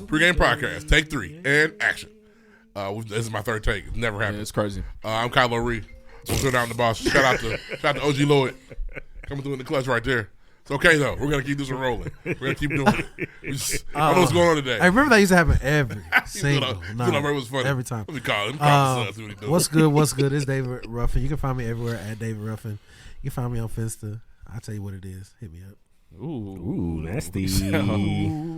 Pre-game podcast. Take 3 and action. This is my third take. It's never happened. Yeah, it's crazy. I'm Kylo Ree. We'll go down the boss. Shout out to OG Lloyd. Coming through in the clutch right there. It's okay, though. We're going to keep this one rolling. We're going to keep doing it. I don't know what's going on today. I remember that used to happen every single night. It was funny. Every time. Let me call him. See what he doing. What's good? It's David Ruffin. You can find me everywhere at David Ruffin. You can find me on Finsta. I'll tell you what it is. Hit me up. Ooh, nasty.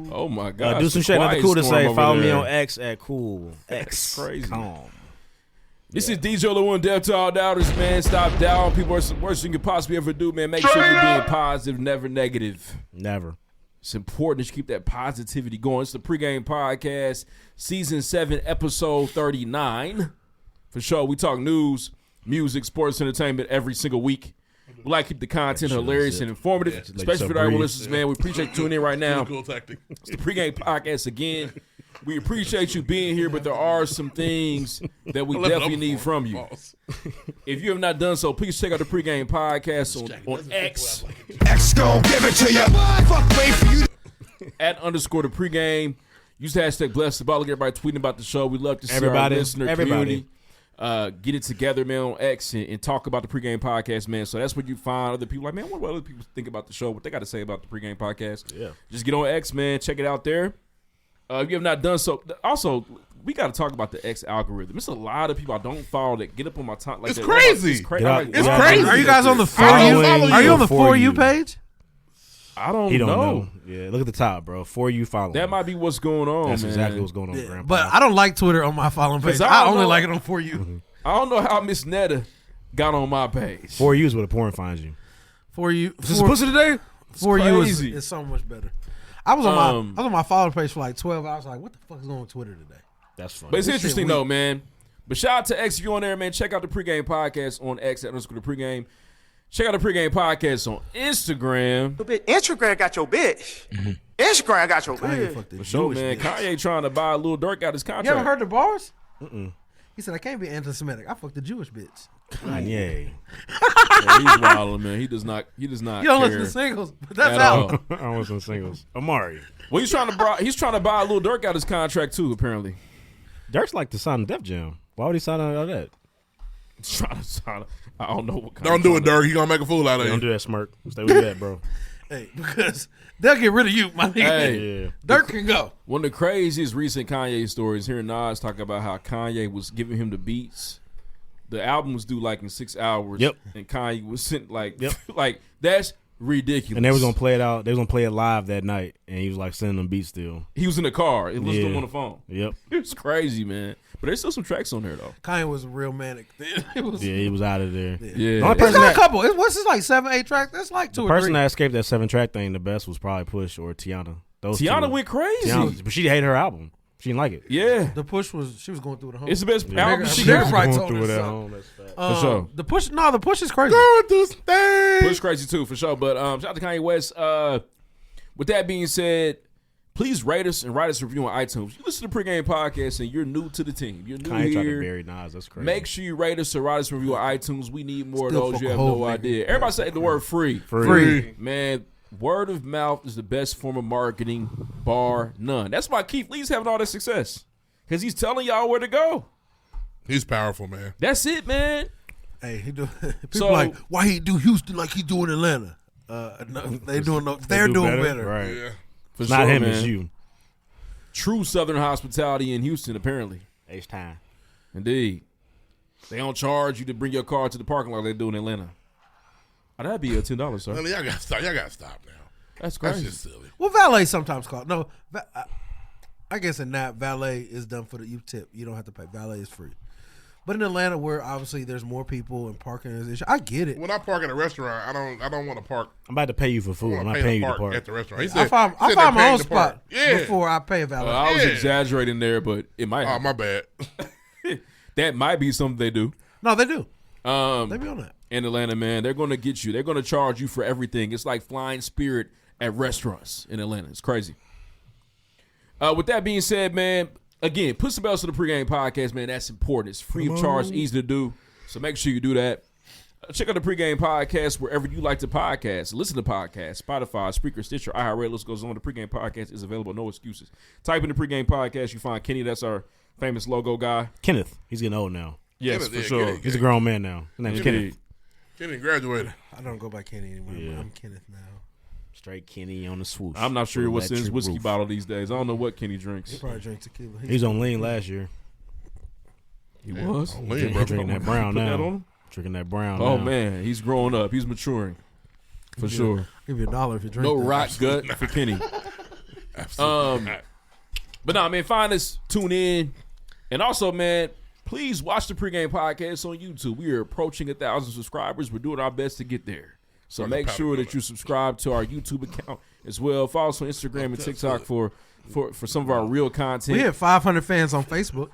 Oh, my God. Do some shit. Nothing cool to say. Follow me on X. X at cool. X. Crazy. Calm. This is DJ LeWin, Death to all doubters, man. Stop down. People are the worst thing you could possibly ever do, man. Make sure you're being positive, never negative. Never. It's important that you keep that positivity going. It's the Pregame Podcast, Season 7, Episode 39. For sure, we talk news, music, sports, entertainment every single week. We like to keep the content hilarious and informative, especially for our listeners, man. We appreciate you tuning in right now. Cool tactic. It's the Pregame Podcast again. We appreciate you being here, but there are some things that we definitely need from you. If you have not done so, please check out the Pregame Podcast on X. X gon' give it to you. Fuck, wait for you. @ the Pregame. Use the hashtag blessed the ball. Get everybody tweeting about the show. We love to see our listener community get it together, man, on X and talk about the Pregame Podcast, man. So that's where you find other people like, man, what other people think about the show, what they got to say about the Pregame Podcast. Yeah. Just get on X, man. Check it out there. If you have not done so, also, we got to talk about the X algorithm. There's a lot of people I don't follow that get up on my time. Like it's crazy. It's crazy. It's crazy. Are you guys on the For You? Are you on the For You page? I don't He don't know. know. Yeah, look at the top, bro. For You follow. That might be what's going on, That's man. exactly what's going on, Grandpa. But I don't like Twitter on my following page. I only like it on For You. I don't know how Miss Netta got on my page. For You is where the porn finds you. For You. Is this a pussy today? For You crazy. is so much better. I was on my following page for like 12 hours. Like, what the fuck is going on Twitter today? That's funny. But it's interesting though, man. But shout out to X if you're on there, man. Check out the Pregame Podcast on X @ the Pregame. Check out the Pregame Podcast on Instagram. Instagram got your bitch. Instagram got your bitch. For sure, man. Kanye trying to buy Lil Durk out his contract. You ever heard the bars? He said, I can't be anti-Semitic. I fucked the Jewish bitch. Kanye. Yeah, he's wilding, man. He does not You don't care listen to singles, but that's at out. all. I don't listen to singles. Amari. Well, he's trying to buy Lil Durk out his contract too, apparently. Dirk's like to sign a Def Jam. Why would he sign out of that? He's trying to sign. I don't know what kind Don't do it, Dirk. He gonna make a fool out of you. Don't do that, Smirk. Stay with that, bro. Hey, because they'll get rid of you, my nigga. Hey. Yeah. Dirk can go. One of the craziest recent Kanye stories, hearing Nas talk about how Kanye was giving him the beats. The album was due like in 6 hours. Yep. And Kanye was sent like, Yep. like that's ridiculous. And they was gonna play it out. They was gonna play it live that night, and he was like sending them beats still. He was in the car. It was them Yeah. on the phone. Yep. It's crazy, man. But there's still some tracks on there though. Kanye was real manic. It was, Yeah, he was out of there. Yeah. The only It's person got a that, couple. What's this like 7, 8 tracks? That's like 2 the or person 3. that escaped that 7-track thing the best was probably Push or Tiana. Those Tiana two. went crazy. Tiana, but she hated her album. She didn't like it. Yeah. The Push she was going through it at home. It's the best Yeah. album she Derek ever. Wright Going told through her it at so. home. That's fact. For sure. The Push is crazy. Going through some things. Push crazy too, for sure. But shout out to Kanye West. With that being said, please rate us and write us a review on iTunes. You listen to the Pregame Podcast and you're new to the team. You're new Kanye tried to here. bury Nas. That's crazy. Make sure you rate us or write us a review on iTunes. We need more Still of those. You fuck have a no hole, nigga. idea. Everybody say the word free. Free. Man, word of mouth is the best form of marketing, bar none. That's why Keith Lee's having all that success. Because he's telling y'all where to go. He's powerful, man. That's it, man. Hey, he do. People So- like, why he do Houston like he doing Atlanta? No, they're doing better. Right. Yeah. For It's not sure, him, man. it's you. True Southern hospitality in Houston, apparently. H-time. Indeed. They don't charge you to bring your car to the parking lot like they do in Atlanta. Oh, that'd be $10, sir. Man, y'all gotta stop. Y'all gotta stop now. That's That's crazy. just silly. Well, valet sometimes called. No, I guess in that valet is done for you tip. You don't have to pay. Valet is free. But in Atlanta, where obviously there's more people and parking is an issue, I get it. When I park at a restaurant, I don't want to park. I'm about to pay you for I food. I'm want not to pay paying to you to park park. at the restaurant. He I said, find he said my they're own paying to spot park. Yeah. before I pay a valet. I was Yeah. exaggerating there, but it might. Oh, my bad. That might be something they do. No, they do. They Um, be on that. in Atlanta, man, they're going to get you. They're going to charge you for everything. It's like flying Spirit at restaurants in Atlanta. It's crazy. With that being said, man, again, put some bells to the Pregame Podcast, man. That's important. It's free of charge, easy to do. So make sure you do that. Check out the Pregame Podcast wherever you like to podcast. Listen to podcasts, Spotify, Spreaker, Stitcher, iHeartRadio. List goes on. The Pregame Podcast is available. No excuses. Type in the Pregame Podcast. You find Kenny. That's our famous logo guy. Kenneth. He's getting old now. Yes, Kenneth, for sure. Kenny. He's a grown man now. His name's Kenneth. Kenny graduated. I don't go by Kenny anymore. Yeah. I'm Kenneth now. Straight Kenny on the swoosh. I'm not sure what's in his Electric whiskey roof. bottle these days. I don't know what Kenny drinks. He probably drank tequila. He was on lean last year. He was. Oh, lean, bro. Drinking that brown Put that now. on him? Drinking that brown Oh, now. man. He's growing up. He's maturing. For sure. I'll give you $1 if you drink No that. rock gut for Kenny. But no, man, find us, tune in. And also, man, please watch the Pregame Podcast on YouTube. We are approaching 1,000 subscribers. We're doing our best to get there. So make sure that you subscribe to our YouTube account as well. Follow us on Instagram and TikTok for some of our real content. We had 500 fans on Facebook.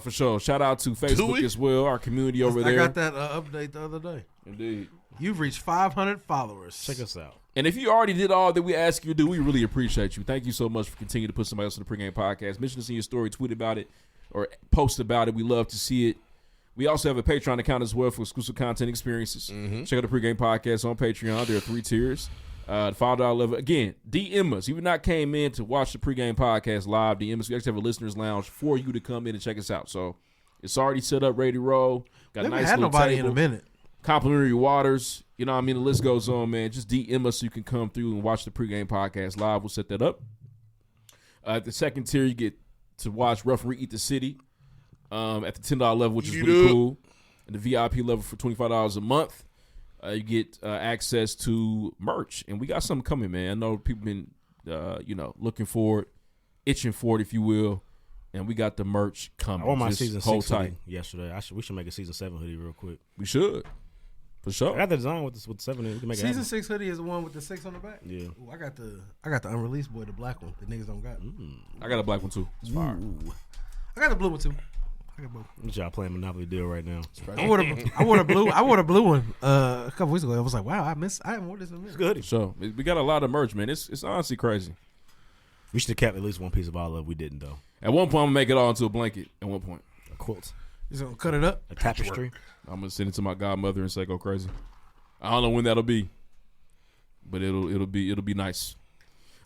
For sure. Shout out to Facebook as well, our community over there. I got that update the other day. Indeed. You've reached 500 followers. Check us out. And if you already did all that we ask you to do, we really appreciate you. Thank you so much for continuing to put somebody else in the Pregame Podcast. Mention us in your story, tweet about it, or post about it. We love to see it. We also have a Patreon account as well for exclusive content experiences. Check out the Pregame Podcast on Patreon. There are 3 tiers. The $5 level. Again, DM us. If you not came in to watch the Pregame Podcast live, DM us. We actually have a listeners lounge for you to come in and check us out. So it's already set up, ready to roll. Got a Never nice had little nobody table. in a minute. Complimentary waters. You know what I mean? The list goes on, man. Just DM us so you can come through and watch the Pregame Podcast live. We'll set that up. At the second tier, you get to watch Referee Eat the City at the $10 level, which is really cool. And the VIP level for $25 a month, you get access to merch. And we got something coming, man. I know people been, looking for it, itching for it, if you will. And we got the merch coming. I wore my Just season hold 6 tight. hoodie yesterday. We should make a season 7 hoodie real quick. We should. For sure. I got the design with 7 hoodie. We can make it Season happen. 6 hoodie is the one with the 6 on the back. Yeah. Ooh, I got the unreleased boy, the black one. The niggas don't got. I got a black one, too. It's fire. I got the blue one too. I got both. Y'all playing Monopoly deal right now. I wore a blue one a couple weeks ago. I was like, wow, I haven't worn this in a minute. It's good. So we got a lot of merch, man. It's honestly crazy. We should have kept at least one piece of olive. We didn't though. At one point, I'm gonna make it all into a blanket. At one point, A quilt, You just gonna cut it up? a tapestry. I'm gonna send it to my godmother and say go crazy. I don't know when that'll be, but it'll be nice.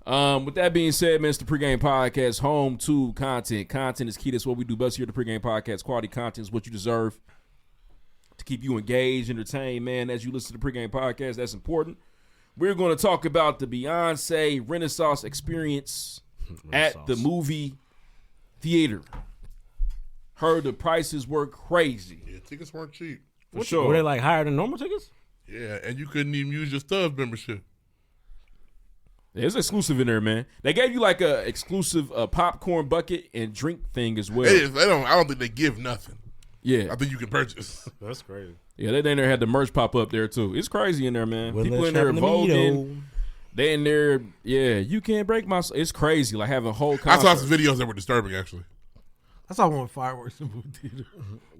With that being said, man, it's the Pregame Podcast, home to content. Content is key. That's what we do best here at the Pregame Podcast. Quality content is what you deserve to keep you engaged, entertained, man. As you listen to the Pregame Podcast, that's important. We're going to talk about the Beyonce Renaissance experience at the movie theater. Heard the prices were crazy. Yeah, tickets weren't cheap. For sure. Were they like higher than normal tickets? Yeah, and you couldn't even use your Stubs membership. It's exclusive in there, man. They gave you like a exclusive popcorn bucket and drink thing as well. I don't think they give nothing. Yeah, I think you can purchase. That's crazy. yeah. They in there had the merch pop up there too. It's crazy in there, man. Well, People let's in there happen to me, voguing. They in there, yeah. You can't break my. It's crazy, like having a whole I concert. saw some videos that were disturbing, actually. I saw one with fireworks in the movie theater.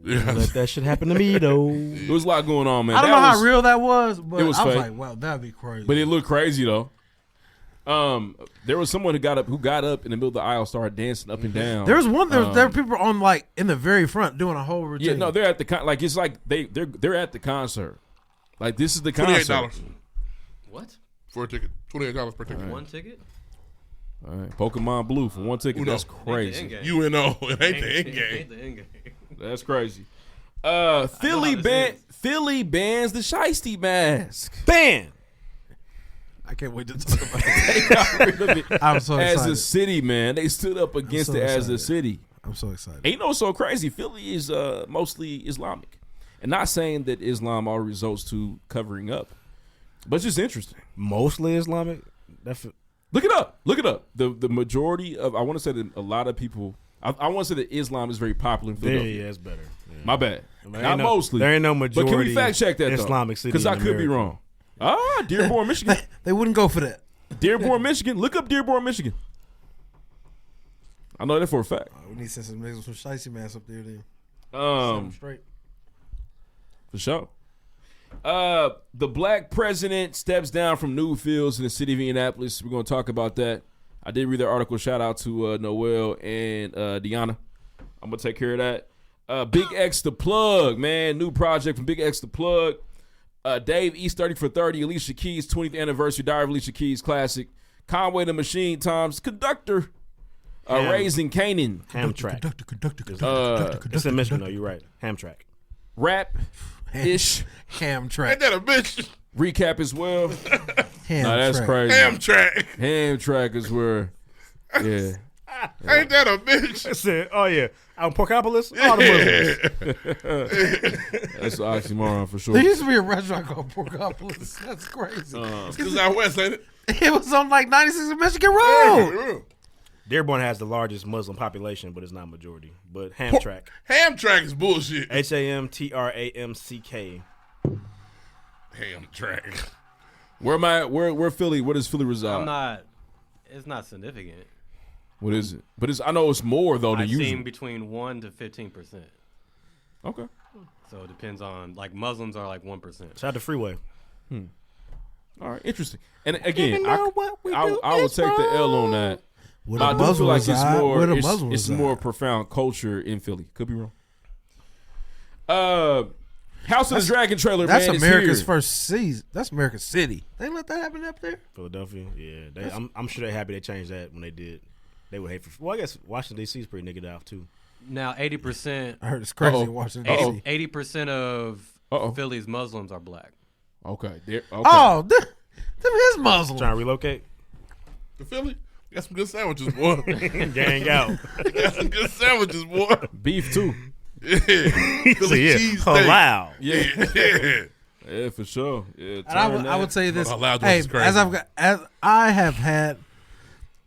Yeah. Let that shit happen to me though. There was a lot going on, man. I don't That know was- how real that was, but it was I was fake. like, wow, that'd be crazy. but it looked crazy though. There was someone who got up in the middle of the aisle, started dancing up and down. there was one. There were people on like in the very front doing a whole routine. yeah, no, they're at the like it's like they're at the concert. Like this is the concert. $28 What? for a ticket. $28 per ticket. One ticket? All right, Pokemon Blue for one ticket. Uno. That's crazy. UNO. It ain't the end Ain't game. the end game. That's crazy. Philly Philly bans the Shiesty mask. Ban. I can't wait to talk about it. I'm so As excited. a city, man, they stood up against so it as a excited. city. I'm so excited. And you know what's so crazy? Philly is mostly Islamic. And not saying that Islam all results to covering up, but it's just interesting. Mostly Islamic. Look it up. Look it up. The majority of, I want to say that a lot of people, I want to say that Islam is very popular in Yeah, Philadelphia. yeah, it's better. Yeah. My bad. There Not ain't no- mostly. there ain't no But can we majority fact check that Islamic though? city Because I in could be America. wrong. Dearborn, Michigan. They wouldn't go for that. Dearborn, Michigan. Look up Dearborn, Michigan. I know that for a fact. We need to send some niggas with some shicey mask up there then. For Straight. sure. The black president steps down from new fields in the city of Indianapolis. We're going to talk about that. I did read the article. Shout out to Noel and Deanna. I'm going to take care of that. Big X the Plug, man. New project from Big X the Plug. Dave East 30 for 30. Alicia Keys 20th anniversary Diary of Alicia Keys classic. Conway the Machine Times Conductor. Raising Canaan. Hamtrak. Conductor. It's in Michigan, though. You're right. Hamtrak. Rap ish. Hamtrak. Ain't that a bitch? Recap as well. Hamtrak. Nah, that's crazy. Hamtrak. Hamtrak is where. Yeah. Ain't that a bitch? I said, oh, yeah. Out in Porkopolis? All the Muslims. That's an oxymoron for sure. There used to be a restaurant called Porkopolis. That's crazy. It's out west, ain't it? It was on like 96 in Michigan Road. Dearborn has the largest Muslim population, but it's not majority. But Hamtrak. Hamtrak is bullshit. Hamtrak. Hamtrak. Where Philly? Where does Philly reside? It's not significant. What is it? But I know it's more though than I've usual. seen between 1 to 15%. Okay. So it depends on, like, Muslims are like 1%. Shout out to Freeway. All right, interesting. And again, I will take the L on that. Where I the do feel Muslim like it's reside, more. where the It's, Muslim it's reside. more profound culture in Philly. Could be wrong. House of the Dragon trailer. That's man, is America's here. first season. That's America's city. They let that happen up there. Philadelphia. Yeah. I'm sure they're happy they changed that when they did. They would hate for. Well, I guess Washington, D.C. is pretty niggered out, too. Now, 80%, I heard it's crazy in Washington, D.C. 80% of Philly's Muslims are black. Okay. Okay. Oh, them his Muslims. Trying to relocate? To Philly? We got some good sandwiches, boy. Gang out. We got some good sandwiches, boy. Beef too. Yeah. So, Philly yeah. cheese steak. Halal. Yeah. Yeah, for sure. Yeah, And I would say this. Oh, loud Hey, is crazy. as I have had,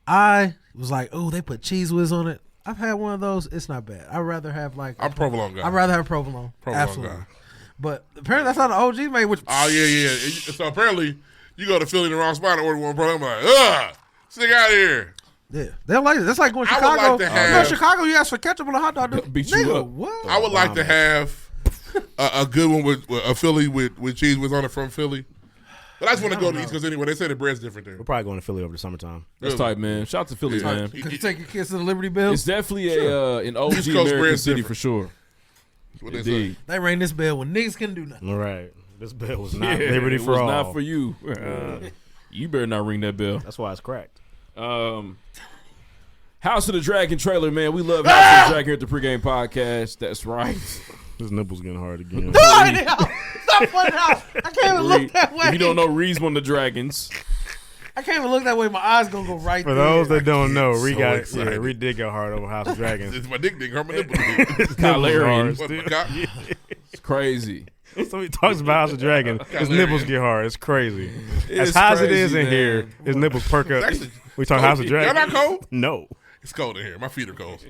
I was like, oh, they put cheese whiz on it. I've had one of those. It's not bad. I'd rather have like. I'm provolone guy. I'd rather have provolone. Absolutely. guy. But apparently that's how the OG made. Which Oh, yeah. So apparently, you go to Philly in the wrong spot and order one provolone. I'm like, ugh, stick out of here. yeah, they don't like it. That's like going to I would Chicago. like to have- You know, Chicago, you ask for ketchup on a hot dog. Dude. Beat you Nigga, up. what? I would like to have a good one with a Philly with cheese whiz on it from Philly. But I just want to go to the East Coast anyway. They say the bread's different there. We're probably going to Philly over the summertime. That's tight, man. Shout out to Philly, Yeah. man. Could you take your kids to the Liberty Bell? It's definitely an OG East Coast American bread's city different. for sure. That's what they say. Indeed. They rang this bell when niggas couldn't do nothing. All right. This bell was not Yeah, Liberty it for was all. not for you. You better not ring that bell. That's why it's cracked. House of the Dragon trailer, man. We love House of the Dragon here at the Pregame Podcast. That's right. This nipple's getting hard again. Stop putting out. I can't even look that way. If you don't know, Reed's one of the dragons. I can't even look that way. My eyes gonna go right For there. those that don't know, Reed so excited. Reed did go hard over House of Dragons. It's my dick hurt my nipple. Hilarious. What, my cock? It's crazy. So he talks about House of Dragons. His nipples get hard. It's crazy. As It's high as it crazy, is in man. here, his nipples perk up. Actually, We talk House of Y'all Dragons. not cold? No. It's cold in here. My feet are cold.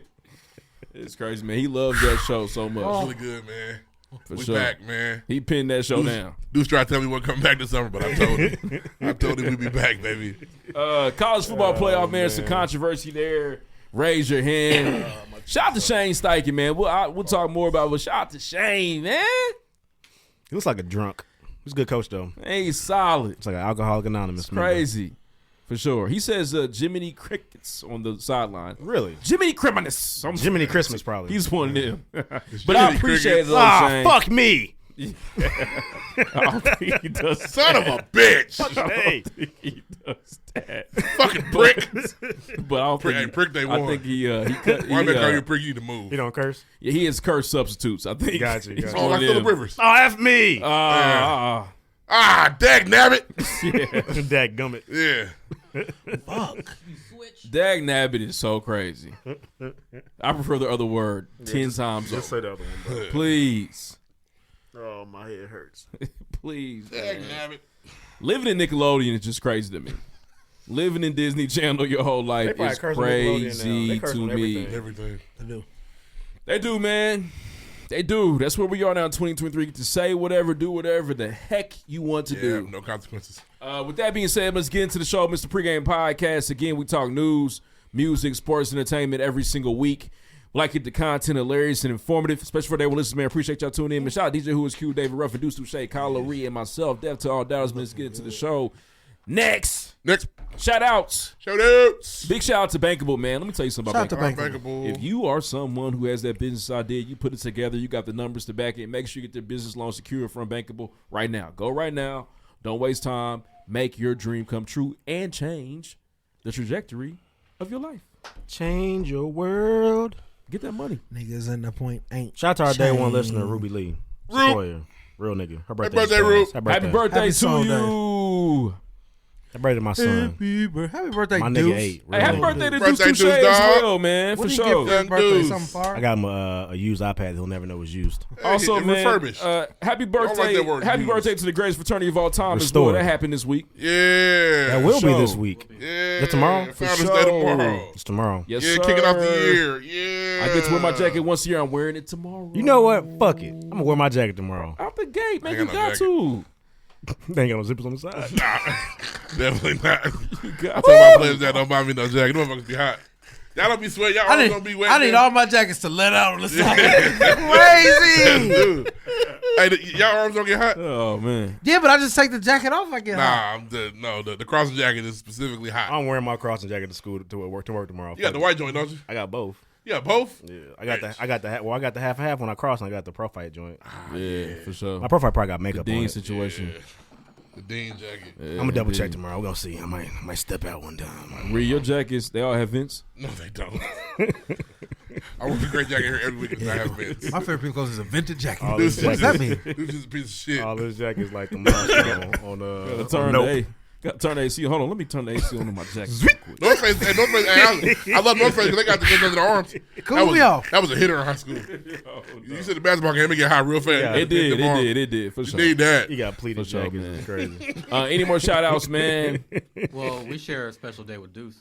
It's crazy, man. He loves that show so much. It's really good, man. For We sure. back, man. He pinned that show down. Deuce tried to tell me we'll come back this summer, but I told him. I told him we'd be back, baby. College football playoff, man. Some controversy there. Raise your hand. Shout out to Shane Steichen, man. We'll talk more about it, but shout out to Shane, man. He looks like a drunk. He's a good coach, though. Hey, he's solid. It's like an Alcoholic Anonymous member. Crazy. For sure. He says Jiminy Crickets on the sideline. Really? Jiminy Criminus. Jiminy Christmas, probably. He's one of them. But I Jiminy appreciate it, Crickets. though, Shane. fuck me. I don't think he does Son of a bitch. Hey. he does that. Fucking prick. But I don't think Hey, prick, they I won. think he Why they call you a prick? You need to move. You don't curse? yeah, he has cursed substitutes. I think. Gotcha, He's gotcha. Oh, one like of Phillip them. Rivers. Oh, F me. Dag nabbit. Dag gummit. Yeah. Dag Nabbit is so crazy. I prefer the other word 10 times over. Say the other one, bro. Please. Oh, my head hurts. Please. Dag man. nabbit. Living in Nickelodeon is just crazy to me. Living in Disney Channel your whole They life probably is curse on Nickelodeon now. crazy They curse to on me. everything. Everything. I do. They do, man. They do. That's where we are now in 2023. To say whatever, do whatever the heck you want to Yeah, do. no consequences. With that being said, let's get into the show, Mr. Pregame Podcast. Again, we talk news, music, sports, entertainment every single week. We like to get the content hilarious and informative, especially for day one listeners, man. Appreciate y'all tuning in. Man, shout out DJ Who Is Q, David Ruffin, Deuce Touche, Kyle Ree, and myself, Dev to all doubters. Let's get into the show. Next. Next. Shout outs. Shout outs. Big shout out to Bankable, man. Let me tell you something about Shout out to Bankable. Bankable. If you are someone who has that business idea, you put it together, you got the numbers to back it, make sure you get their business loan secured from Bankable right now. Go right now. Don't waste time. Make your dream come true and change the trajectory of your life. Change your world. Get that money. Niggas in the point ain't. Shout out to our day one changed. listener, Ruby Lee. Rube. Sequoia. Real nigga. Her birthday. birthday, Rube. Happy birthday Happy to song you. Happy birthday to my son. Happy birthday, My Deuce. nigga 8. Hey, happy birthday to Birthday, Deuce Touche Deuce, as dog. well, man, What for did he get sure. for his Young birthday? Deuce. Something fire? I got him a used iPad he'll never know was used. Also, man, refurbished. happy like birthday, that word, happy used. birthday to the greatest fraternity of all time as well. Restored. That happened this week. Yeah. That will be sure. this week. Yeah. Is it tomorrow? Founders For Day sure. tomorrow. It's tomorrow. Yes, Yeah, sir. kicking off the year. Yeah. I get to wear my jacket once a year. I'm wearing it tomorrow. You know what? Fuck it. I'm gonna wear my jacket tomorrow. Out the gate, man. I You got no got jacket. to. They ain't got no zippers on the side. Definitely not. You I got tell my players that don't buy me no jacket. Them motherfuckers be hot. Y'all don't be sweating. Y'all arms don't be wet. I need man. all my jackets to let out on the side. Crazy. Dude. Hey, y'all arms don't get hot? Oh man. Yeah, but I just take the jacket off. I get hot. Nah, the crossing jacket is specifically hot. I'm wearing my crossing jacket to school to work tomorrow. You got the white joint, don't you? I got both. You got both? Yeah, I got the half when I cross, and I got the pro fight joint. Yeah, for sure. My pro fight probably got The makeup on Dean it. situation. The Dean jacket. Yeah, I'm gonna double check Dean. tomorrow. We're gonna see. I might step out one time. Read your jackets. They all have vents. No, they don't. I wear a great jacket here every week because I have vents. My favorite piece of clothes is a vintage jacket. All What this does that mean? This is a piece of shit. All this jacket's like the monster on Gotta turn Nope. the Got to turn the AC. Hold on, let me turn the AC on my jacket. North Face, I love North Face because they got the guns under their arms. Cool me off. That was a hitter in high school. You said the basketball game, it get high real fast. Yeah, It did, for You sure. need that. You got pleated For sure, jackets. man. It's crazy. Any more shout outs, man? Well, we share a special day with Deuce.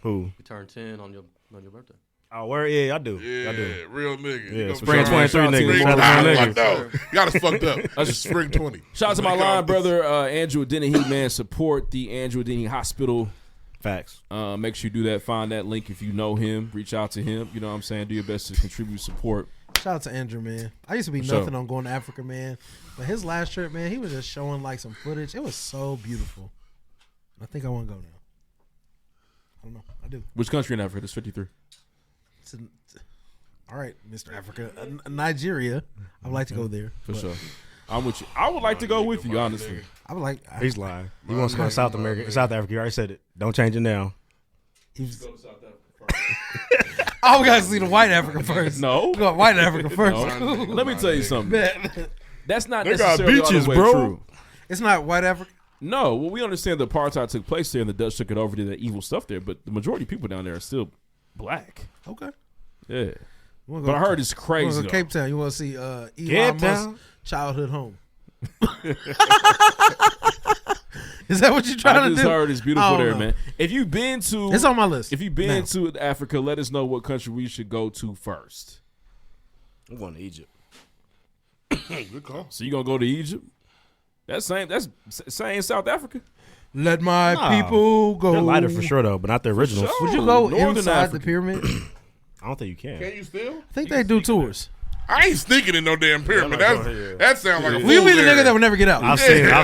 Who? You turned 10 on your birthday. Oh, where? Yeah, I do. Yeah, I do. real nigga. Yeah, You go spring for 23 shout out to niggas. you. Spring Shout out to 20. my Like, niggas. no, you got us fucked up. That's just spring 20. Shout out to my line brother, Andrew Dennehy, man. Support the Andrew Dennehy Hospital. Facts. Make sure you do that. Find that link if you know him. Reach out to him. You know what I'm saying? Do your best to contribute support. Shout out to Andrew, man. I used to be For nothing sure. on going to Africa, man. But his last trip, man, he was just showing like some footage. It was so beautiful. I think I want to go now. I don't know. I do. Which country in Africa? That's 53. All right, Mr. Africa. Nigeria. I would like to go there. For sure. I'm with you. I would like to go with you, honestly. I would like. He's lying. He wants to go to South America. South Africa. You already said it. Don't change it now. Oh, we gotta see the white Africa first. No. We got white Africa first. No. Let me tell you something. Bet. That's not They got necessarily all beaches, the way bro. true. It's not white Africa. No, well, we understand the apartheid took place there and the Dutch took it over, did that evil stuff there, but the majority of people down there are still black. Okay. Yeah. We'll But I heard it's You crazy. want to though. go Cape Town? You want to see Elon Cape Musk's Town? childhood home? Is that what you're I trying to just do? heard it's I beautiful don't there, know. man. If you've been to, It's on my list. if you've been now. to Africa, let us know what country we should go to first. I'm going to Egypt. Good call. So you gonna go to Egypt? That's same South Africa. Let my Nah. people go. They're lighter for sure, though, but not the originals. sure. Would you go Northern inside Africa. the pyramid? I don't think you can. Can you still? I think they do tours. I ain't sneaking in no damn pyramid. Yeah, I'm not going here. That sounds like a We fool's be the nigga errand. that would never get out. I've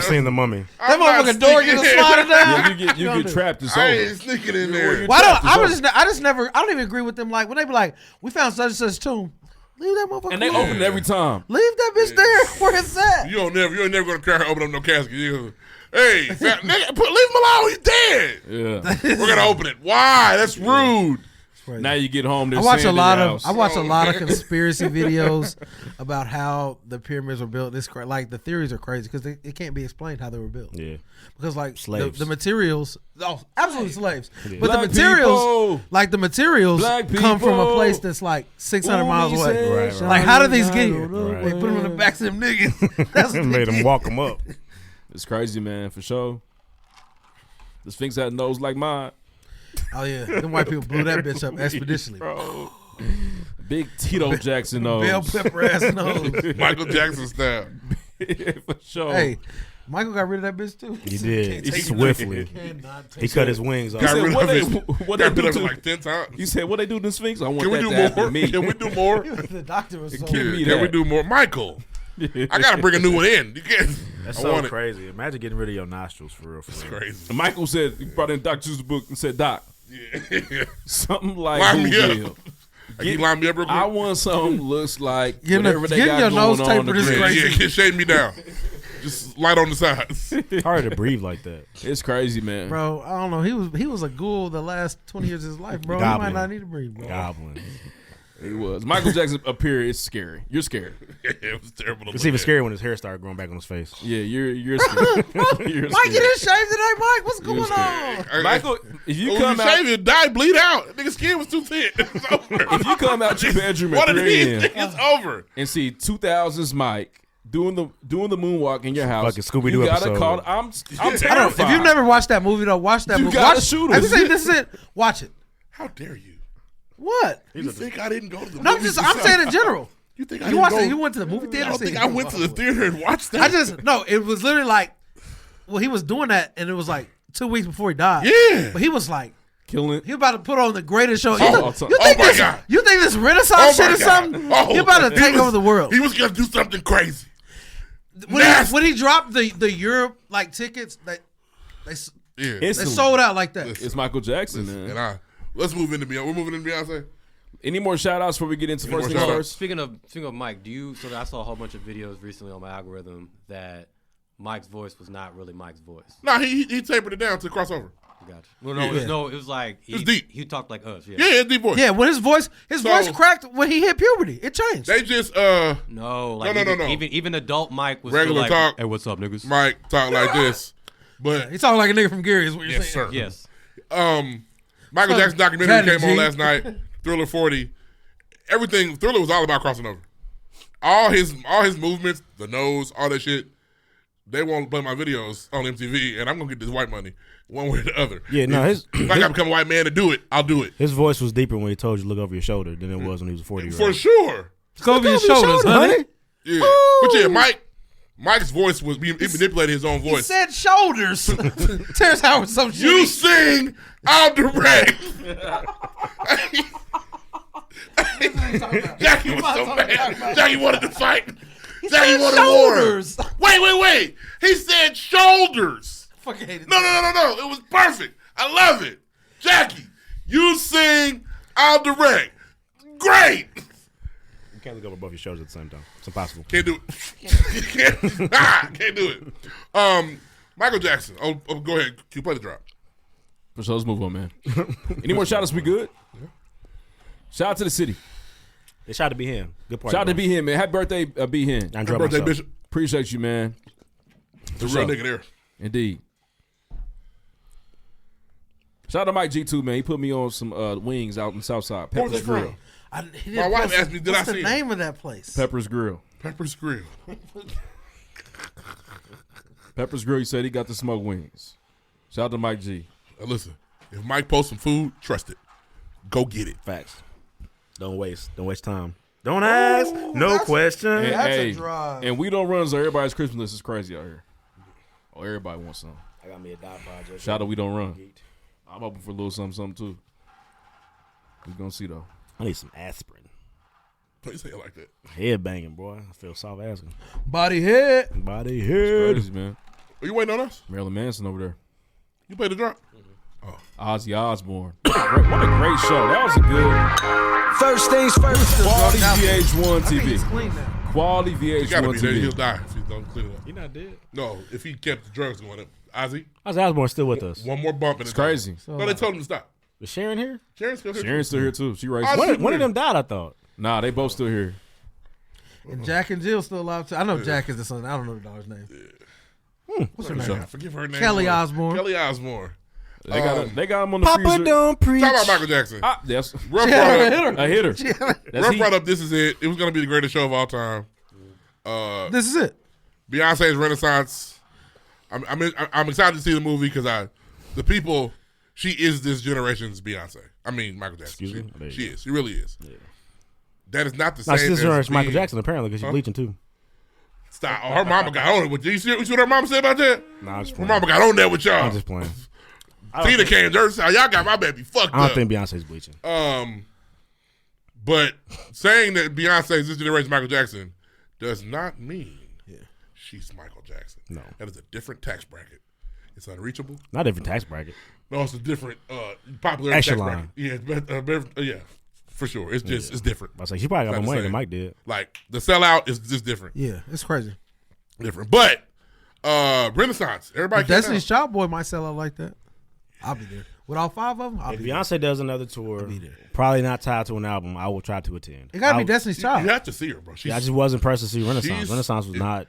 seen the mummy. That I'm not motherfucking door sneaking get in. slided down. Yeah, you get trapped. It's I over. ain't sneaking in there. Why don't Trapped is I just never I don't even agree with them. Like when they be like, we found such and such tomb. Leave that motherfucker. And they alone. open it every time. Leave that bitch there. Where it's at. You ain't never gonna cry her open up no casket. You, hey, fat nigga, leave him alone. He's dead. Yeah. We're gonna open it. Why? That's rude. Now you get home. I watch a lot of Oh, conspiracy videos about how the pyramids were built. This like the theories are crazy because it can't be explained how they were built. Yeah. Because like Slaves. the materials, absolutely slaves. But Black the materials, people. like the materials, Black come from a people. place that's like 600 miles Ooh, away. he Right, said, right. Like how do these get here? Right. They put them in the backs of them niggas. That's what Made them walk them up. It's crazy, man, for sure. The Sphinx had a nose like mine. Oh yeah, them white people blew that bitch up expeditiously. Bro. Big Tito Jackson nose. Bell pepper ass nose. Michael Jackson style. For sure. Hey, Michael got rid of that bitch too. He did. Can't take Swiftly. it. Cannot take He cut his wings off. He said, rid what of they, it. what Got they rid do of it to, like 10 times. you said, what they do to the Sphinx? I want Can we that do to happen more? to me. Can we do more? The doctor was so. Give me Can we that. do more? Michael, I gotta bring a new one in. You can't. That's I so want it. crazy. Imagine getting rid of your nostrils for real. It's For real. crazy. Michael said he brought in Dr. Seuss' book and said, "Doc, Yeah. something like Line me Whoville. up. Can you line me up real quick? I want something looks like Getting whatever they getting got your going nose on. tapered the is grid. crazy. Yeah, shade me down. Just light on the sides. It's hard to breathe like that. It's crazy, man. Bro, I don't know. He was a ghoul the last 20 years of his life, bro. Goblin. He might not need to breathe, bro. Goblin. He was. Michael Jackson appeared. It's scary. You're scared. It was terrible. To It's look even at. scary when his hair started growing back on his face. Yeah, you're scared. You're Mike, you scared. didn't shave today, Mike. What's going scared. on? Michael, if you When come you out, shave it, die, bleed out. Nigga skin was too thin. It's over. if you come out your bedroom at One of 3 these, a.m. it's over. and see 2000s Mike doing the moonwalk in your house, Fucking Scooby-Doo you gotta episode. call. I'm I don't, terrified. if you've never watched that movie, though, watch that You movie. gotta Watch, shoot have you us. seen this? Is it? Watch it. How dare you? What? You think I didn't go to the No, movies? I'm saying in general. You think I You didn't watched go? it. You went to the movie theater. I don't seen think it? I went to the theater and watched that. I just no. It was literally like, well, he was doing that, and it was like 2 weeks before he died. Yeah. but he was like, killing. he about to put on the greatest show. Oh, You oh think my this? God. You think this Renaissance Oh shit my or God. something? Oh, He about to he take was- over the world. He was gonna do something crazy. When he dropped the Europe like tickets, they Yeah. they sold out like that. It's Michael Jackson, And man. let's move into Beyonce. We're moving into Beyonce. Any more shout outs before we get into Any first more things shout-outs? first? Speaking of Mike, I saw a whole bunch of videos recently on my algorithm that Mike's voice was not really Mike's voice. No, he tapered it down to crossover. Gotcha. Well, no, Yeah. it was like It's deep. He talked like us. Yeah. Yeah, it's deep voice. Yeah, when his voice cracked when he hit puberty. It changed. They just No, like No. Even adult Mike was Regular still like, talk. Hey, what's up, niggas? Mike talk like this, but He talking like a nigga from Gary. Is what you're yes, saying? sir. Yes. Michael Jackson documentary Daddy came on G. last night. Thriller 40. Everything. Thriller was all about crossing over. All his movements, the nose, all that shit. They won't play my videos on MTV, and I'm gonna get this white money one way or the other. Yeah, no, if I gotta become a white man to do it, I'll do it his voice was deeper when he told you to look over your shoulder than it was when he was a 40-year-old. for sure. Go over your shoulders, honey. Yeah, but yeah, Mike's voice was he manipulated his own He voice. said shoulders. Terrence Howard, some shit. You sing, I'll direct. Jackie was so mad. Jackie wanted to fight. Jackie wanted shoulders. war. Wait. He said shoulders. Fucking hated No. It was perfect. I love it. Jackie, you sing, I'll direct. Great. You can't look over both your shoulders at the same time. It's impossible. Can't do it. Can't do it. Michael Jackson. Oh, go ahead. Can you play the drop? So let's move on, man. Any more shout outs? We good? Shout out to the city. It shout out to be him. Good part. Shout out to Be Him, man. Happy birthday, Be Him. I Happy enjoyed birthday, myself. Bishop. Appreciate you, man. The real nigga there. Indeed. Shout out to Mike G too, man. He put me on some wings out in Southside. Where was Pepper's that Grill. from? My wife asked me, did I What's see the it? name of that place? Pepper's Grill. Pepper's Grill. Pepper's Grill. He said he got the smoked wings. Shout out to Mike G. Now listen, if Mike posts some food, trust it. Go get it. Facts. Don't waste time. Don't ask. No question. And, That's a hey, drive. and we don't run, so everybody's Christmas list is crazy out here. Oh, everybody wants some. I got me a dot project. Shout out, we don't run. I'm hoping for a little something too. We gonna see though. I need some aspirin. Don't say it like that. Head banging, boy. I feel soft asking. Body head. Body head. Crazy, man. Are you waiting on us? Marilyn Manson over there. You play the drop? Ozzy Osbourne. What a great show. That was a good First things first. quality VH1 I think he's TV. clean now. Quality He gotta VH1 be there. He'll TV. die if he don't clean it up. He not dead. No, if he kept the drugs going up. Ozzy, How's Osborne still with us? one more bump in It's crazy. No, they told him to stop. Is Sharon here? Sharon's still here. Sharon's still here too. She Ozzy- racist. One of them died, I thought. Nah, they both still here. And Jack and Jill still alive too. I know Jack is the son. I don't know the dog's name. What's her name? I forget her name. Kelly Osbourne. Kelly Osbourne. They got him on the Papa freezer. don't preach. Talk about Michael Jackson. Ah, yes. Ruff Yeah, brought up, A hitter. That's Ruff he. brought up This Is It. It was going to be the greatest show of all time. This is it. Beyonce's Renaissance. I'm excited to see the movie because she is this generation's Beyonce. I mean, Michael Jackson. Excuse me? She is. She really is. Yeah. That is not the No, same she's as Michael being- Jackson apparently because she's bleaching too. Stop. Oh, her mama got on it with you. You see what her mama said about that? Nah, I'm just Her playing. mama got on that with y'all. I'm just playing. Tina came Jersey. Y'all got my baby fucked I don't up. think Beyonce's bleaching. But saying that Beyonce is this generation Michael Jackson does not mean she's Michael Jackson. No. That is a different tax bracket. It's unreachable. Not a different tax bracket. No, it's a different popular Echelon. tax bracket. Yeah, for sure. It's just it's different. I was like, she probably got Not more the money same. than Mike did. Like the sellout is just different. Yeah, it's crazy. Different. But Renaissance. Everybody If came Destiny's out. Child boy might sell out like that. I'll be there. With all 5 of them, I'll If be there. Beyonce does another tour, be there. probably not tied to an album, I will try to attend. It gotta I be would- Destiny's You Child. have to see her, bro. I just wasn't impressed to see Renaissance. she's- Renaissance was not,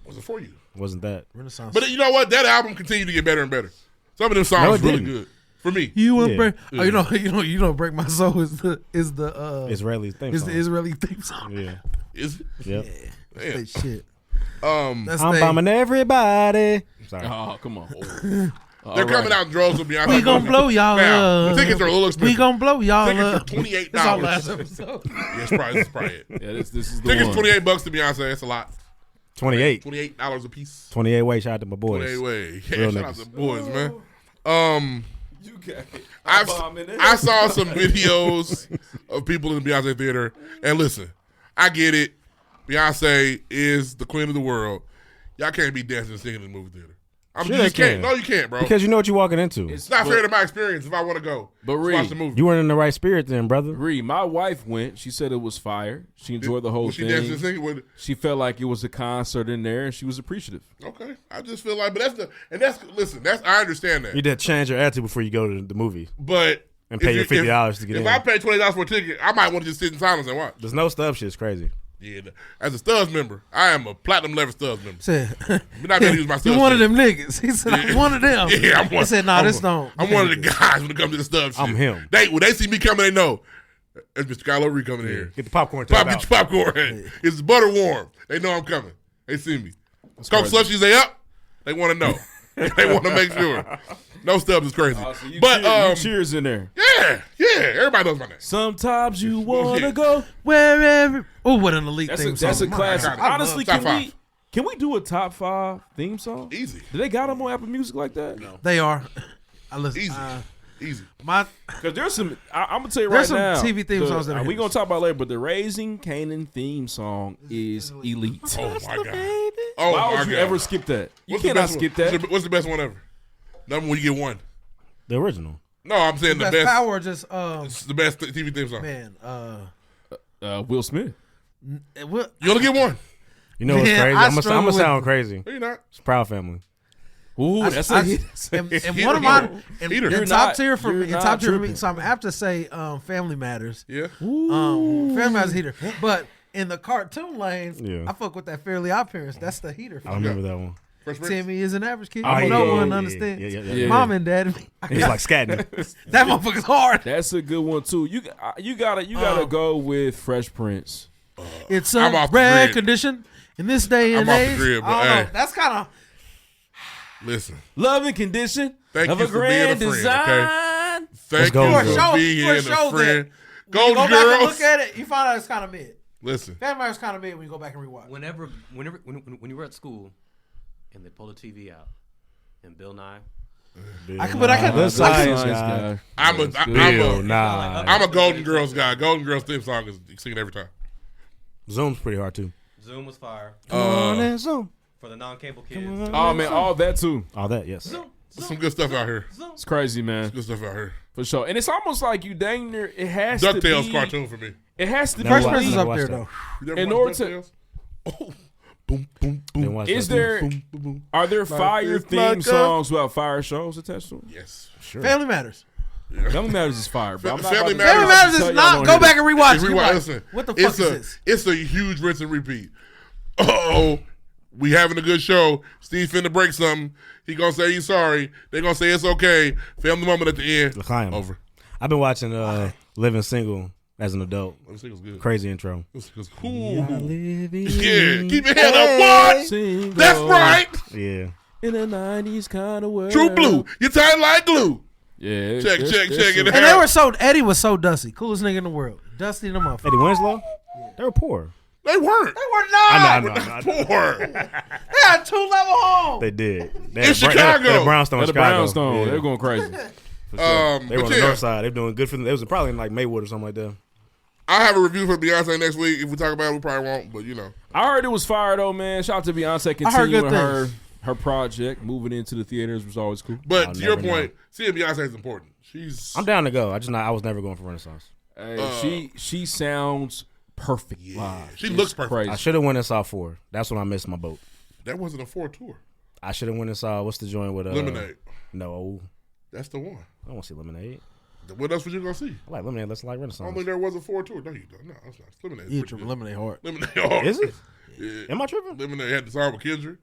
Was it for you? wasn't that. Renaissance. But you know what? That album continued to get better and better. Some of them songs No, was it really didn't. good for me. You want Yeah. break? Oh, you know, break my soul is the Israeli thing. is the Israeli theme song. Yeah. Is it? Yep. Damn. That shit. Um, That's I'm they- bombing everybody. Sorry. Oh, come on. they're coming out in droves with Beyonce. We gonna blow y'all Now, up. the tickets are a little expensive. We gonna blow y'all Tickets are up. $28. That's our last episode. Yeah, it's probably it. Yeah, this is the Tickets one. $28 to Beyonce. That's a lot. 28. $28 a piece. 28 way. Shout out to my boys. 28 way. Yeah, Real shout out niggas. to the boys, man. You got it. I saw some videos of people in the Beyonce theater, and listen, I get it. Beyonce is the queen of the world. Y'all can't be dancing and singing in the movie theater. Sure you just they can't. can. No, you can't, bro. Because you know what you're walking into. It's not fair to my experience if I want to go But watch Reed, the movie. You weren't in the right spirit then, brother. Ree, my wife went. She said it was fire. She enjoyed the whole Was she dancing and thing. singing with it? She felt like it was a concert in there, and she was appreciative. Okay. I just feel like, but I understand that. You did change your attitude before you go to the movie. But And pay if your you- $50 to get if in. I pay $20 for a ticket, I might want to just sit in silence and watch. There's no stub shit. It's crazy. Yeah, as a Studs member, I am a platinum level Studs member. Said, We're not gonna use my you Studs one of shit. them niggas. He said, I'm one of them. Yeah, I'm one. He said, nah, this don't. I'm one of the guys when it comes to the Studs shit. I'm him. When they see me coming, they know it's Mr. Kylo Ren coming here. Get the popcorn. Get Tab your out. popcorn. It's butter warm. They know I'm coming. They see me. Coke slushies, they up. They want to know. They want to make sure. No Stubbs is crazy. So you But you cheers in there. yeah, everybody knows my name. Sometimes you wanna Yeah. go. Wherever. Oh, what an elite That's theme a song. classic. God, I Honestly, love top can we do a top 5 theme song? Easy, Do they got them on Apple Music like that? No. They are. I listen. easy, easy. My Because there's some. I'm gonna tell you There's right some now. TV theme songs that are we hits. gonna talk about it later, but the Raising Canaan theme song is elite. Oh my god. Oh Why my would you god. ever skip that? You What's the cannot best skip one? that. What's the best one ever? Number one, you get one. The original. No, I'm saying the best best. power just It's the best TV theme song. man. Will Smith. What? You only get one. You know what's Man, crazy? I I'm gonna struggle with- sound crazy. No, you're not. It's Proud Family. Ooh, that's a hit. And Heater, one of my heater. Heater. in You're top not- tier for you're me. In not top tier for me. tripping. So I'm apt to say Family Matters. Yeah. Family Matters heater. But in the cartoon lane, Yeah. I fuck with that Fairly Odd Parents. That's the heater. I remember that one. Fresh Prince. Timmy is an average kid. Oh, no yeah, one yeah, understands. yeah. Mom and dad. It's like scatting. That motherfucker's hard. That's a good one too. You gotta go with Fresh Prince. It's I'm a off the rare grid. condition in this day and I'm off the age. grid, but I don't know. hey. That's kind of Listen. Love and condition Thank of you a for being a grand friend, design. Thank go, you Golden for Girls. being For a sure friend. you Golden go back and Girls. look at it, you find out it's kind of mid. Listen. Family Matters kind of mid when you go back and rewatch. When you were at school and they pull the TV out and Bill Nye, I can. The science Nice guy. I'm a Golden Girls guy. Golden Girls theme song is singing every time. Zoom's pretty hard too. Zoom was fire Zoom. for the non-cable kids. Oh man, all that too. All that, yes. Some good stuff out here. It's crazy, man, Good stuff out here. for sure. And it's almost like you dang near. It has to DuckTales be cartoon for me. It has to Never Fresh be. Prince is Never up watched there that. though. You never In watched order to- DuckTales? Oh. Boom, boom, Didn't boom. watch Is that. there? Boom, boom, boom. Are there fire it's theme like a- songs without fire shows attached to them? Yes. Sure. Family Matters. Family Matters is fire, but I'm not Family about to- Matters- Family Matters tell is y'all not. don't Go hear back this. and rewatch. If it. we You're watch- like, listen, what the fuck is it's this? It's a huge rinse and repeat. Oh, we having a good show. Steve finna break something. He gonna say he's sorry. They gonna say it's okay. Family moment at the end. L'chaim. Over. I've been watching Living Single as an adult. This was good. Crazy intro. This was cool. Yeah, keep your head up. What? Single That's right. Yeah. In a 90s kind of world. True blue. You tight like glue. Yeah. Check it. And they were so. Eddie was so dusty. Coolest nigga in the world. Dusty in the motherfucker. Eddie Winslow? They were poor. They weren't. They were not. I know. Poor. They had 2-level home. They did. They In had Chicago. They had Brownstone, At the Chicago. Brownstone. Yeah. They're going crazy. They were But on the yeah, north side. They were doing good for them. They was probably in like Maywood or something like that. I'll have a review for Beyonce next week. If we talk about it, we probably won't, but I heard it was fire though, man. Shout out to Beyonce I heard good continuing things. her project, moving into the theaters was always cool. But I'll to your never point, seeing Beyonce is important. I'm down to go. I was never going for Renaissance. Hey, she sounds perfect live. She looks perfect. Crazy. I should have went and saw 4. That's when I missed my boat. That wasn't a 4 tour. I should have went and saw what's the joint with Lemonade. No, That's the one. I don't want to see Lemonade. What else was you gonna see? I like Lemonade. Let's like I Renaissance. don't think there was a 4 tour. No, you don't. No, that's not. Lemonade. You tripping Lemonade hard. Lemonade hard. Is it? Yeah. Am I tripping? Lemonade had the song with Kendrick.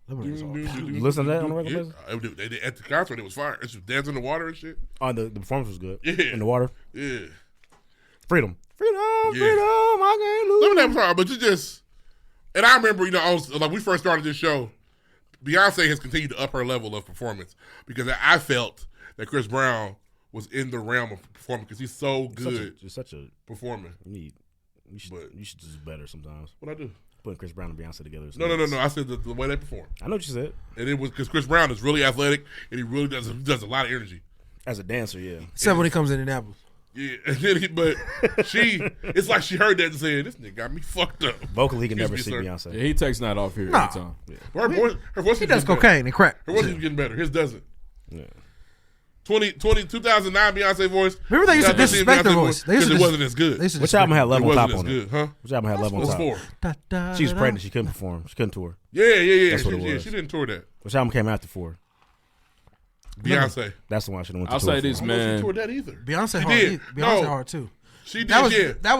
Lemonade's hard. You listen to that on a regular basis? They did at the concert. It was fire. It was dancing in the water and shit. Oh, the performance was good. Yeah. In the water. Yeah. Freedom. Freedom. Yeah. Freedom. I can't lose. Lemonade was hard, but you just. And I remember, like we first started this show, Beyonce has continued to up her level of performance because I felt that Chris Brown was in the realm of performing because he's so good Just such a performing. you should just do better sometimes. What I do? Putting Chris Brown and Beyonce together. is No. nuts. I said the way they perform. I know what you said. And it was because Chris Brown is really athletic and he really does a lot of energy. As a dancer, yeah. Except when he comes to Indianapolis. Yeah, and then it's like she heard that and said, "This nigga got me fucked up." Vocally, he can never Excuse see me, Beyonce. Yeah, he takes night off here every time. Her voice He is does getting better. cocaine and crack. Her voice is getting better. His doesn't. Yeah. 2009 Beyonce voice. Remember they used to 2015 disrespect her Beyonce voice. They used because to it wasn't as good. They used to Which album had It Love on wasn't top as on good, it? huh? Which album had Love It on was top? 4. She was pregnant. She couldn't perform. She couldn't tour. Yeah. That's what it was. She didn't tour that. Which album came after 4? Beyonce. That's the one I should have went to I'll tour say for. this, I don't know if man. she toured that either. Beyonce She hard. did. Beyonce No. hard too. She did. That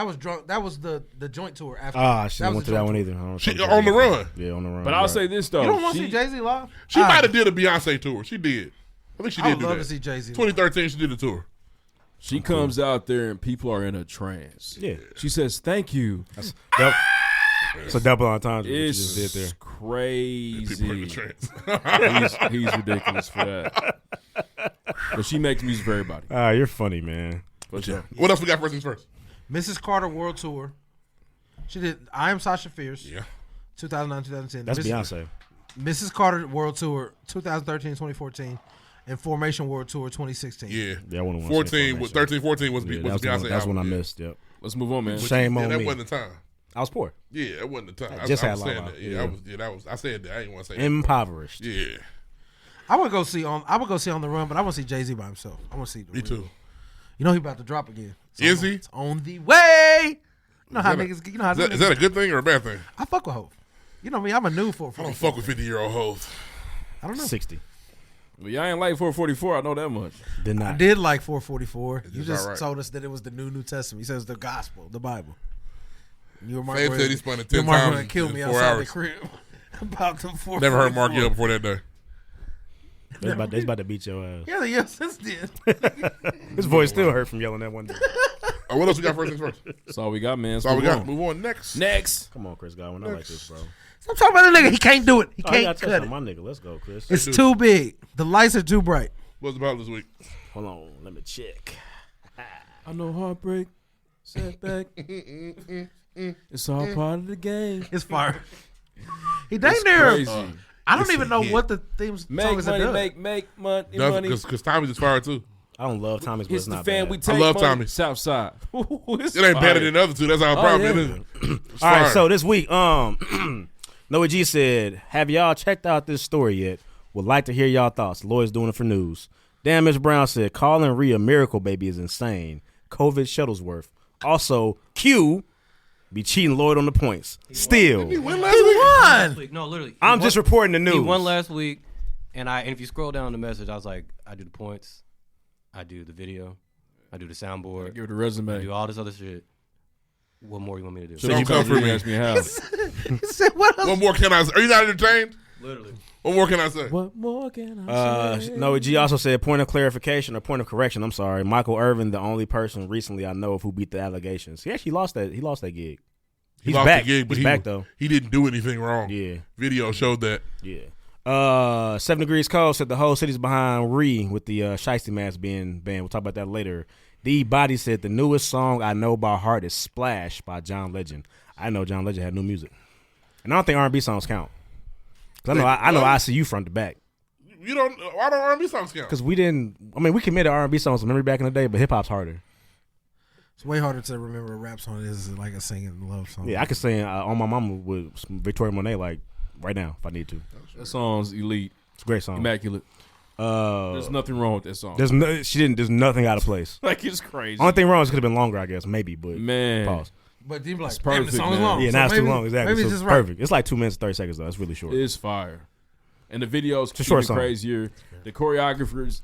was drunk. That was the joint tour after. Ah, she didn't went to that one joint either. I don't know if She I'm on the tripping. run. Yeah, on the run. But I'll right. say this though. tour. You don't want to see Jay Z live? She might have did a Beyonce tour. She did. I think she I did would do love that. to see Jay Z. 2013, she did a tour. She comes out there and people are in a trance. Yeah. She says, "Thank you." It's a double entendre. What you just did It's there. People are in the crazy. trance. He's ridiculous for that. But she makes music for everybody. Ah, you're funny, man. But yeah. What else we got first things first? Mrs. Carter World Tour. She did I Am Sasha Fierce. Yeah. 2009, 2010. That's Beyonce. Mrs. Carter World Tour 2013, 2014. And Formation World Tour 2016. Yeah. Yeah, I wouldn't want 14, 13, 14 was Yeah, Beyonce that's the one, that's album. when I yeah. missed. Yep. Let's move on, man. Shame Yeah, on that me. wasn't the time. I was poor. Yeah, that wasn't the time. I just I had was Lala. saying that. Yeah. I said that. I didn't want to say that. Impoverished. Yeah. I would go see on the run, but I want to see Jay-Z by himself. I want to see the Me real. too. You know he about to drop again. Is he? It's on the way. You know how Is that a- niggas. You know how Is that a good thing or a bad thing? I fuck with Hov. You know me. I'm a new for. I don't fuck with 50-year-old hoes. I don't know. 60. Well, y'all ain't like 444. I know that much. Did I not. did like 444. You just just alright. told us that it was the New Testament. He says the gospel, the Bible. You were Mark. Faith said he spun it you 10 were Mark times gonna kill in me 4 outside hours. the crib about the 444. Never heard Mark yell before that day. They about to beat your ass. Yeah, the Yelsons did. His voice still hurt from yelling that one day. What else we got first things first? That's all we got, man. That's all we got. Move on next. Next. Come on, Chris Godwin. I like this, bro. I'm talking about the nigga. He can't do it. He Oh, you can't got touch cut on it. my nigga. Let's go, Chris. It's too big. The lights are too bright. What's about this week? Hold on. Let me check. I know heartbreak, setback. It's all part of the game. It's fire. He dang near. Crazy. I don't even know hit. what the theme song Make is. money, Money, make money, Nothing, money. because Tommy's is fire too. I don't love Tommy's, but It's it's the not fan bad. we take. love money. Tommy. Southside. It ain't better than the other two. That's our problem. yeah. It is. It's All right, fire. so this week, Noah G said, "Have y'all checked out this story yet? Would like to hear y'all thoughts. Lloyd's doing it for news." Damn, Miss Brown said, "Calling Rhea Miracle Baby is insane. COVID Shuttlesworth. Also, Q be cheating Lloyd on the points. Still, He win last week. won. Like, no, literally. I'm just reporting the news. He won last week, and if you scroll down the message, I was like, I do the points, I do the video, I do the soundboard, Give it a I resume. do all this other shit. What more you want me to do? So Don't you come for me. Ask me how. He said, "What else?" What more can I say? Are you not entertained? Literally. What more can I say? What more can I say? Noah G also said, point of clarification or point of correction. I'm sorry, Michael Irvin, the only person recently I know of who beat the allegations. He actually lost that. He lost that gig. He He's lost back. the gig, but He's back though. He didn't do anything wrong. Yeah. Video showed that. Yeah. 7 Degrees Cold said the whole city's behind Ree with the Shiesty mask being banned. We'll talk about that later. D Body said the newest song I know by heart is Splash by John Legend. I know John Legend had new music, and I don't think R&B songs count. Cause I know I see you front to back. You don't. Why don't R&B songs count? Because we didn't. I mean, we committed R&B songs to memory back in the day, but hip hop's harder. It's way harder to remember a rap song than it is like a singing love song. Yeah, I could sing On My Mama with some Victoria Monet like right now if I need to. That song's elite. It's a great song. Immaculate. There's nothing wrong with that song. There's nothing out of place. Like, it's crazy. Only thing wrong is it could have been longer, I guess, maybe, but Man. pause. But you be like, It's damn, the perfect, song is man. long. Yeah, So now it's too maybe- long, exactly. Maybe So it's it's just right. perfect. It's like 2 minutes and 30 seconds though. It's really short. It's fire. And the videos a short even song. crazier. The choreography's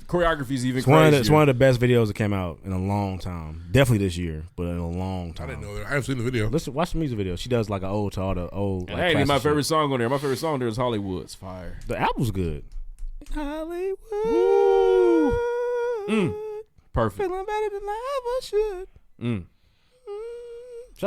even It's crazier. one of the best videos that came out in a long time. Definitely this year, but in a long I time. didn't know that. I haven't seen the video. Listen, watch the music video. She does like an ode to all the old. And Like, that ain't my classic favorite shit. song on there. My favorite song there is Hollywood's fire. The album's good. Hollywood. Perfect. Feeling better than I ever should. Mm.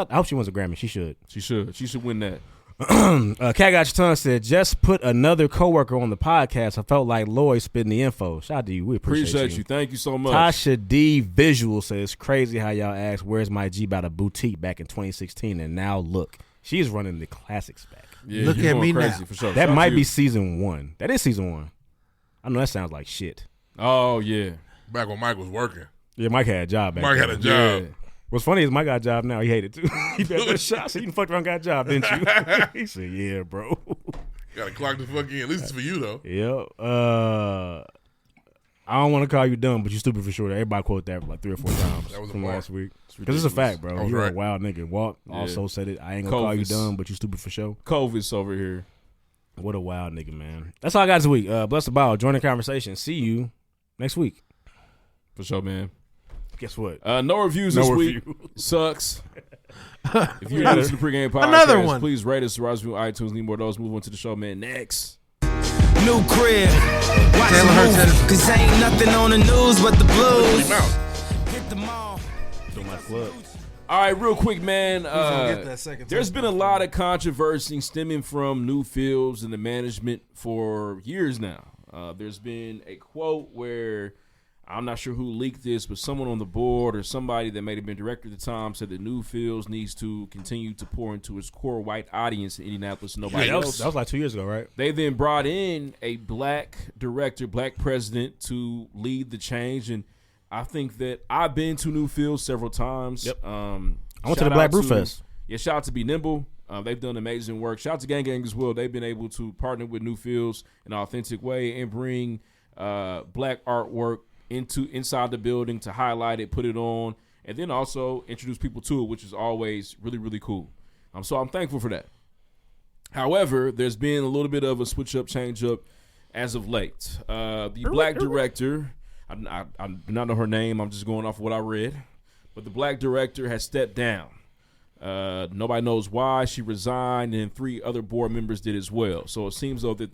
I hope she wins a Grammy. She should. She should win that. Cat Got Your Tongue said, just put another coworker on the podcast. I felt like Lloyd spitting the info. Shout out to you. We appreciate you. Thank you so much. Tasha D Visual says, crazy how y'all asked, where's my G about a boutique back in 2016, and now look. She's running the classics back. Yeah, Look you at going me crazy now. for sure. That Shout out might to be you. season 1. That is season 1. I know that sounds like shit. Oh, yeah. Back when Mike was working. Yeah, Mike had a job back Mike then. had a job. Yeah. What's funny is Mike got a job now. He hated it too. He bet that shot. So you done fucked around, got a job, didn't you? He said, "Yeah, bro." Gotta clock the fuck in. At least it's for you though. Yep. I don't want to call you dumb, but you stupid for sure. Everybody quote that like 3 or 4 times That was a from bar. last week. Because it's a fact, bro. I was You're right. a wild nigga. Walt also said it. I ain't gonna call you Covis. dumb, but you stupid for sure. COVID's over here. What a wild nigga, man. That's all I got this week. Bless the ball. Join the conversation. See you next week. For sure, man. Guess what? No reviews No this review. week. Sucks. If you're new to the pregame podcast, Another one. please rate us, review iTunes. Need more of those. Move on to the show, man. Next. New crib. Watch Taylor the Hurts move, had- cause ain't nothing on the news but the blues. Mouth. Hit the mall. Do my club. All right, real quick, man. gonna get that second There's touchdown. been a lot of controversy stemming from New Fields and the management for years now. There's been a quote where I'm not sure who leaked this, but someone on the board or somebody that may have been director at the time said that New Fields needs to continue to pour into its core white audience in Indianapolis and nobody That else. was like 2 years ago, right? They then brought in a black director, black president to lead the change. And I think that I've been to New Fields several times. Yep. I went to the Black Brew Fest. Yeah, shout out to Be Nimble. They've done amazing work. Shout out to Gang Gang as well. They've been able to partner with New Fields in an authentic way and bring black artwork inside the building to highlight it, put it on, and then also introduce people to it, which is always really, really cool. So I'm thankful for that. However, there's been a little bit of a switch up, change up as of late. The black director, I do not know her name. I'm just going off of what I read. But the black director has stepped down. Nobody knows why. She resigned, and 3 other board members did as well. So it seems though that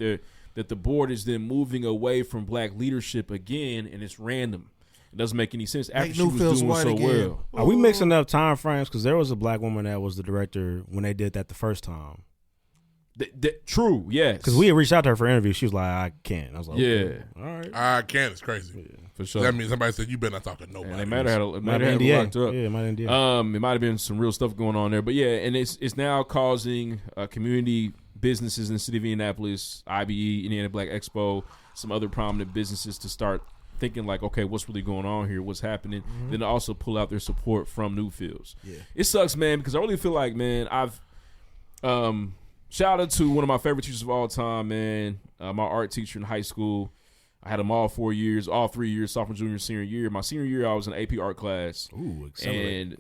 the board is then moving away from black leadership again, and it's random. It doesn't make any sense after Make she New was Fields doing white so again. well. Are we mixing up time frames? Because there was a black woman that was the director when they did that the first time. True, yes. Because we had reached out to her for an interview. She was like, I can't. I was like, okay. Yeah. All right. I can't. It's crazy. For sure. That means somebody said you better not talk to nobody. And they might have had a, Might might have have been had her locked up. NDA. Yeah, it might have been NDA. It might have been some real stuff going on there, but yeah, and it's now causing community businesses in the city of Indianapolis, IBE, Indiana Black Expo, some other prominent businesses to start thinking like, okay, what's really going on here? What's happening? Then to also pull out their support from New Fields. Yeah, it sucks, man, because I really feel like, man, I've shout out to one of my favorite teachers of all time, man, my art teacher in high school. I had him all 4 years, all 3 years, sophomore, junior, senior year. My senior year, I was in AP art class. Ooh, accelerate. And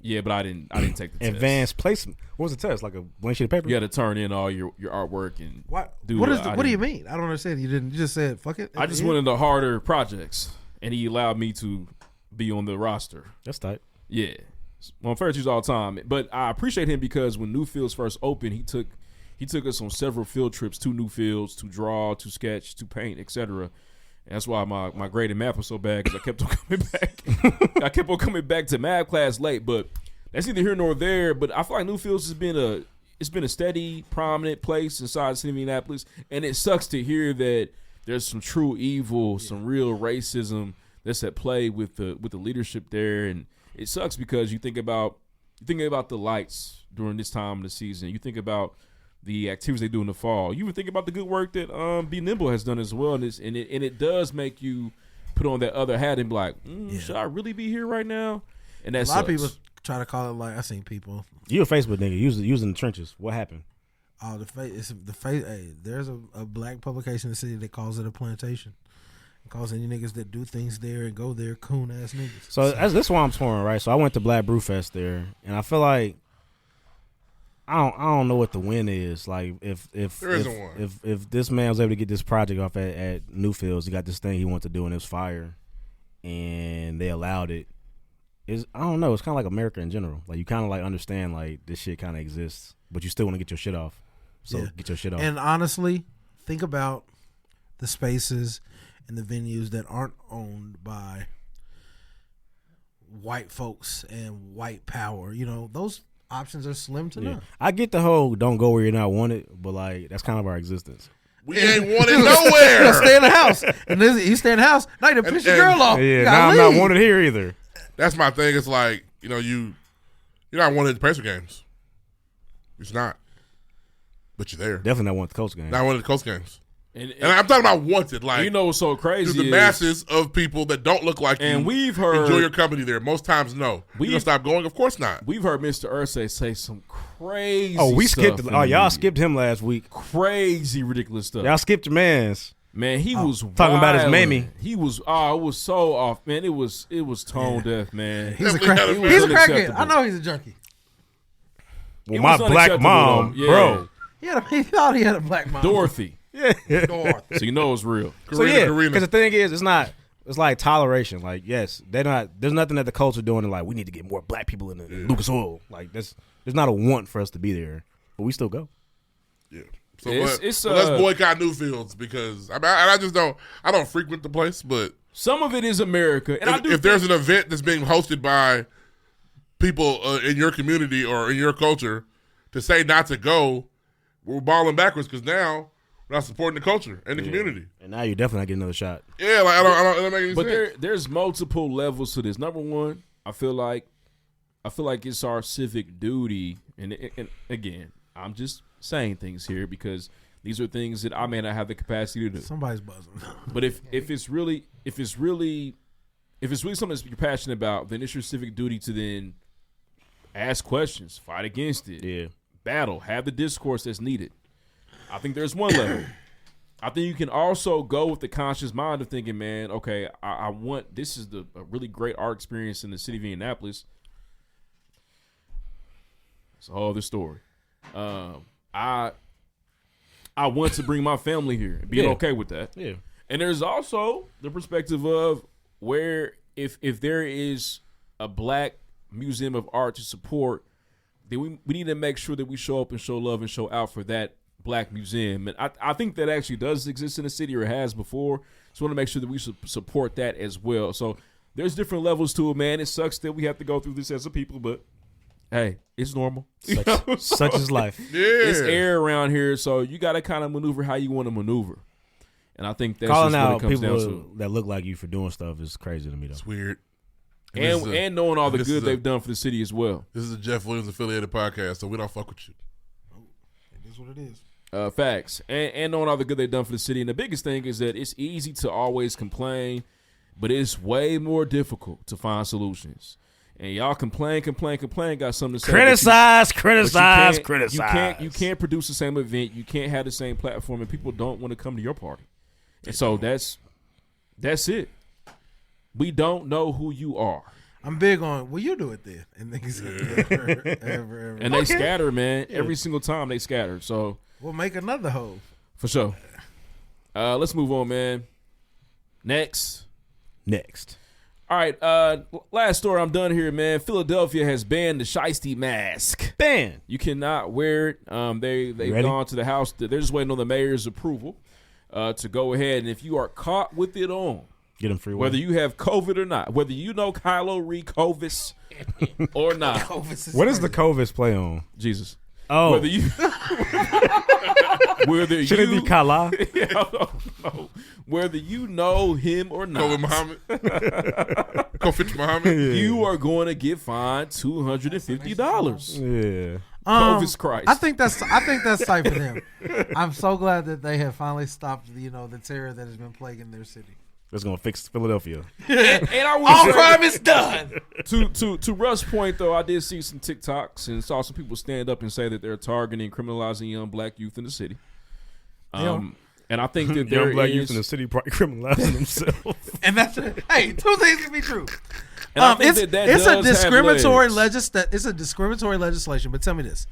yeah, but I didn't take the test. Advanced placement. What was the test? Like a blank sheet of paper? You had to turn in all your artwork and What? do What it. is? What do you mean? I don't understand. You didn't. You just said fuck it. I just went into harder projects, and he allowed me to be on the roster. That's tight. Yeah, well, I'm fair to use all the time, but I appreciate him because when New Fields first opened, he took us on several field trips to New Fields to draw, to sketch, to paint, etc. That's why my grade in math was so bad because I kept on coming back. I kept on coming back to math class late, but that's neither here nor there. But I feel like New Fields has been a steady, prominent place inside the city of Indianapolis, and it sucks to hear that there's some true evil, some real racism that's at play with the leadership there, and it sucks because you think about the lights during this time of the season. You think about the activities they do in the fall. You would think about the good work that Be Nimble has done as well, and it does make you put on that other hat and be like, should I really be here right now? and that A lot of people sucks. try to call it like I seen people. You a Facebook nigga using the trenches. What happened? Oh, the face. Hey, there's a black publication in the city that calls it a plantation. It calls any niggas that do things there and go there coon ass niggas. So that's why I'm torn, right? So I went to Black Brew Fest there, and I feel like I don't know what the win is. Like if There isn't one. if this man was able to get this project off at Newfields, he got this thing he wanted to do and it was fire, and they allowed it. I don't know. It's kind of like America in general. Like you kind of like understand like this shit kind of exists, but you still want to get your shit off. So get your shit off. And honestly, think about the spaces and the venues that aren't owned by white folks and white power. You know, those options are slim to none. I get the whole don't go where you're not wanted, but like that's kind of our existence. We ain't wanted nowhere. You stay in the house, and you stay in the house. Now you done piss your girl off. Yeah, now I'm not wanted here either. That's my thing. It's like, you know, you're not wanted at the Pacer games. It's not. But you're there. Definitely not wanted the Colts game. Not wanted at the Colts games. And I'm talking about wanted. Like, you know what's so crazy to the is, masses of people that don't look like and you. we've heard enjoy your company there. Most times, no. You gonna stop going? Of course not. We've heard Mr. Ursay say some crazy. We skipped. stuff Oh, y'all media. skipped him last week. Crazy, ridiculous stuff. Y'all skipped your man's. Man, he was talking about his wildin'. mammy. He was. Oh, it was so off, man. It was tone deaf, man. He's a Definitely crackhead. He's a crackhead. unacceptable. I know he's a junkie. Well, It my was black unacceptable, mom, though. Yeah. bro. He thought he had a black mom. Dorothy. Yeah. So you know it's real. So yeah, Karina. because the thing is, it's not. It's like toleration. Like, yes, they're not. There's nothing that the Colts are doing. And like, we need to get more black people in Lucas Oil. Like, there's not a want for us to be there, but we still go. Yeah. So It's let's boycott Newfields because I just don't. I don't frequent the place, but some of it is America, and if there's an event that's being hosted by people in your community or in your culture, to say not to go, we're balling backwards because now we're not supporting the culture and the community. And now you're definitely not getting another shot. Yeah, like I don't it don't make any But sense. there's multiple levels to this. Number one, I feel like it's our civic duty, and again, I'm just saying things here because these are things that I may not have the capacity to do. Somebody's buzzing. But if it's really something that you're passionate about, then it's your civic duty to then ask questions, fight against it, battle, have the discourse that's needed. I think there's one level. I think you can also go with the conscious mind of thinking, man, okay, I want this is a really great art experience in the city of Indianapolis. It's a whole other story. I want to bring my family here and being okay with that. Yeah. And there's also the perspective of where if there is a black museum of art to support, then we need to make sure that we show up and show love and show out for that black museum. And I think that actually does exist in the city or has before. So I want to make sure that we support that as well. So there's different levels to it, man. It sucks that we have to go through this as a people, but hey, it's normal. Such is life. Yeah. It's air around here, so you got to kind of maneuver how you want to maneuver. And I think that's Calling just what out it comes down people to. that look like you for doing stuff is crazy to me, though. It's weird. And knowing all the this good is they've done for the city as well. This is a Jeff Williams affiliated podcast, so we don't fuck with you. It is what it is. Facts. And knowing all the good they've done for the city. And the biggest thing is that it's easy to always complain, but it's way more difficult to find solutions. And y'all complain, got something to say. Criticize. You can't produce the same event. You can't have the same platform, and people don't want to come to your party. And so that's it. We don't know who you are. I'm big on, well, you do it then. And niggas ever. And they scatter, man. Every single time they scatter. So We'll make another hoe. for sure. Let's move on, man. Next. All right, last story. I'm done here, man. Philadelphia has banned the shiesty mask. Ban. You cannot wear it. They've Ready? gone to the house. They're just waiting on the mayor's approval to go ahead. And if you are caught with it on, Get them free. whether you have COVID or not, whether you know Kylo Recovis or not, What does the Covis play on? Jesus. Oh, Whether you, should it be Kala? I don't know. Whether you know him or not, Kobe Muhammad. Kofi Muhammad. you are going to get fined $250. Yeah. Clovis Christ. I think that's tight for them. I'm so glad that they have finally stopped, the terror that has been plaguing their city. That's gonna fix Philadelphia. And I will All say- crime is done. To Russ' point, though, I did see some TikToks and saw some people stand up and say that they're targeting, criminalizing young black youth in the city. And I think that there Young black is, youth in the city probably criminalizing themselves. And that's hey, two things can be true. and I think that It's a does have discriminatory legs. It's a discriminatory legislation. But tell me this: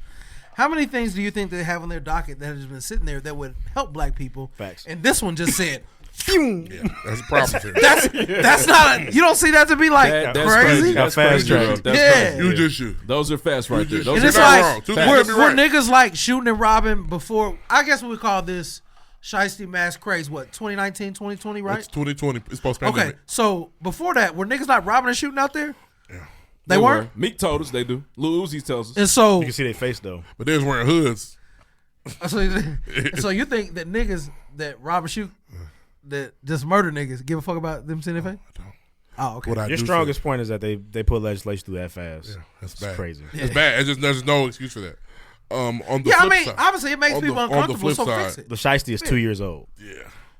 how many things do you think they have on their docket that has been sitting there that would help black people? Facts. And this one just said. Yeah, that's a problem too. That's not. You don't see that to be like That's crazy. That's Fast crazy, track. bro. That's Yeah. crazy. You just shoot. Those are fast right there. just- Those And are it's You're not like wrong. Two things where, can be where right. niggas like shooting and robbing before. I guess we would call this shiesty mass craze. What 2019, 2020, right? It's 2020. It's post Okay, pandemic. so before that, were niggas not robbing and shooting out there? Yeah. They weren't. Meek told us they do. Lil Uzi tells us. And so, You can see their face though. But they was wearing hoods. so you think that niggas that rob and shoot, that just murder niggas, give a fuck about them seeing their face? I don't. Oh, okay. What I Your do strongest point is that they put legislation through that fast. Yeah, that's It's bad. crazy. It's bad. It's just there's no excuse for that. On the Yeah, I flip mean, side, obviously it makes on people the uncomfortable, flip so side, fix it. The shiesty is 2 years old. Yeah.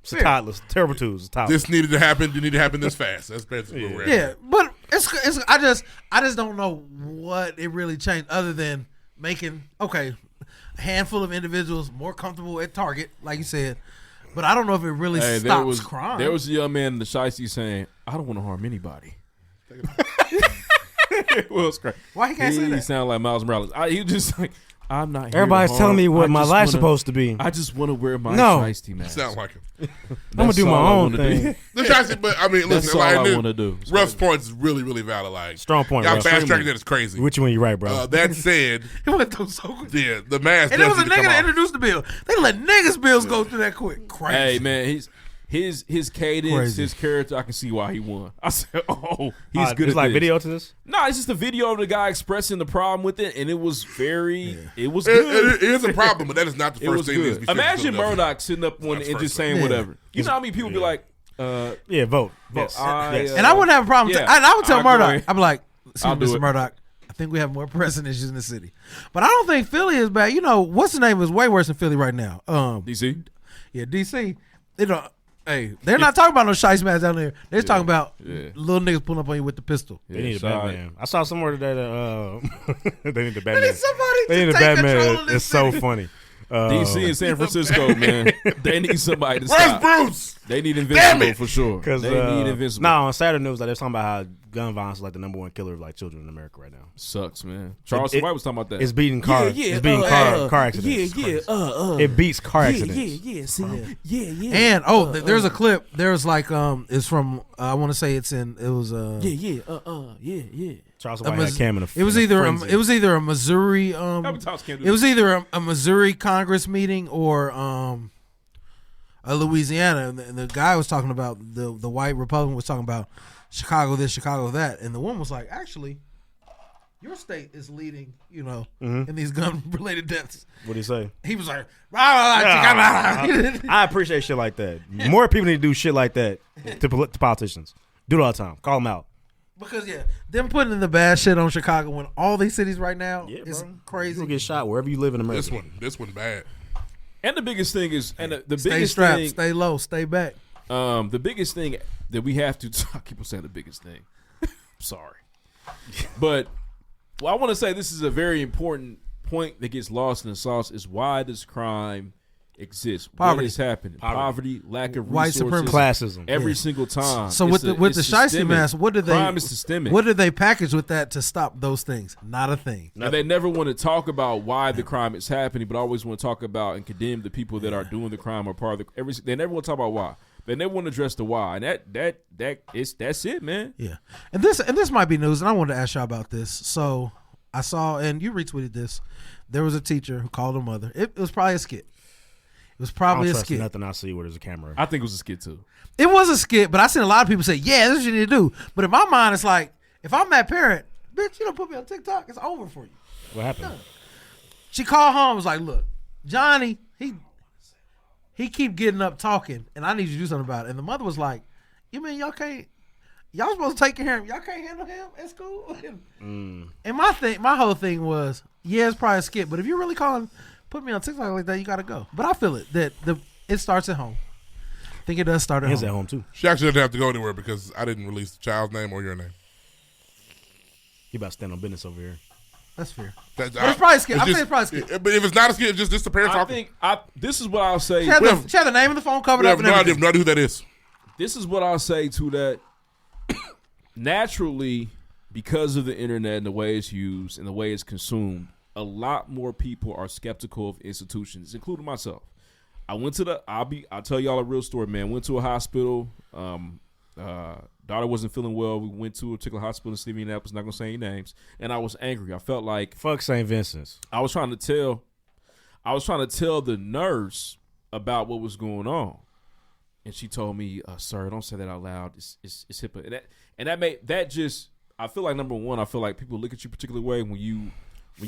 It's a toddler, terrible twos. It's a toddler. This needed to happen. It needed to happen this fast. That's basically where we're Yeah, at. but it's I just don't know what it really changed other than making a handful of individuals more comfortable at Target, like you said. But I don't know if it really stops crime. There was a young man in the shiesty saying, "I don't want to harm anybody." It was crazy. Why he can't say He that? sounded like Miles Morales. He was just like, "I'm not." Here Everybody's to telling me harm. what I my just life's wanna- supposed to be. I just want to wear my No. shiesty mask. Sound like him. I'm gonna do my all I own wanna do. thing. The shiesty, but I mean, That's listen, all like, I want to do. Ruff's point is really, really valid. Like Strong point, Y'all Ruff. fast tracking that is crazy. Which one you right, bro? That said, It went through so quick. yeah, the mask. And there was a does need to nigga come that off. introduced the bill. They let niggas bills go through that quick. Crazy. Hey man, his cadence, Crazy. his character, I can see why he won. I said, "Oh, he's good It's at like this." video to this. No, it's just a video of the guy expressing the problem with it, and it was it was It good. is a problem, but that is not the It was first thing. that needs to good. be fixed in Imagine Philadelphia. Murdoch sitting up one That's and just first saying thing. whatever. You know how many people be like, Yeah, vote. Yes. Yes. And I wouldn't have a problem. Yeah, I would tell I Murdoch. agree. I'd be like, I'll do Mr. it. Murdoch, I think we have more pressing issues in the city. But I don't think Philly is bad. You know, what's the name is way worse than Philly right now. DC. Yeah, DC. You know, hey, they're not talking about no shice mats down there. They're talking about little niggas pulling up on you with the pistol. They need a shout out. Batman. I saw somewhere that they need a They Batman. need somebody They to need a take control Batman. of this It's so city. funny. DC and San Francisco, man, they need somebody to Where's stop. Bruce? They need Damn Invincible it. for sure. Because They need Invincible. on Saturday news, like they're talking about how gun violence is like the number one killer of like children in America right now. Sucks, man. Charleston White was talking about that. It's beating car. It's beating car accidents. It beats car accidents. And there's a clip. There's like it's from I want to say it was Charleston White had Cam in a it was in a either frenzy. it was either a Missouri many times can do it was either a Missouri Congress meeting or a Louisiana, and the guy was talking about the white Republican was talking about Chicago this, Chicago that, and the woman was like, actually, your state is leading, in these gun related deaths. What do you say? He was like, Chicago. I appreciate shit like that. More people need to do shit like that to politicians. Do it all the time. Call them out. Because them putting in the bad shit on Chicago in all these cities right now is crazy. You'll get shot wherever you live in America. This one bad. And the biggest thing is, the Stay biggest strapped, thing, stay low, stay back. the biggest thing that we have to. I keep on saying the biggest thing. Sorry, but I want to say this is a very important point that gets lost in the sauce. Is why does crime exist? Poverty. What is happening? Poverty, lack of White resources, supremacy. Classism. every single time. So with the shiesty systemic. mask, what did they? Crime is systemic. What did they package with that to stop those things? Not a thing. And they never want to talk about why the crime is happening, but always want to talk about and condemn the people that are doing the crime or part of the. They never want to talk about why. They never want to address the why, and that's it, man. Yeah, and this might be news, and I wanted to ask y'all about this. So I saw, and you retweeted this. There was a teacher who called her mother. It was probably a skit. It was probably I a don't trust skit. nothing I see where there's a camera. I think it was a skit too. It was a skit, but I seen a lot of people say, "Yeah, this is what you need to do." But in my mind, it's like, if I'm that parent, bitch, you don't put me on TikTok. It's over for you. What happened? She called home and was like, "Look, Johnny, he keep getting up talking, and I need you to do something about it." And the mother was like, "You mean y'all supposed to take care of him? Y'all can't handle him at school?" And my whole thing was, yeah, it's probably a skit, but if you're really put me on TikTok like that, you got to go. But I feel it that it starts at home. think it does start at His home. at home too. She actually didn't have to go anywhere because I didn't release the child's name or your name. He about to stand on business over here. That's fair. But it's probably skit. I think it's probably skit. But if it's not a skit, it's just the parents I talking. think this is what I'll say. She had the name of the phone covered We up have and no idea, everything. no idea who that is. This is what I'll say to that. Naturally, because of the internet and the way it's used and the way it's consumed, a lot more people are skeptical of institutions, including myself. I went to I'll tell y'all a real story, man. Went to a hospital. Daughter wasn't feeling well. We went to a particular hospital in Indianapolis. Not gonna say any names. And I was angry. I felt like fuck St. Vincent's. I was trying to tell the nurse about what was going on, and she told me, "Sir, don't say that out loud. It's HIPAA." I feel like number one, I feel like people look at you a particular way when you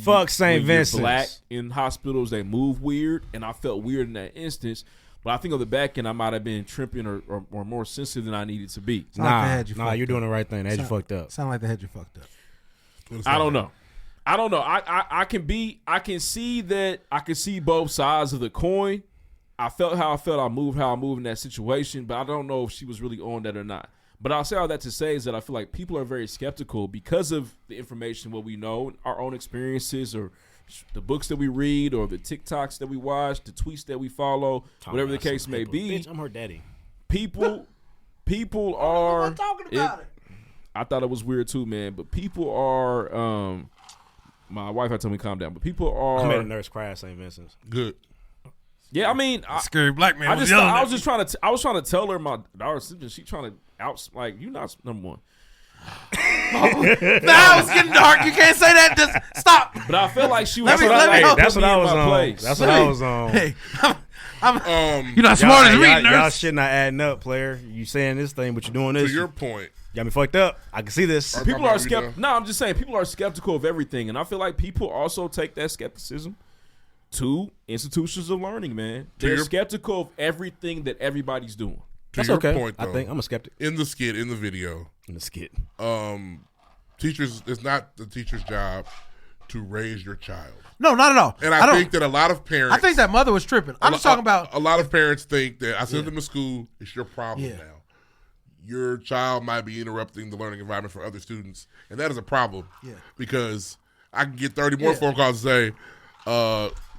fuck St. Vincent's. Black in hospitals, they move weird, and I felt weird in that instance. But I think on the back end, I might have been tripping or more sensitive than I needed to be. Nah, you're doing the right thing. They had you fucked up. Sound like they had you fucked up. I don't know. I can see both sides of the coin. I felt how I felt. I moved how I moved in that situation, but I don't know if she was really on that or not. But I'll say all that to say is that I feel like people are very skeptical because of the information, what we know, our own experiences, or the books that we read, or the TikToks that we watch, the tweets that we follow, whatever the case may be. Bitch, I'm her daddy. People are. I'm talking about it. I thought it was weird too, man. But people are. My wife had told me to calm down, but people are. I made a nurse cry at St. Vincent's. Good. Yeah, I mean, scary black man. I was trying to tell her my daughter. She trying to you not number one. Now it's getting dark. You can't say that. Just stop. But I feel like she was. That's what I was on. That's what I was on. Hey, you're not smart as me, nurse. Y'all shit not adding up, player. You saying this thing, but you're doing this. To your point, got me fucked up. I can see this. People are skeptical. No, I'm just saying people are skeptical of everything, and I feel like people also take that skepticism to institutions of learning. Man, they're skeptical of everything that everybody's doing. That's your okay. point, though, I think I'm a skeptic. In the skit, in the video, teachers, it's not the teacher's job to raise your child. No, not at all. And I think that a lot of parents, I think that mother was tripping. I'm just talking about a lot of parents think that I sent them to school. It's your problem now. Your child might be interrupting the learning environment for other students, and that is a problem. Yeah, because I can get 30 more phone calls and say,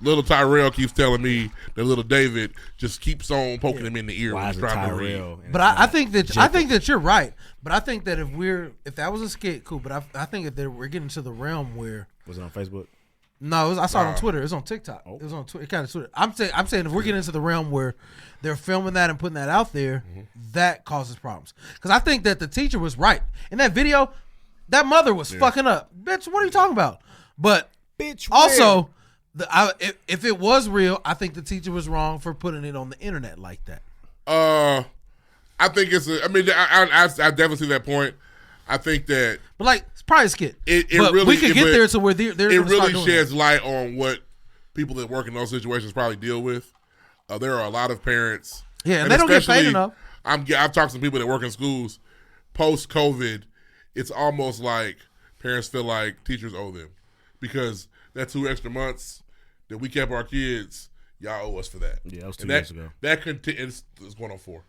little Tyrell keeps telling me that little David just keeps on poking him in the ear when he's trying to read. But I think that you're right. But I think that if that was a skit, cool. But I think that we're getting to the realm where was it on Facebook? No, I saw it on Twitter. It was on TikTok. It was on Twitter. Kind of Twitter. I'm saying if we're getting into the realm where they're filming that and putting that out there, that causes problems. Because I think that the teacher was right in that video. That mother was fucking up, bitch. What are you talking about? But bitch, also. If it was real, I think the teacher was wrong for putting it on the internet like that. I think it's. I definitely see that point. I think that, but like, it's probably a skit. It but really, we could get there to where they're it really sheds light on what people that work in those situations probably deal with. There are a lot of parents, and they don't get paid enough. I've talked to people that work in schools post COVID. It's almost like parents feel like teachers owe them because that 2 extra months that we kept our kids, y'all owe us for that. Yeah, that was 2 years ago. That it's going on 4.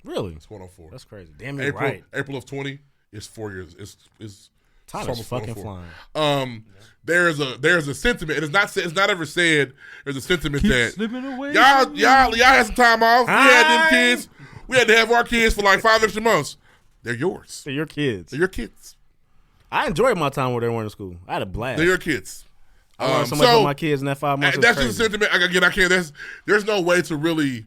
Really? It's going on 4. That's crazy. Damn, you're right. April of 20 is 4 years. It's time is fucking flying. There's a sentiment. It's not ever said. There's a sentiment that slipping away. Y'all had some time off. We had them kids. We had to have our kids for like 5 extra months. They're yours. They're your kids. They're your kids. I enjoyed my time where they weren't in school. I had a blast. They're your kids. I learned so much about my kids in that 5 months. That's just a sentiment. Again, I can't. There's no way to really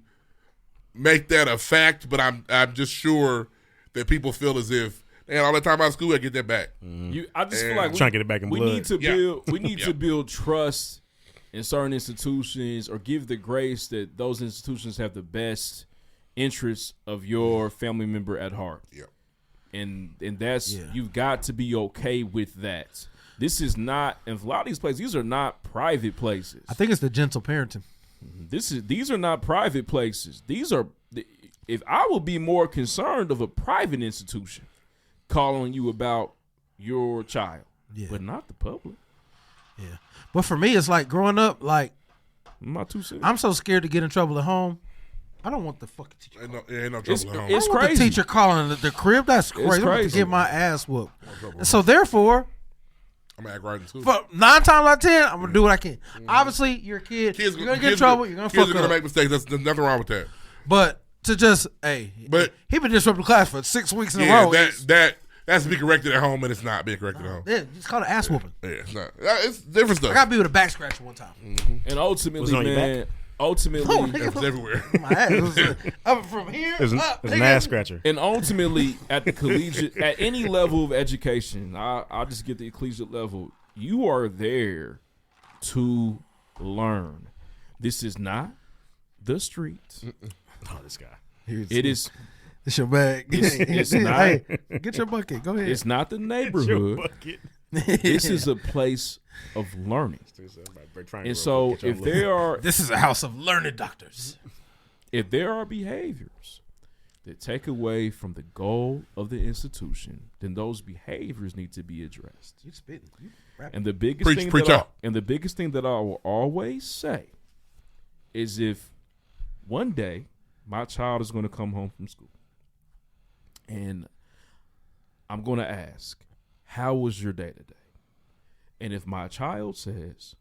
make that a fact, but I'm just sure that people feel as if they had all that time out of school, I get that back. I just feel like trying to get it back in blood. We need to build trust in certain institutions, or give the grace that those institutions have the best interests of your family member at heart. Yeah. And that's you've got to be okay with that. This is not, and a lot of these places, these are not private places. I think it's the gentle parenting. These are not private places. These are, if I would be more concerned of a private institution calling you about your child, but not the public. Yeah, but for me, it's like growing up, like I'm not too serious. I'm so scared to get in trouble at home. I don't want the fucking teacher. Ain't no trouble It's, at home. it's I want crazy. the teacher calling the crib. That's crazy. I'm about to crazy. get my ass whooped. And so therefore, I'm gonna act right in school. for 9 times out of 10, I'm gonna do what I can. Obviously, you're a kid. Kids, You're gonna get in trouble. You're gonna kids fuck are gonna up. make mistakes. There's nothing wrong with that. But to just, But- he been disrupting class for 6 weeks in a Yeah, row. that's to be corrected at home, and it's not being corrected at home. Yeah, it's called an ass whooping. Yeah, it's not. It's different stuff. I got beat with a back scratcher one time. And ultimately, Was it on your man, ultimately, Oh, It was everywhere. My ass was up from here. It's up, an nigga. ass scratcher. and ultimately, at the collegiate, at any level of education, I'll just get the collegiate level. You are there to learn. This is not the street. Oh, this guy. It is. It's your bag. It's not. Hey, get your bucket. Go ahead. It's not the neighborhood. This is a place of learning. And so, if This is a house of learned doctors. if there are behaviors that take away from the goal of the institution, then those behaviors need to be addressed. You spitting. You rapping. And the biggest Preach- thing preach that out. and the biggest thing that I will always say is if one day my child is going to come home from school and I'm going to ask, how was your day today? And if my child says,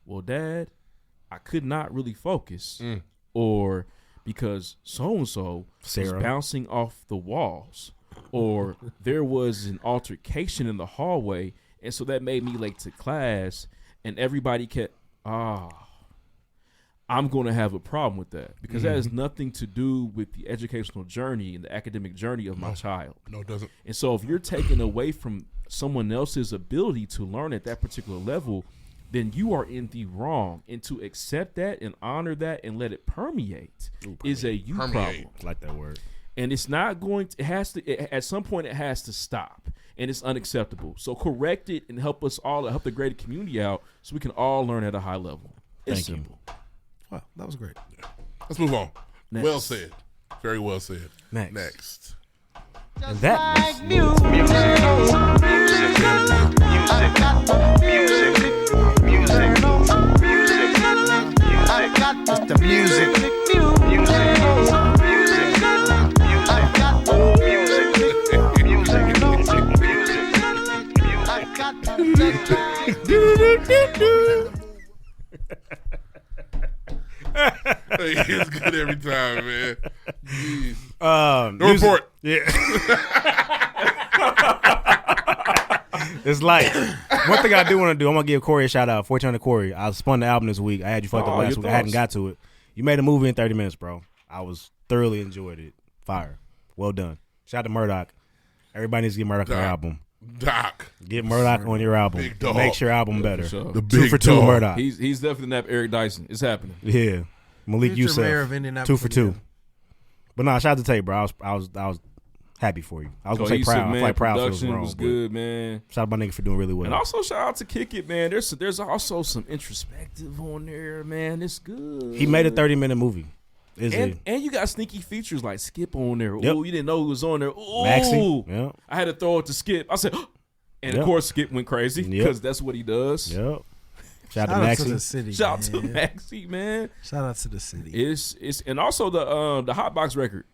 well, Dad, I could not really focus, or because so-and-so was Sarah. bouncing off the walls, or there was an altercation in the hallway, and so that made me late to class, and everybody kept, I'm going to have a problem with that, because that has nothing to do with the educational journey and the academic journey of my child. No, it doesn't. And so if you're taking away from someone else's ability to learn at that particular level, then you are in the wrong. And to accept that and honor that and let it permeate is a you problem. I like that word. And it's not going to, at some point it has to stop, and it's unacceptable. So correct it and help us all, help the greater community out so we can all learn at a high level. It's Thank you. simple. Wow, that was great. Let's move on. Next. Well said. Very well said. Next. And that The music. It's good every time, man. Jeez. No music- report. Yeah. It's like one thing I do want to do. I'm gonna give Corey a shout out. 410 to Corey. I spun the album this week. I had you fucked up last your week. I hadn't thoughts? got to it. You made a movie in 30 minutes, bro. I was thoroughly enjoyed it. Fire. Well done. Shout out to Murdoch. Everybody needs to get Murdoch on their album. Doc. Get Murdoch on your album. Big dog. Makes your album better. For sure. The 2 big for 2 dog. Murdoch. He's definitely not Eric Dyson. It's happening. Yeah. Malik Future mayor Youssef. of Indianapolis, 2 for 2. Indiana. But nah, shout out to Tate, bro. I was happy for you. I was gonna say Cohesive, proud. I man. feel like proud feels Production wrong. was but good, man. Shout out my nigga for doing really well. And also shout out to Kick It, man. There's also some introspective on there, man. It's good. He made a 30-minute movie. Is and, he? and you got sneaky features like Skip on there. Ooh, Yep. you didn't know who was on there. Ooh, Maxie. Yep. I had to throw it to Skip. I said, and Yep. of course Skip went crazy Yep. because that's what he does. Yep. Shout out Shout to out Maxie. to the city. Shout out to man. Maxie, man. Shout out to the city. It's and also the Hotbox record,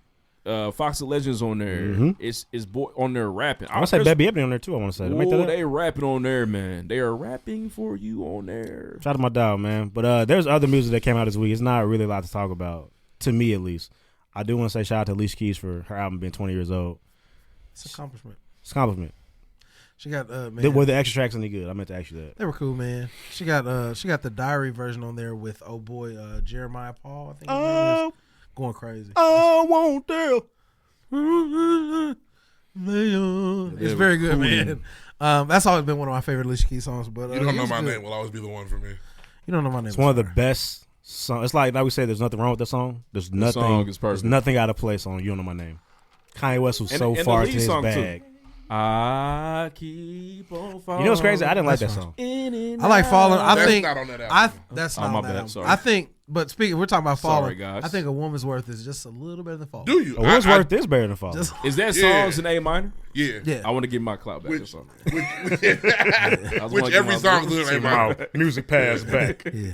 Fox of Legends on there. It's boy on there rapping. I want to say Baby Ebony on there too. I want to say. Make that Oh, up. they rapping on there, man. They are rapping for you on there. Shout out to my dog, man. But there's other music that came out this week. It's not really a lot to talk about, to me at least. I do want to say shout out to Alicia Keys for her album being 20 years old. It's an accomplishment. It's a compliment. She got man. Were the extra tracks any good? I meant to ask you that. They were cool, man. She got the diary version on there with Jeremiah Paul. I think his name is. Going crazy. I won't tell. It's very good, man. That's always been one of my favorite Alicia Keys songs. But You don't know it's my good. name will always be the one for me. You don't know my name. It's one of the best songs. It's like we said, there's nothing wrong with the song. There's nothing. song is There's perfect. nothing out of place on You Don't Know My Name. Kanye West was And- so and the far lead to his song, too. bag. I keep on falling. You know what's crazy? I didn't like that That's song. I like Falling. I That's think not on that album. that's Oh, not my on that bad, album. sorry. I think, but speaking, we're talking about Sorry, Falling. guys. I think A Woman's Worth is just a little better than Falling. Do you? A Woman's Worth is better than Fall. Just Is that Yeah. songs in A minor? Yeah. yeah. I want to give my clout back or Which, something. which, I was which wanna give every my- song is in A minor. Music pass back. Yeah.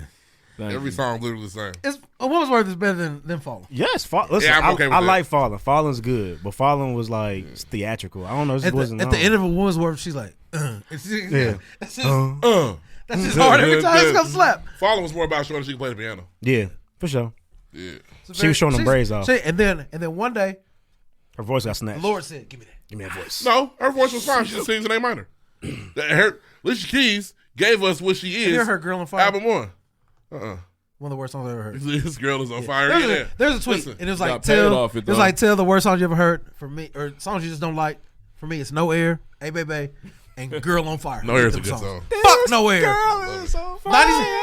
Every song literally the same. It's A Woman's Worth is better than Falling. Yes, listen, Yeah, I'm okay with I that. like Falling. Falling's good, but Falling was like theatrical. I don't know. It just wasn't At the long. end of A Woman's Worth, she's like, It's just, Yeah. That's just hard every time it's gonna slap. Falling was more about showing she can play the piano. Yeah, for sure. Yeah. She was showing them braids off. And then one day, Her voice got the snatched. Lord said, "Give me that." Give me that voice. No, her voice was fine. She just sings in A minor. Alicia Keys gave us what she is. You heard her Girl on Fire? Album 1. One of the worst songs I've ever heard. This girl is on fire. There's a tweet, Listen, and it was got like paid off tell the worst songs you ever heard for me, or songs you just don't like. For me, it's No Air, Hey Baby, and Girl on Fire. No Air is a Them good songs. song. Fuck No Air.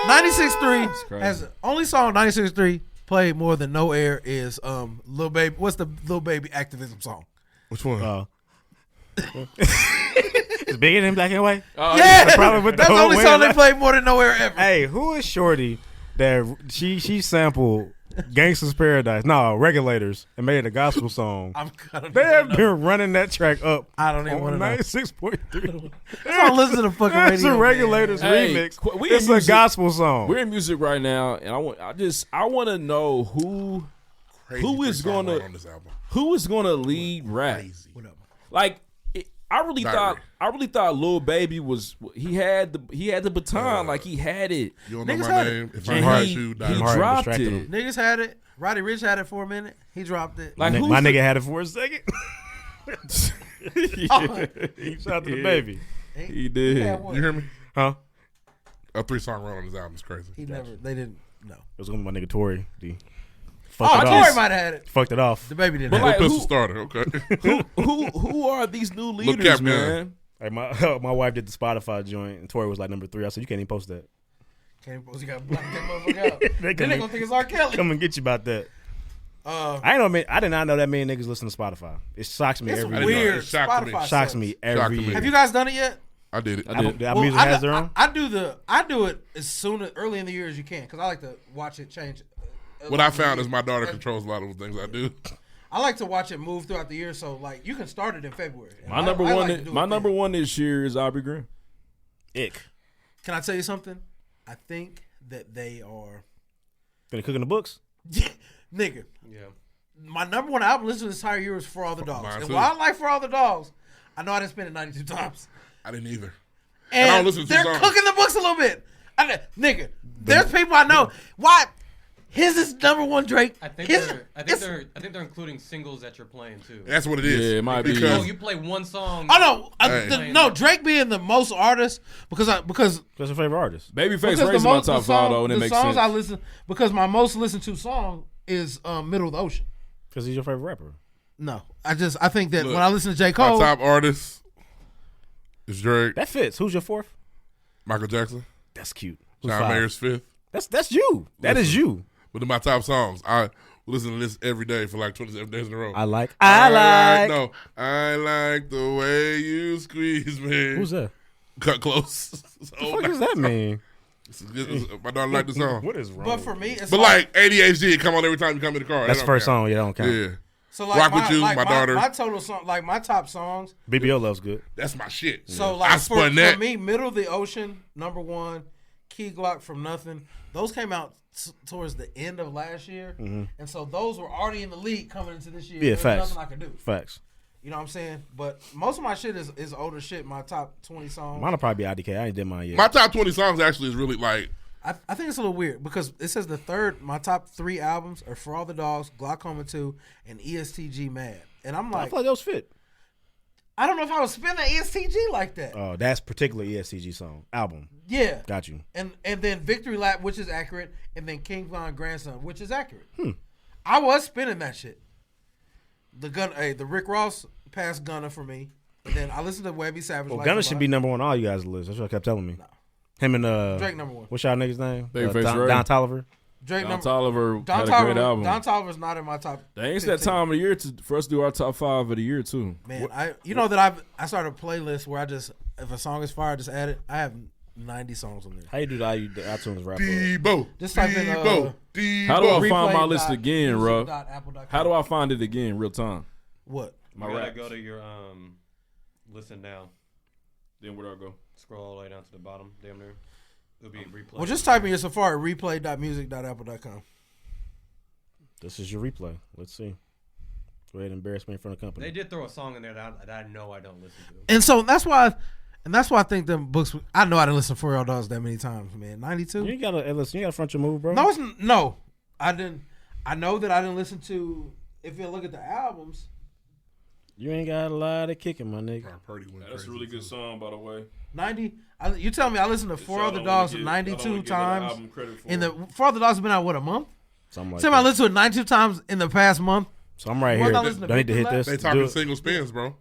96.3 has only song 96.3 played more than No Air is Lil Baby. What's the Lil Baby activism song? Which one? It's bigger than Black and White. Yeah, Probably with the that's the whole only way song of they life. played more than No Air ever. Hey, who is Shorty that she sampled Gangsta's Paradise? No, Regulators, and made it a gospel song. They have been running that track up. I don't even want to know. 96.3. I listen to the fucking radio. It's a Regulators Hey, remix. we It's in a music. gospel song. We're in music right now, and I want to know who is song gonna on this album. lead rap. Like I really thought Lil Baby was he had the baton, like he had it. You don't know Niggas my had name. If I And heart he you, die. dropped distracted it. him. Niggas had it. Roddy Ricch had it for a minute. He dropped it. Like who's My the- nigga had it for a second. Shout out to the baby. He did. You hear me? Huh? A 3-song run on this album is crazy. He never. They didn't. No. It was gonna be my nigga Tory. D. Oh, Fucked it Tory off. might have had it. Fucked it off. The baby didn't But have like, it. Pistol who- starter, okay. Who are these new Lil' leaders, Cap, man? Like my wife did the Spotify joint, and Tory was like number 3. I said, you can't even post that. Can't post. You got to black that motherfucker out. They Then they gonna think it's R. Kelly. Come and get you about that. I did not know that many niggas listen to Spotify. It shocks me It's every didn't know. weird. It shocked me. Spotify Shocks sucks. me Shocked every me. year. Have you guys done it yet? I did it. Apple Well, Music has their own. I do it as soon as early in the year as you can because I like to watch it change. What I found is my daughter controls a lot of the things I do. I like to watch it move throughout the year, so like you can start it in February. And My I number like to do it then. one this year is Aubrey Graham. Ick. Can I tell you something? I think that they are, Finna cook in the books. nigga. Yeah. My number one album listened to this entire year was For All the Dogs, Mine and too. while I like For All the Dogs, I know I didn't spend it 92 times. I didn't either. And I don't listen to they're songs. cooking the books a little bit. Nigga, there's people I know. Why? His is number one Drake. I think His- they're including singles that you're playing too. That's what it is. Yeah, it might be. Oh, Because you play one song. Oh no, Hey. no, Drake being the most artist because That's your favorite artist. Babyface because raised my top 5 though, and it the makes songs sense. I listen because my most listened to song is Middle of the Ocean. Because he's your favorite rapper. No, I think that Look, when I listen to J. my Cole, top artist is Drake, That fits. Who's your 4th? Michael Jackson, That's cute. Who's John 5? Mayer's 5th. That's you. That is you. But in my top songs, I listen to this every day for like 27 days in a row. I like. No, I like the way you squeeze me. Who's that? Cut close. What does that mean? My daughter liked the song. What is wrong? but for me, it's But like ADHD, it come on every time you come in the car. That's That the first don't song. Yeah, that don't count. count. Yeah, so like Rock With You, my daughter. my total song, like my top songs. BBO loves good. that's my shit. So I like for spun that. me, Middle of the Ocean, number one, Key Glock from Nothing. Those came out towards the end of last year, and so those were already in the league coming into this year. Yeah, There's facts. nothing I could do. Facts. You know what I'm saying? But most of my shit is older shit. My top 20 songs. Mine'll probably be IDK. I ain't did mine yet. My top 20 songs actually is really like I think it's a little weird because it says my top 3 albums are For All the Dogs, Glaucoma 2, and ESTG Mad. And I'm I like, feel like those fit. I don't know if I would spin that ESTG like that. Oh, that's particularly ESCG song album. Yeah. Got you. And then Victory Lap, which is accurate, and then King Von Grandson, which is accurate. I was spinning that shit. The Rick Ross passed Gunna for me. And then I listened to Webby Savage. Well, Life Gunna of should Mine. be number 1 on all you guys' list. That's what I kept telling me. Him and Drake number 1. What's y'all niggas' name? Babyface Ray. Don Tolliver. Drake Don number Toliver Don had a Toliver, great album. Don Toliver's not in my top. Dang, it's that 15. time of the year for us to do our top 5 of the year too. Man, I started a playlist where if a song is fire, I just add it. I have 90 songs on there. How you do the iTunes rap? Debo. Just type in, Debo. Debo. How do I Replay find my dot list again, music bro? dot apple dot com. How do I find it again, real time? What? My You gotta raps. go to your listen now. Then where do I go? Scroll all the way down to the bottom, damn near. It'll be replay. Well, just type in your Safari replay.music.apple.com. This is your replay. Let's see. Go ahead and embarrass me in front of company. They did throw a song in there that I know I don't listen to. And so that's why I think them books. I know I didn't listen to 4 Year Old Dogs that many times, man. 92. You gotta listen. You gotta front your move, bro. No, I didn't. I know that I didn't listen to. If you look at the albums, You ain't got a lot of kicking, my nigga. That's a really good song, by the way. 90. You tell me I listened to 4 Other Dogs 92 times. In the 4 Other Dogs have been out what, a month? Something like Tell me I listened to it 92 times in the past month. So I'm right here. Do I need to hit this? They talking single spins, bro.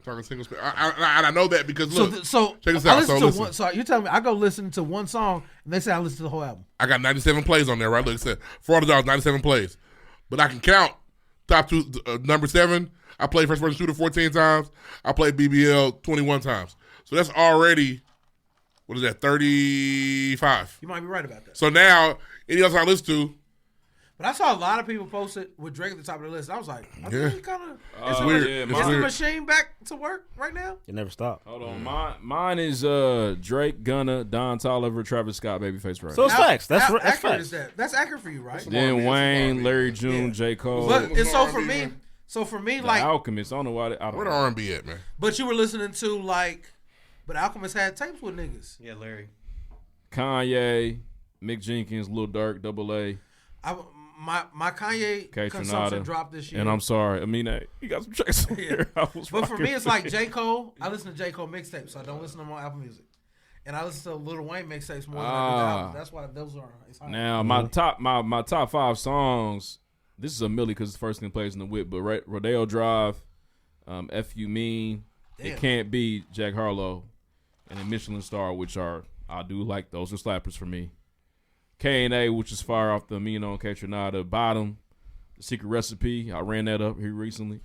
Talking single spins. I know that because look. So check this out. So you tell me I go listen to one song and they say I listen to the whole album. I got 97 plays on there, right? Look, it said $400, 97 plays. But I can count top two, number 7. I played First Person Shooter 14 times. I played BBL 21 times. So that's already, what is that, 35. You might be right about that. So now, any else I listen to. But I saw a lot of people post it with Drake at the top of the list. I was like, I think kind of. It's weird. Yeah, is the machine back to work right now? It never stopped. Hold on. Mine is Drake, Gunna, Don Toliver, Travis Scott, Babyface Ray. So it's facts. That's accurate facts. is that? That's accurate for you, right? Then Wayne, Larry June, J. Cole. But and so for me, the like Alchemist. I don't know why. I don't Where know. the R&B at, man? But you were listening to but Alchemist had tapes with niggas. Yeah, Larry. Kanye, Mick Jenkins, Lil Durk, Double A. My Kanye consumption dropped this year. And I'm sorry. I mean, you got some tracks on here. But for me, it's like J. Cole. I listen to J. Cole mixtapes, so I don't listen to them on Apple Music. And I listen to Lil Wayne mixtapes more than I do the albums. That's why those are. It's hard. Now, my top 5 songs, this is a milli because it's the first thing plays in the whip, but Rodeo Drive, F You Mean, It Can't Be, Jack Harlow, and then Michelin Star, which I do like those are slappers for me. K&A, which is fire off the Amino and Catronada. Bottom, The Secret Recipe. I ran that up here recently.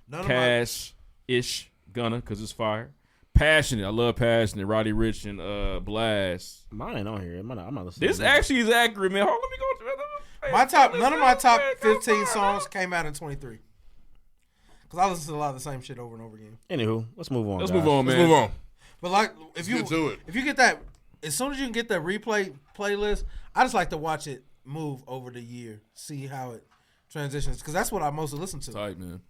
Cash-ish, Gunna, because it's fire. Passionate. I love Passionate. Roddy Ricch and Blast. Mine ain't on here. I'm not listening. This actually is accurate, man. Hold on, let me go through None of my top 15 songs came out in 23. Because I listen to a lot of the same shit over and over again. Anywho, let's move on. Let's move on. But like, if you get that, as soon as you can get that replay playlist, I just like to watch it move over the year, see how it transitions, because that's what I mostly listen to. Tight, man.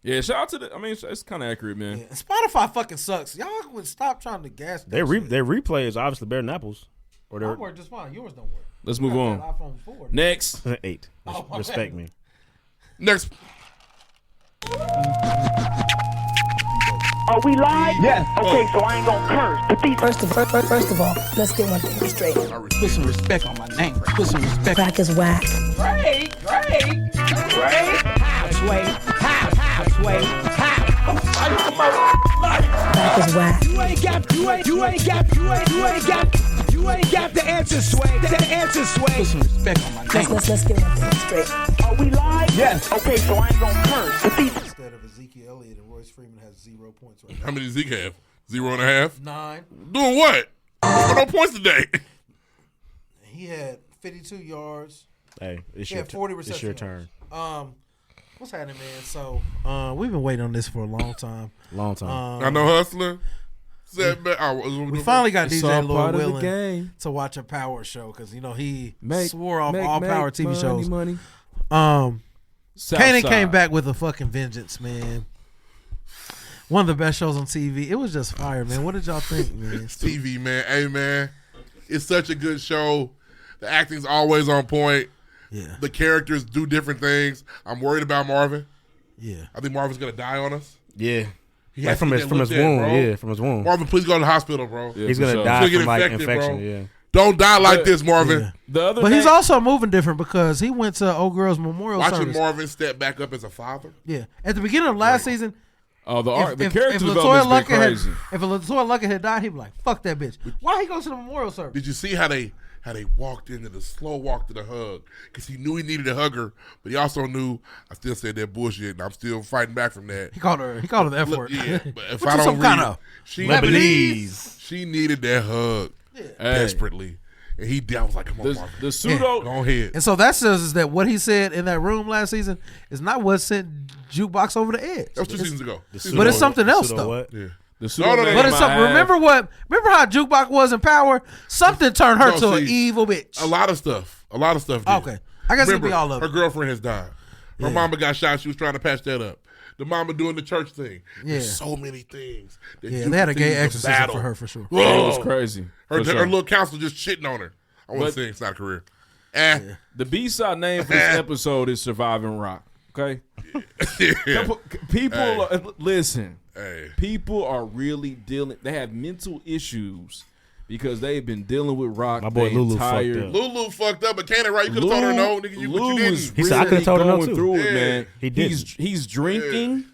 Yeah, shout out to the. I mean, it's kind of accurate, man. Yeah. And Spotify fucking sucks. Y'all would stop trying to gas. Their replay is obviously better than Apple's. Or mine work just fine. Yours don't work. Let's move on. iPhone 4. Next, 8. Respect me. Next. Are we live? Yes. Okay, so I ain't gonna curse. But these First of all, let's get one thing straight. put some respect on my name. Put some respect. Crack is whack. Great. Halfway. Crack is whack. You ain't got the answer, Sway. The answer, Sway. Put some respect on my name. Let's get one thing straight. Are we live? Yes. Okay, so I ain't gonna curse. But these Instead of Ezekiel Elliott and Royce Freeman has 0 points right now. How many Zeke have? 0.5? 9. Doing what? For no points today. He had 52 yards. Hey, it's He your had 40 receptions. It's your turn. What's happening, man? So we've been waiting on this for a long time. I know Hustler. We finally got It's DJ all Lil part of the willing game. to watch a power show because he Make- swore off make- all make power TV shows. money. Kanan Southside. came back with a fucking vengeance, man. One of the best shows on TV. It was just fire, man. What did y'all think, man? TV, man. Hey, man. It's such a good show. The acting's always on point. Yeah. The characters do different things. I'm worried about Marvin. Yeah. I think Marvin's going to die on us. Yeah. He Like has from to his get wound. looked at, bro. Yeah, from his wound. Marvin, please go to the hospital, bro. Yeah, He's for gonna sure. die He's gonna from get like infected, infection. bro. Yeah. Don't die like this, Marvin. Yeah. The other But he's thing- also moving different because he went to Old Girls Memorial Watching Service. Marvin step back up as a father. Yeah. At the beginning of last season, Oh, the if character LaToya development's been Luckett crazy. if LaToya Luckett had died, he'd be like, "Fuck that bitch." Why he goes to the memorial service? Did you see how they walked into the slow walk to the hug? Because he knew he needed to hug her, but he also knew I still said that bullshit, and I'm still fighting back from that. He called her the F word. Yeah, but if Which I is don't some kind read, of she Lebanese. she needed that hug desperately, and I was like, "Come on, Marvin, The pseudo. go ahead." And so that says is that what he said in that room last season is not what sent Jukebox over the edge. That was 2 seasons ago. But it's something else, Pseudo though. what? Yeah, The pseudo No. But it's something. Remember how Jukebox was in Power? Something turned her to an evil bitch. A lot of stuff. Did. Okay. I guess it could be all of her it. girlfriend has died. Her mama got shot. She was trying to patch that up. The mama doing the church thing. Yeah. There's so many things. Yeah, they had a gay exorcism for her for sure. It was crazy. Her little counselor just shitting on her. I want to say it's not a career. The B-side name for this episode is Surviving Rock. Okay? People, listen. Hey. People are really dealing. They have mental issues because they've been dealing with Rock. My boy Lulu fucked up. Lulu fucked up, but Cannon, right? You could have told her no, nigga. You didn't. He said I could have told her no too. Through it, man. He did. He's drinking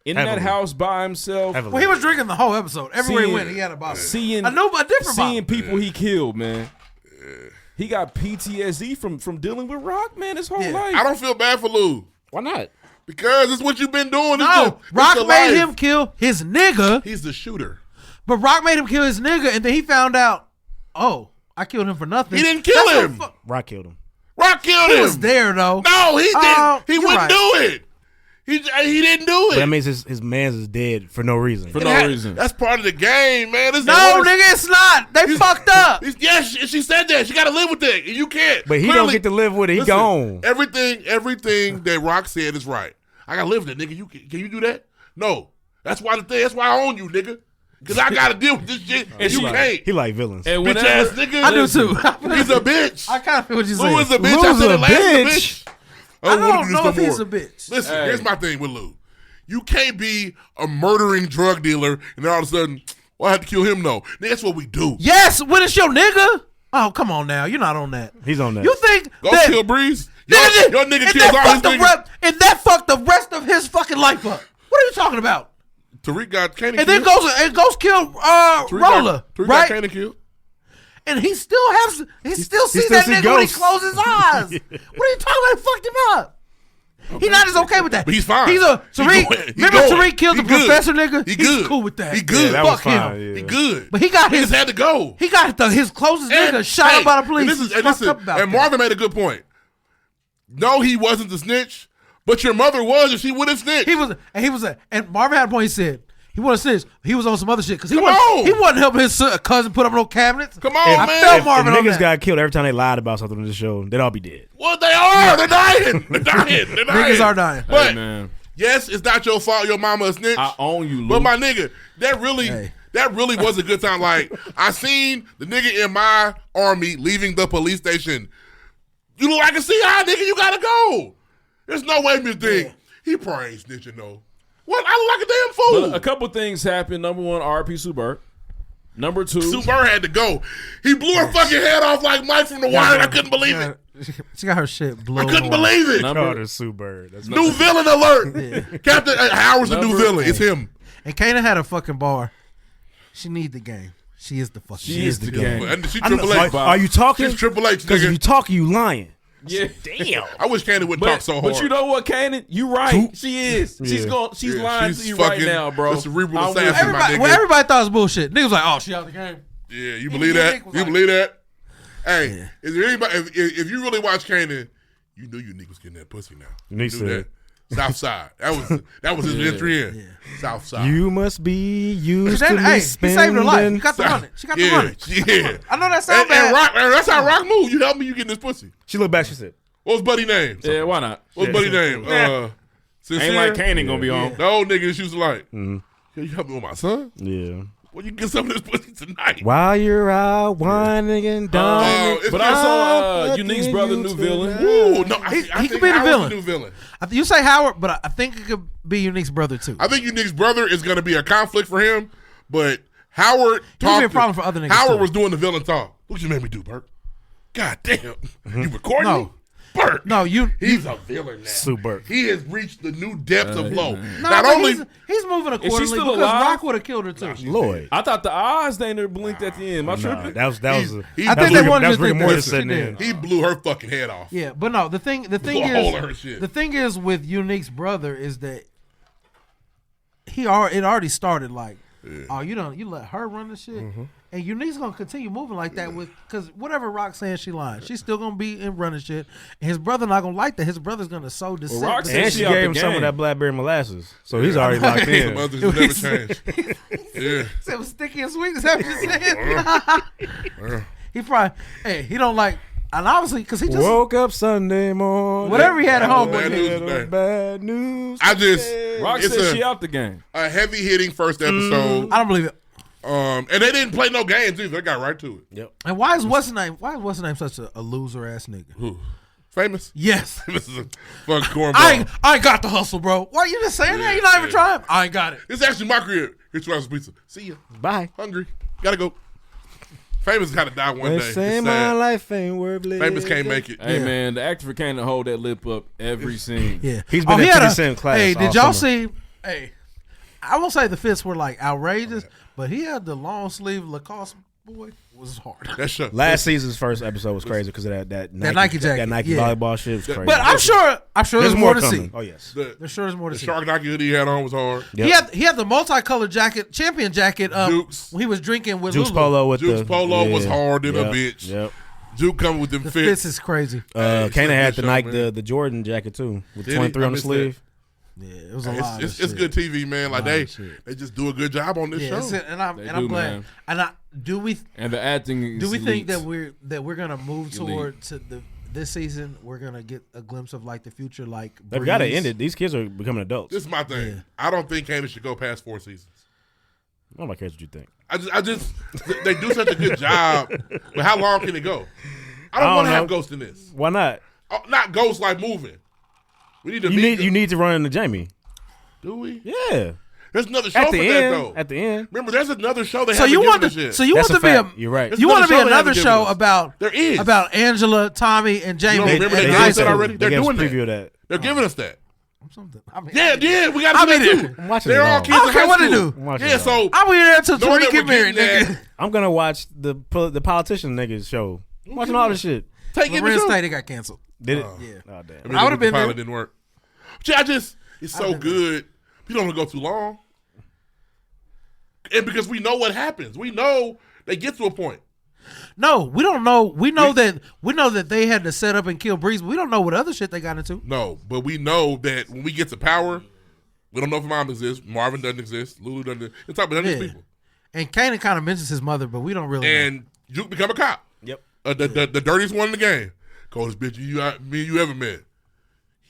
in that house by himself. Well, he was drinking the whole episode. Everywhere he went, he had a bottle. Seeing a different seeing bottle. people he killed, man. He got PTSD from dealing with Rock, man, his whole life. I don't feel bad for Lou. Why not? Because it's what you've been doing. No, Rock made him kill his nigga. He's the shooter. But Rock made him kill his nigga, and then he found out, oh, I killed him for nothing. He didn't kill him. Rock killed him. Rock killed him. He was there, though. No, he didn't. He wouldn't do it. He didn't do it. But that means his man's is dead for no reason. That's part of the game, man. No, nigga, it's not. They fucked up. Yes, she said that. She got to live with it. And you can't. But he don't get to live with it. He gone. Everything that Rock said is right. I got to live with it, nigga. Can you do that? No. That's why I own you, nigga. Because I got to deal with this shit, and you can't. He like villains. And bitch ass nigga. I do too. He's a bitch. I kind of feel what you're saying. Lou is a bitch. I said it last bitch. I don't know if he's a bitch. Listen, here's my thing with Lou. You can't be a murdering drug dealer and then all of a sudden, well, I had to kill him. No, that's what we do. Yes, when it's your nigga. Oh, come on now. You're not on that. He's on that. You think Go that kill Breeze? Your nigga kills all his niggas. And that fucked the rest of his fucking life up. What are you talking about? Tariq got Kanan And killed. then goes kill Roller, Tariq right? got Kanan killed. And he still sees that nigga when he closes his eyes. What are you talking about? He fucked him up. He's not as okay with that. But he's fine. Remember Tariq killed the professor nigga? He good. He's cool with that. He good. Yeah, Fuck him. Yeah. He good. But he got Niggas had to go. He got his closest nigga shot up by the police. And Marvin made a good point. No, he wasn't the snitch, but your mother was, and she would have snitched. And Marvin had a point. He said he wasn't snitch. He was on some other shit because he on. wasn't helping his cousin put up no cabinets. Come on, I man. felt Marvin if on niggas that. got killed every time they lied about something on the show, they'd all be dead. Well, they are. They're dying. They're dying. Niggas are dying. But Hey, man. yes, it's not your fault. Your mama a snitch. I own you, Lou. But my nigga, that really was a good time. Like, I seen the nigga in my army leaving the police station. You look like a CI, nigga. You gotta go. There's no way you think he probably ain't snitching though. What? I look like a damn fool. But a couple things happened. Number one, RP Sue Bird. Number two, Sue Bird had to go. He blew her fucking head off like Mike from The Wire. I couldn't believe it. She got her shit blown. I couldn't believe it. Called her Sue Bird. That's New villain alert. Captain Howard's the new villain. It's him. And Kana had a fucking bar. She need the game. She is the fucking. She is the game. And she Triple H. Are you talking? She's Triple H, Because if nigga. you talking, you lying. Yeah. Damn. I wish Candy wouldn't talk so hard. But you know what, Cannon? You right. She is. She's Yeah, lying she's to you right fucking now, bro. the cerebral I'm with assassin, you. my Everybody, nigga. well, everybody thought it was bullshit. Niggas was like, oh, she out the game. Yeah, you believe that? You believe that? Hey, is there anybody? If you really watch Kanan, you knew Unique was getting that pussy now. Unique You said knew it. that. South Side. That was his entry in. South Side. You must be used to Then, me hey, he saved her life. spending. You got the money. She got the money. Yeah. I know that sounds And bad. Rock, and that's how Rock moved. You helped me, you getting this pussy. She looked back, she said, What was Buddy name? Yeah, why not? What's Buddy name? Sincere? Ain't like Cannon gonna be on. No, nigga, she was like, you help me with my son? yeah. Well, you get some of this pussy tonight. While you're out whining and dining. it's But just- also, Unique's brother, new villain. Ooh, no, I He think could be the Howard's villain. New villain. You say Howard, but I think it could be Unique's brother too. I think Unique's brother is going to be a conflict for him, but Howard It's gonna be a talked. problem for other niggas, Howard too. was doing the villain talk. What you made me do, Bert? God damn, you recording No. me, Bert? No, He's a villain now. Sue Bird. He has reached the new depths of low. No, Not but only he's moving accordingly still because alive? Rock would have killed her too. Lloyd. I thought the eyes they never blinked at the end. Am I Nah, tripping? that was he- I that think was they wanted that was to Rick think Morty that sitting she in. did. he blew her fucking head off. Yeah, but no, the thing Blew a hole in her is shit. the thing is with Unique's brother is that it already started like, oh, you let her run the shit. And Unique's gonna continue moving like that because whatever Rock saying she lying, she's still gonna be in running shit. And his brother not gonna like that. His brother's gonna sow dissent. Rock said And she gave him some of that blackberry molasses, so he's already locked The in. mothers never change. Yeah. It was sticky and sweet. Is that what you saying? He probably he don't like. And obviously, because he just Woke up Sunday morning. whatever he had at home with Bad him. news today. Bad news. I just Rock it's said she out the game. a heavy hitting first episode. I don't believe it. And they didn't play no games either. They got right to it. Yep. And why is what's his name? Why is what's his name such a loser ass nigga? Who? Famous? Yes. This is a fucking cornball. I ain't got the hustle, bro. Why you just saying that? You're not even trying. I ain't got it. It's actually my career. Here's your pizza. See ya. Bye. Hungry. Gotta go. Famous gotta die one They day. say It's my sad. life ain't worth living. Famous can't make it. Hey man, the actor can't hold that lip up every scene. Yeah. He's been he in had 50 Cent class. Hey, all did y'all summer. see? Hey, I won't say the fits were like outrageous, but he had the long sleeve Lacoste boy was hard. That shit. Last season's first episode was crazy because of that Nike jacket, that Nike yeah. volleyball shit was crazy. But I'm sure there's more to coming. see. Oh yes. There's sure there's more to The see. shark Nike hoodie he had on was hard. Yep. He had the multicolored jacket, champion jacket. Dukes. When he was drinking with Juke's Lulu. Polo with Juke's the Polo was yeah. hard than a Yep. bitch. Yep. Juke coming with them The fits. fits is crazy. Kana it's had a the good Nike show, man. the Jordan jacket too with Did he? 23 I on the missed sleeve. Yeah, it was a lot. It's of shit. good TV, man. Like Lot of shit. they just do a good job on this Yeah, show. and I'm They glad. man. And do we And the acting is do we think elite. that we're gonna move Elite. toward to this season? We're gonna get a glimpse of like the future, like They've got to Breeze. end it. These kids are becoming adults. This is my thing. Yeah. I don't think Candace should go past 4 seasons. Nobody cares what you think. I just they do such a good job. But how long can it go? I don't want to have Ghost in this. Why not? Oh, not Ghost like moving. We need to You need to run into Jamie. Do we? Yeah. There's another show At for the that end. though. At the end. Remember, there's another show they So haven't you given want us to? yet. So you That's want a to be fact. You're right. There's You want to be another show they another haven't show given us. about There is. about Angela, Tommy, and Jamie. You don't remember and they Ice announced that Cube. already? They They're gave us doing a that. preview of that. They're giving us that. Something. I mean, Yeah, we got to I'll do be that there. too. I'm watching They're it all all. kids I in don't care high what they school. do. I'm watching Yeah, it all. so I'll be there until knowing Tariq that get we're married, getting nigga. that- I'm gonna watch the politician niggas show. I'm watching all this shit. take it. Lorenz State got canceled. Did it? Yeah. Oh damn. I mean, I would've the been pilot there. didn't work. It's so good. You don't want to go too long. And because we know what happens. We know they get to a point. No, we don't know. We know that they had to set up and kill Breeze. But we don't know what other shit they got into. No, but we know that when we get to power, we don't know if Mom exists, Marvin doesn't exist, Lulu doesn't exist. It's talking about none of these people. And Kanan kind of mentions his mother, but we don't really know. And Juke become a cop. Yep. The dirtiest one in the game. Coldest bitch me and you ever met.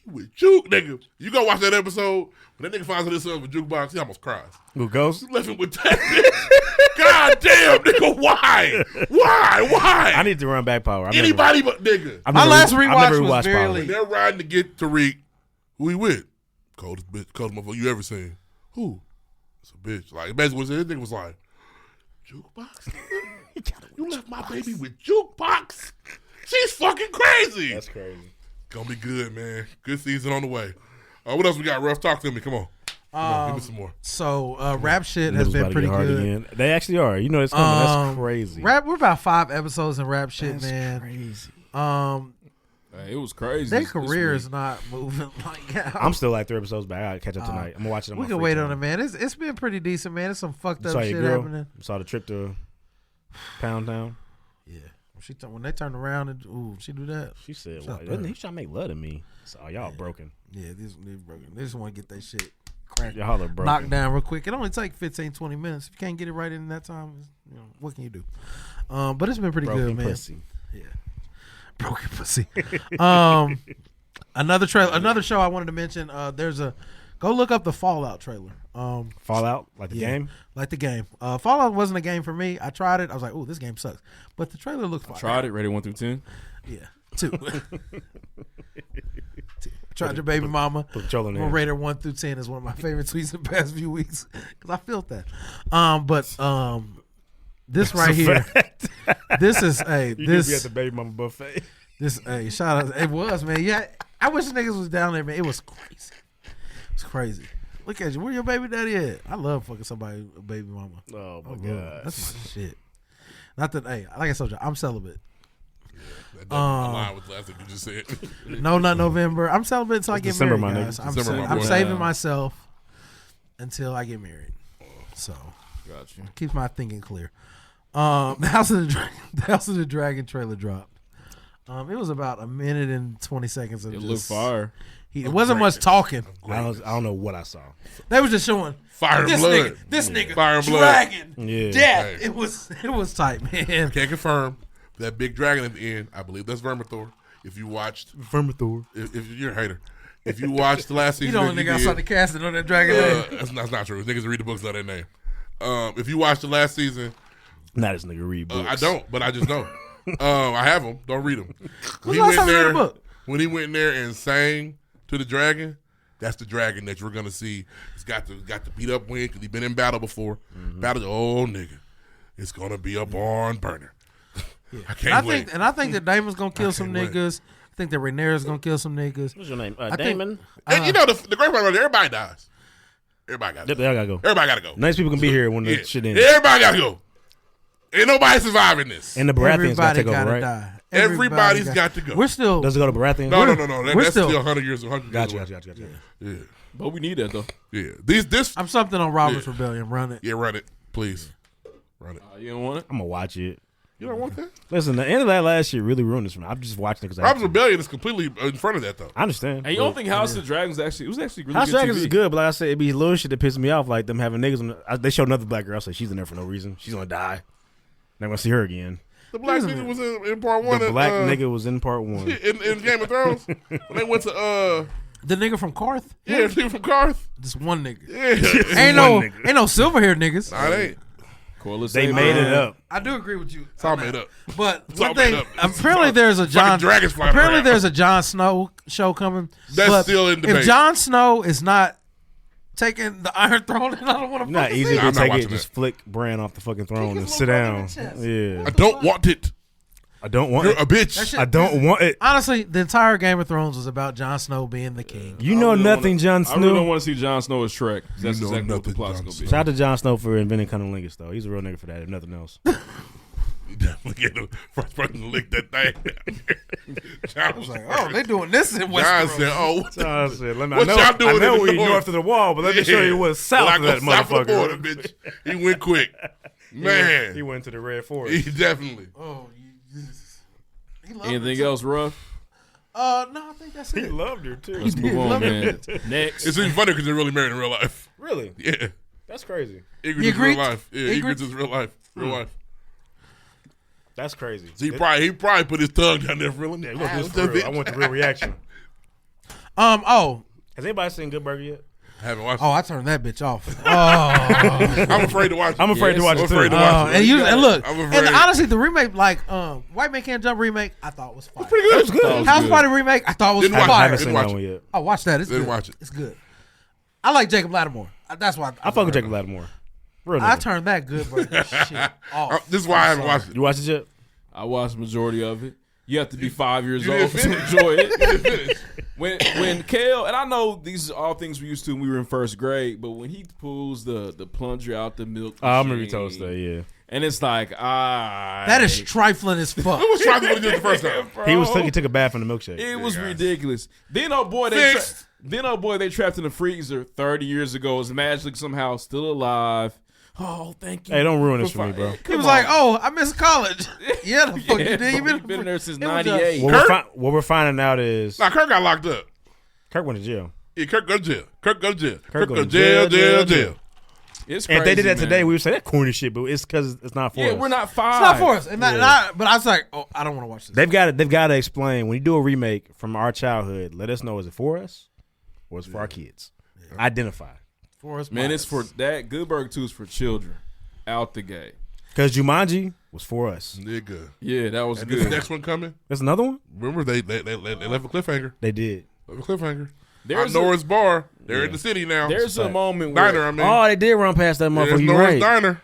He with Juke, nigga. You go watch that episode. When that nigga finds out his son with Jukebox, he almost cries. Who goes? You left him with that bitch. God damn, nigga, why? Why? I need to run back power. Anybody but nigga. My last rewatch was very When late. they're riding to get Tariq, who he with? Coldest motherfucker you ever seen. Who? It's a bitch. Like, basically what his nigga was like, Jukebox? Nigga? You left my baby with Jukebox? She's fucking crazy. That's crazy. Gonna be good, man. Good season on the way. What else we got? Ruff, talk to me. Come on. Give me some more. So rap shit has Nipples been about to pretty get hard good. again. They actually are. You know it's coming. That's crazy. Rap. We're about 5 episodes in rap shit, That's man. crazy. Hey, it was crazy. Their this career week. is not moving like that. I'm still like 3 episodes back. I gotta catch up tonight. I'm gonna watch it on We my can free wait time. on it, man. It's been pretty decent, man. It's some fucked You up saw shit your girl? happening. Saw the trip to Pound Town. Yeah. When they turned around and she do that. She said, Shut "What? up. He's trying to make love to me." So y'all broken. Yeah, these broken. They just want to get that shit cracked, Y'all are broken. knocked down real quick. It only take 15, 20 minutes. If you can't get it right in that time, what can you do? But it's been pretty Broken good, man. pussy. Yeah, broken pussy. Another show I wanted to mention. Go look up the Fallout trailer. Fallout, like the game. Like the game. Fallout wasn't a game for me. I tried it. I was like, "Oh, this game sucks," but the trailer looked fire. Tried it. Rated 1 through 10. Yeah, 2. 2. Tried your baby mama. Controlling I'm it. gonna rate her 1 through 10 is one of my favorite tweets in the past few weeks because I felt that. This right here, this is You need to be at the baby mama buffet. this shout out. It was, man. Yeah, I wish niggas was down there, man. It was crazy. It's crazy. Look at you. Where your baby daddy at? I love fucking somebody, a baby mama. Oh my I love it. god, That's my shit. Not that, like I told you, I'm celibate. That doesn't align with the last thing you just said. No, not November. I'm celibate until I get December, married, my guys. nigga. I'm, December, my I'm boy. saving myself until I get married. So Got you. keeps my thinking clear. The House of the Dragon trailer dropped. It was about a minute and 20 seconds of It just, looked fire. It wasn't much talking. I don't know what I saw. They was just showing Fire and blood. This nigga, Fire and blood. dragon, Yeah. death. Hey. It was tight, man. Can't confirm that big dragon at the end. I believe that's Vermithor. If you watched Vermithor, if you're a hater, if you watched the last You season, know, nigga outside the casting on that dragon. that's not true. Niggas read the books, know that name. If you watched the last season, not this nigga read books. I don't, but I just know. I have them. Don't read them. When's the last time you read a book? When he went in there and sang to the dragon, that's the dragon that you're gonna see. He's got the beat up wing because he's been in battle before. Battle, oh nigga, it's gonna be a barn burner. I can't wait. I think that Damon's gonna kill some can't wait. niggas. I think that Rhaenyra's gonna kill some niggas. What's your name? I think- Damon. And you know the great part about it, everybody dies. Everybody got to They all gotta go. Everybody got to go. Nice people can be here when the Yeah. shit ends. Everybody got to go. Ain't nobody surviving this. And the Baratheons gotta Everybody take over, gotta right? die. Everybody's got to go. We're still. Does it go to Baratheons? No. we're That's still- still 100 years. 100 years Gotcha, away. gotcha. Yeah. But we need that though. Yeah. This. I'm something on Robert's Rebellion. Run it. Yeah, run it, please. Run it. You don't want it? I'm gonna watch it. You don't want that? Listen, the end of that last year really ruined this for me. I'm just watching it because Robert's Rebellion is completely in front of that though. I understand. And you don't think House of the Dragons it was actually really House good Dragons TV. is good, but like I said, it'd be little shit that pisses me off, like them having niggas. They showed another black girl. I said she's in there for no reason. She's gonna die. Never gonna see her again. The black nigga was in part one. The black nigga was in part one. In Game of Thrones when they went to The nigga from Karth. the nigga from Karth. Just one nigga. Yeah. Ain't no silver haired niggas. Nah, it ain't. They made it up. I do agree with you. It's all made up. But It's all one thing, made up. apparently there's a John. dragons flying Apparently around. there's a Jon Snow show coming. That's but still in debate. If Jon Snow is not taking the Iron Throne, then I don't want to. Not easy I'm to not take watching it. Just that. flick Bran off the fucking throne and his sit little down. brother in the chest. Yeah, I don't want it. I don't want You're it. a bitch. That shit- I don't want it. Honestly, the entire Game of Thrones was about Jon Snow being the king. You know nothing, Jon I really don't Snow. want to see Jon Snow as Shrek. That's know exactly what the nothing, plot's Jon gonna be. Shout out to Jon Snow for inventing cunnilingus, though. He's a real nigga for that, if nothing else. You definitely get the first person to lick that thing. John was like, Oh, they doing this in John Westeros. said, "Oh, what the John said, "Let me- What y'all doing I know in the we north? north of the wall, but let me show you what's south Like of that on south of the motherfucker." border, bitch. He went quick, man. He went to the Red Forest. He definitely. Oh, he loved Anything it. else rough? No, I think that's He it. loved her too. Let's move on, man. Next. It's even funny because they're really married in real life. Really? Yeah, That's crazy. Ygritte You is real agreed? life. Yeah, Ygritte? Ygritte is real life. Real life. That's crazy. So he probably put his tongue down there for real. Yeah, look, this for real. I want the real reaction. Oh, Has anybody seen Good Burger yet? I haven't watched. I turned that bitch off. Oh, I'm afraid to watch it. I'm afraid to watch I'm it too. afraid to watch it. and look, I'm and afraid. honestly, the remake, like White Man Can't Jump remake, I thought was fire. Pretty good. That was good. House Party remake, I thought was Didn't watch it. I fire. haven't Didn't seen watch that it. one yet. Oh, watch that. It's Didn't good. watch it. It's good. I like Jacob Lattimore. That's why I fuck with Jacob Lattimore. Real I nigga. turned that good burger shit off. This is why I haven't watched it. You watched it yet? I watched the majority of it. You have to be 5 years You old didn't to finish. enjoy it. You didn't finish. When Kale, and I know these are all things we used to when we were in first grade, but when he pulls the plunger out the milk I remember you machine, told us that, yeah. and it's like, That is trifling as fuck. Who was trying to do it the first time? He took a bath in the milkshake. It was guys. ridiculous. Then Fixed. they trapped in the freezer 30 years ago is magically somehow still alive. Oh, thank you. Hey, don't ruin this for me, bro. He was like, "Oh, I missed college." Yeah, the fuck you did. bro, You he been there since it was '98. What we're finding out is Nah, Kirk got locked up. Kirk went to jail. Yeah, Kirk go to jail. Kirk go to jail. Kirk Kirk go go to to jail, jail. jail. It's And if they did that crazy, today, man. we would say that corny shit, but it's because it's not for us. Yeah, we're not five. It's not for us. And but I was like, "Oh, I don't want to watch this." They've got to explain when you do a remake from our childhood. Let us know, is it for us or is it for our kids? Identify. For us, Man, it's for that. Good Burger 2 is for children. Out the gate. Because Jumanji was for us. Nigga. Yeah, that was And good. this next one coming. There's another one? Remember, they left a cliffhanger. They did. Left a cliffhanger. There's Norris Bar. They're Yeah. in the city now. There's a moment where Diner, I mean. Oh, they did run past that There's motherfucker. You Norris right. Diner.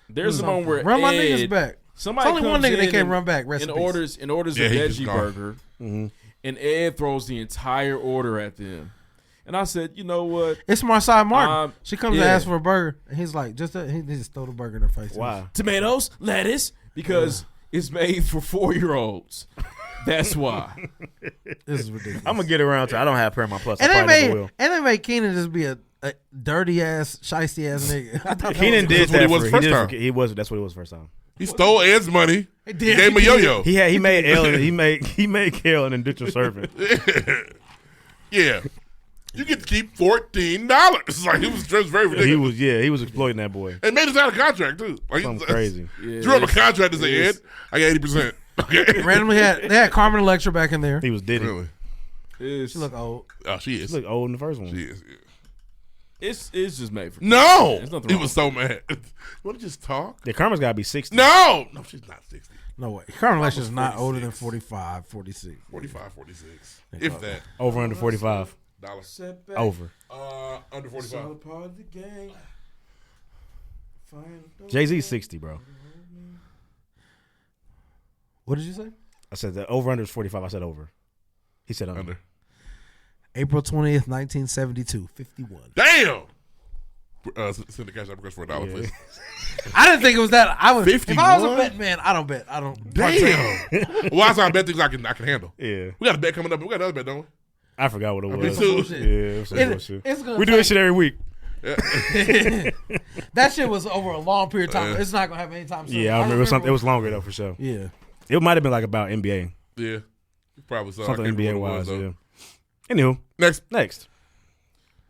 there's a moment where Run my Ed, niggas back. Somebody It's only one comes nigga that in can't and- run back. Rest and in peace. orders Yeah, a he just veggie gone. burger, and Ed throws the entire order at them. And I said, you know what? It's Marsai Martin. She comes to yeah. ask for a burger, and he's like, he just throw the burger in her face. Why? Tomatoes, lettuce, because it's made for 4-year-olds. That's why. This is ridiculous. I'm going to get around to I don't have Paramount Plus. And I they probably never made will. Keenan just be a dirty ass, shiesty ass nigga. I thought that Keenan was- did That's what he that was for first he did time. for- he was. That's what it was first time. He stole Ed's money. He He did. gave him a yo-yo. He made Ellen. He made Kale an indentured servant. Yeah. You get to keep $14. Like, it was just very ridiculous. He was exploiting that boy. And made us out of contract, too. Like, Something crazy. Drew up a contract to say, Ed, I got 80%. Okay. Randomly they had Carmen Electra back in there. He was Diddy. Really? She look old. Oh, she is. She looked old in the first one. She is. Yeah. It's just made for No. There's nothing He wrong was so mad. You want to just talk? Yeah, Carmen's got to be 60. No, she's not 60. No way. Carmen Electra's not older than 45, 46. 45, 46. If that. Over under $45. Over. Under 45. part of the game. Jay-Z's 60, bro. What did you say? I said the over under is 45. I said over. He said under. April 20th, 1972, 51. Damn. Send the cash app request for $1, please. I didn't think it was that. I was. 51? If I was a bet man, I don't bet. I don't. Damn. Well, that's how I bet things I can handle. Yeah. We got a bet coming up. We got another bet, don't we? I forgot what it was. Me too. Yeah, it was some bullshit. We do this shit every week. That shit was over a long period of time. It's not gonna happen anytime soon. Yeah, I remember it was longer though for sure. Yeah. It might have been like about NBA. Yeah. Probably so. Something NBA wise, yeah. Anywho. Next.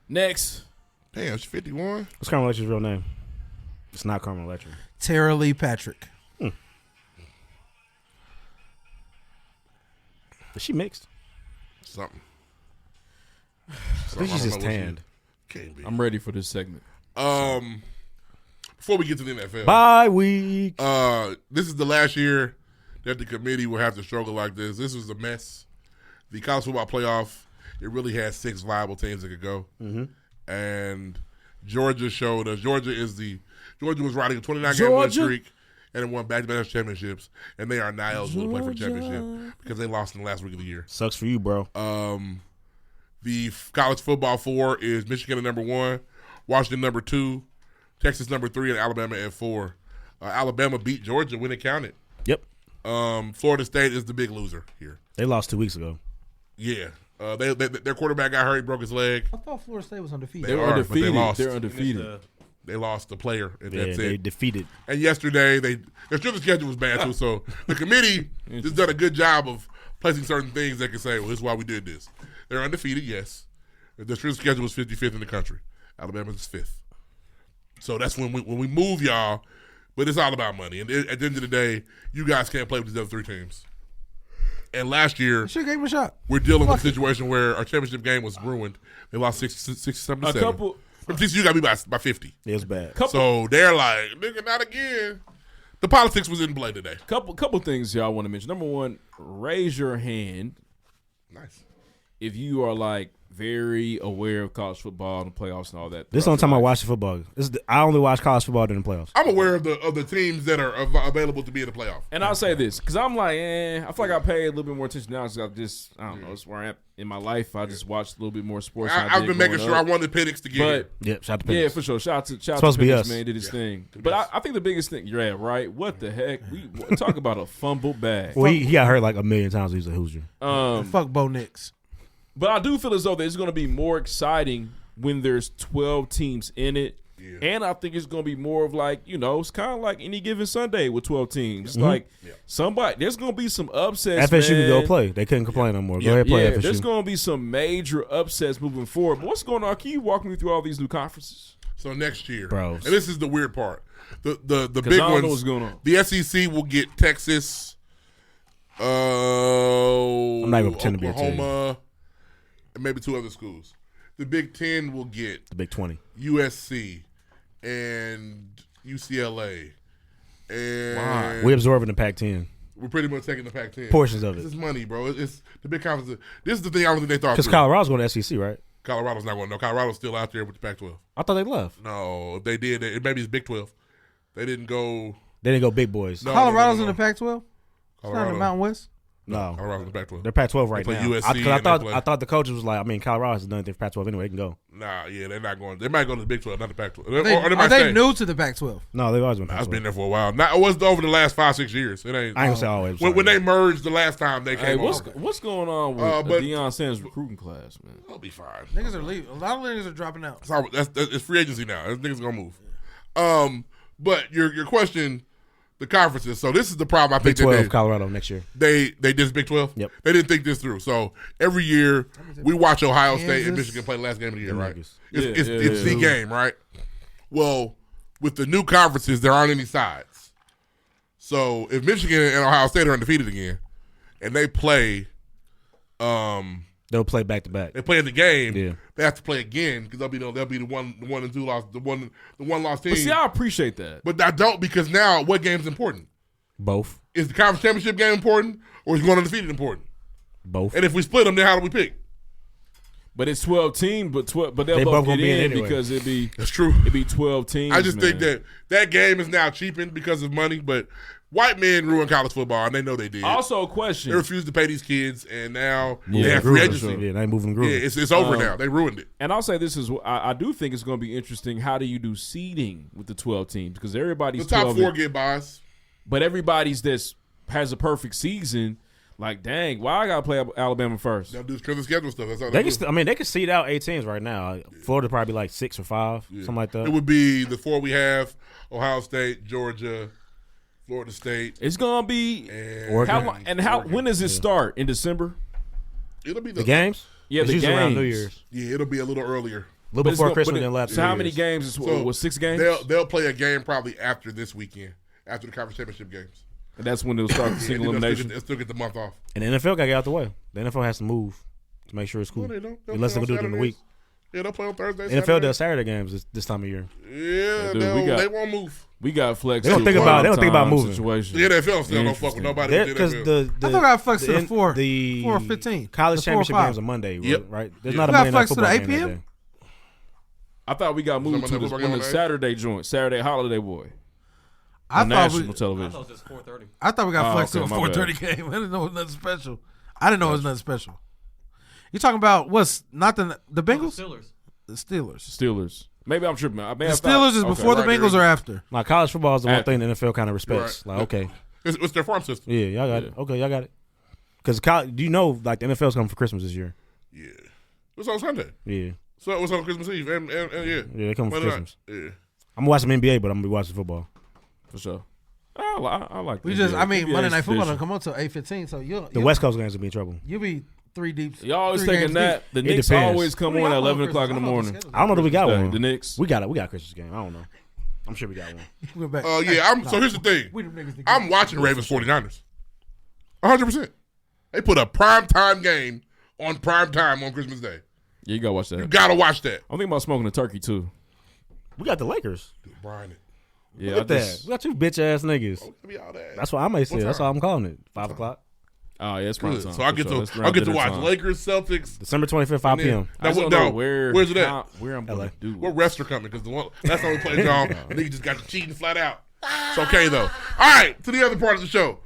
Damn, she's 51. What's Carmen Electra's real name? It's not Carmen Electra. Tara Lee Patrick. Is she mixed? Something. I think she's just tanned. Can't be. I'm ready for this segment. Before we get to the NFL. Bye week. This is the last year that the committee will have to struggle like this. This was a mess. The college football playoff, it really had 6 viable teams that could go. Mm-hmm. And Georgia showed us. Georgia was riding a 29-game win streak and it won back-to-back championships. And they are now eligible to play for the championship because they lost in the last week of the year. Sucks for you, bro. The college football 4 is Michigan at number 1, Washington number 2, Texas number 3, and Alabama at 4. Alabama beat Georgia when it counted. Yep. Florida State is the big loser here. They lost 2 weeks ago. Yeah. Their quarterback got hurt, he broke his leg. I thought Florida State was undefeated. They were undefeated. They lost. They're undefeated. They lost the player, and Yeah, that's they it. defeated. And yesterday, their strength of schedule was bad too. So the committee has done a good job of placing certain things that can say, "Well, this is why we did this." They're undefeated, yes. Their strength of schedule was 55th in the country. Alabama's is 5th. So that's when we move y'all. But it's all about money. And at the end of the day, you guys can't play with these other 3 teams. And last year, should gave him a shot. We're dealing with a situation where our championship game was ruined. They lost 67-7. TCU got me by 50. It was bad. So they're like, nigga, not again. The politics was in play today. Couple things y'all want to mention. Number one, raise your hand. Nice. If you are like very aware of college football and the playoffs and all that. This is the only time I watch the football. I only watch college football during the playoffs. I'm aware of the teams that are available to be in the playoff. And I'll say this, because I'm like, I feel like I pay a little bit more attention now because I don't know, it's where I'm at in my life. I just watch a little bit more sports. I've been making sure I wanted Penix to get here. Yeah, shout out to Penix. Yeah, for sure. Shout out to Penix, man, did his thing. But I think the biggest thing, you're at, right? What the heck? We talk about a fumble bag. Well, he got hurt like a million times. He was a Hoosier. Fuck Bo Nix. But I do feel as though that it's going to be more exciting when there's 12 teams in it. Yeah. And I think it's going to be more of like, it's kind of like any given Sunday with 12 teams. It's like there's going to be some upsets, FSU man. can go play. They couldn't complain no more. Go ahead, play FSU. There's going to be some major upsets moving forward. But what's going on? Can you walk me through all these new conferences? So next year, bros, and this is the weird part. The big I don't ones. know what's going on. The SEC will get Texas, I'm not even pretending to be a team. Oklahoma, and maybe 2 other schools. The Big 10 will get the Big 20, USC and UCLA. And we absorbing the Pac-10. We're pretty much taking the Pac-10. Portions of it. This is money, bro. It's the big conference. This is the thing I don't think they thought. Because Colorado's going to SEC, right? Colorado's not going to. No, Colorado's still out there with the Pac-12. I thought they left. No, if they did. Maybe it's Big 12. They didn't go. They didn't go big boys. No, Colorado's in the Pac-12? It's not in the Mountain West? No. Colorado's in the Pac-12. They're Pac-12 right now. USC I thought the coaches was like, Colorado has done anything for Pac-12 anyway. They can go. Nah, yeah, they're not going. They might go to the Big 12, not the Pac-12. Are they new to the Pac-12? No, they've always been Pac-12. I've been there for a while. It was over the last 5-6 years. It ain't. I ain't gonna say always. When they merged the last time, they came over. What's going on with Deion Sanders' recruiting class, man? They'll be fine. Niggas are leaving. A lot of niggas are dropping out. It's free agency now. This niggas gonna move. But your question the conferences. So this is the problem I Big think 12, Colorado next year. They did Big 12? Yep. They didn't think this through. So every year we watch Ohio State and Kansas. Michigan play the last game of the year, right? Yeah, It's the game, right? Well, with the new conferences, there aren't any sides. So if Michigan and Ohio State are undefeated again, and they play, they'll play back to back. they play in the game. Yeah. They have to play again because they'll be the one and two loss, the one loss team. But see, I appreciate that. But I don't, because now what game's important? Both. Is the conference championship game important, or is going undefeated important? Both. And if we split them, then how do we pick? But it's 12 teams, but they'll They both both get gonna be in in anyway. because That's true. it'd be 12 teams. I just think man. that game is now cheapened because of money, but white men ruin college football, and they know they did. Also, a They question. refuse to pay these kids, and now Yeah, they have groove free for agency. sure. Yeah, they ain't moving Yeah, groove. it's over now. They ruined it. And I'll say this is, I do think it's going to be interesting. How do you do seeding with the 12 teams? Because The everybody's top 12, four get buys. but everybody's has a perfect season. Like, dang, why I got to play Alabama first? They'll do the schedule stuff. That's how They they can, do. they can seed out 8 teams right now. Florida probably like 6 or 5, something like that. It would be the four we have: Ohio State, Georgia, Florida State. It's going to be And when does it start? In December? It'll be The games? Yeah, It's the usually around New games. Year's. Yeah, it'll be a little earlier. A little But it's before gonna- Christmas but and last So how many years. games? Is So was 6 games? They'll play a game probably after this weekend, after the conference championship games. And that's when they'll start the single elimination. They'll still get the month off. And the NFL got to get out the way. The NFL has to move to make sure it's cool. No, they don't. They'll Unless they play can do on it in the week. Saturdays. Yeah, they'll play on Thursday. The NFL does Saturday games this time of year. Yeah, Dude, they won't move. We got flex. They don't to think a about- they don't think about prime moving. Situation. The NFL still don't fuck with nobody. with the Because NFL. I thought I flexed to the the 4 the 4:15. college The 4 or championship 5. games are Monday, Yep. right? There's Yeah. not a You got Monday night flexed to the football 8 game that p.m.? day. I thought we got moved to Somebody the, football when game the on that? Saturday joint, Saturday Holiday Boy. I on thought national we television. It's 4:30. I thought we got flexed to a okay, my 4:30 game. I didn't know it was nothing special. I didn't know it was nothing special. You talking about what's not the Bengals? Steelers. The Steelers. Steelers. Maybe I'm tripping. I may The have thought- Steelers is okay. before the Right, Bengals there or it after? Like college football is the one After. thing the NFL kind of respects. Right. Like, okay, It's their farm system. yeah, y'all got it. Okay, y'all got it. Because do you know like the NFL's coming for Christmas this year? Yeah. It's on Sunday. Yeah, So it was on Christmas Eve. And yeah. yeah, they coming for Monday Christmas. night. Yeah. I'm gonna watch some NBA, but I'm gonna be watching football. For sure. I like We the just, NBA. I mean, NBA Monday Night Football tradition. don't come on till 8:15, so The West Coast games will be in trouble. you'll be 3 deep. Y'all always 3 taking games that. The It Knicks depends. always come What do on y'all at know 11 o'clock in the Christmas? I don't know morning. the schedule. I don't know that we got Day. one. The Knicks. We got it. We got a Christmas game. I don't know. I'm sure we got one. deep. We're back. Yeah. So here's the thing. We them niggas that I'm get- watching Ravens 49ers. 100%. They put a primetime game on prime time on Christmas Day. Yeah, you gotta watch that. You gotta watch that. I'm thinking about smoking a turkey too. We got the Lakers. Brian, Yeah, Look at that. We got 2 bitch ass niggas. be all that. That's what I may say. What That's time? all I'm calling it. 5 o'clock. Oh yeah, it's prime Good. time. So I for get sure. That's to around dinner watch time. Lakers, Celtics. December 25th, 5 and then- p.m. I just don't know where's it at? where I'm LA. going to do What it. refs are coming? Because the one last time we played y'all, niggas just got you cheating flat out. It's okay though. All right, to the other part of the show.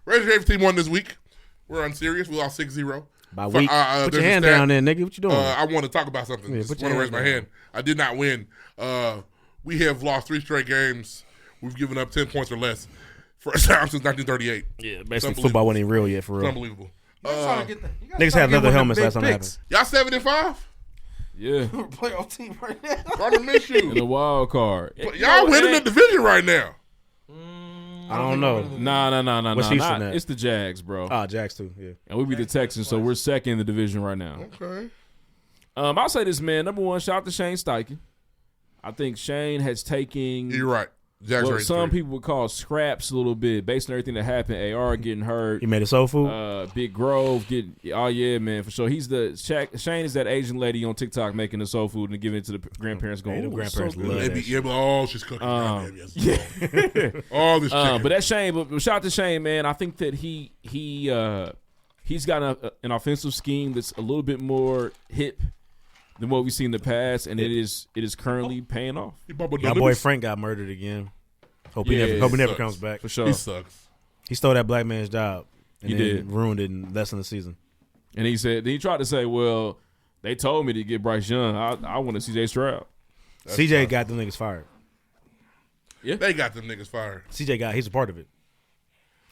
Razor Ravens team won this week. We're unserious. We lost 6-0. By week. Put there's your a hand stat. down there, nigga. What you doing? I want to talk about something. Yeah, Just put want your to raise my hand hand. I did not win. We have lost 3 straight games. We've given up 10 points or less. First time since 1938. yeah, It's basically unbelievable. football wasn't even real yet, for It's real. unbelievable. You gotta try to get the- you gotta Niggas try had to get leather one of them helmets big last time it picks. Y'all 7-5? Yeah, We're a playoff team right now. Gardner in the Minshew. wild card. Y'all winning the division right now. I don't know. Nah. What's Houston at? It's the Jags, bro. Ah, Jags too. Yeah. And we beat the Texans, so we're second in the division right now. Okay. I'll say this, man. Number one, shout out to Shane Steichen. I think Shane has taken You're right. Jags what are some 8-3. people would call scraps a little bit, based on everything that happened. AR getting hurt. He made a soul food. Big Grove getting. Oh yeah, man, for sure. He's Shane is that Asian lady on TikTok making the soul food and giving it to the grandparents. Going, the "Ooh, grandparents so good." love They that be, shit. yeah, but oh, she's cooking. Goddamn, yes. Yeah. All this chicken. But that's Shane. But shout out to Shane, man. I think that he's got an offensive scheme that's a little bit more hip than what we've seen in the past, and it is currently paying off My boy Frank got murdered again. Hope he never sucks. comes back. for sure. He sucks. He stole that black man's job. And He then did. ruined it in less than a season. And he tried to say, "Well, they told me to get Bryce Young. I want to CJ Stroud." CJ got them niggas fired. They got them niggas fired. He's a part of it.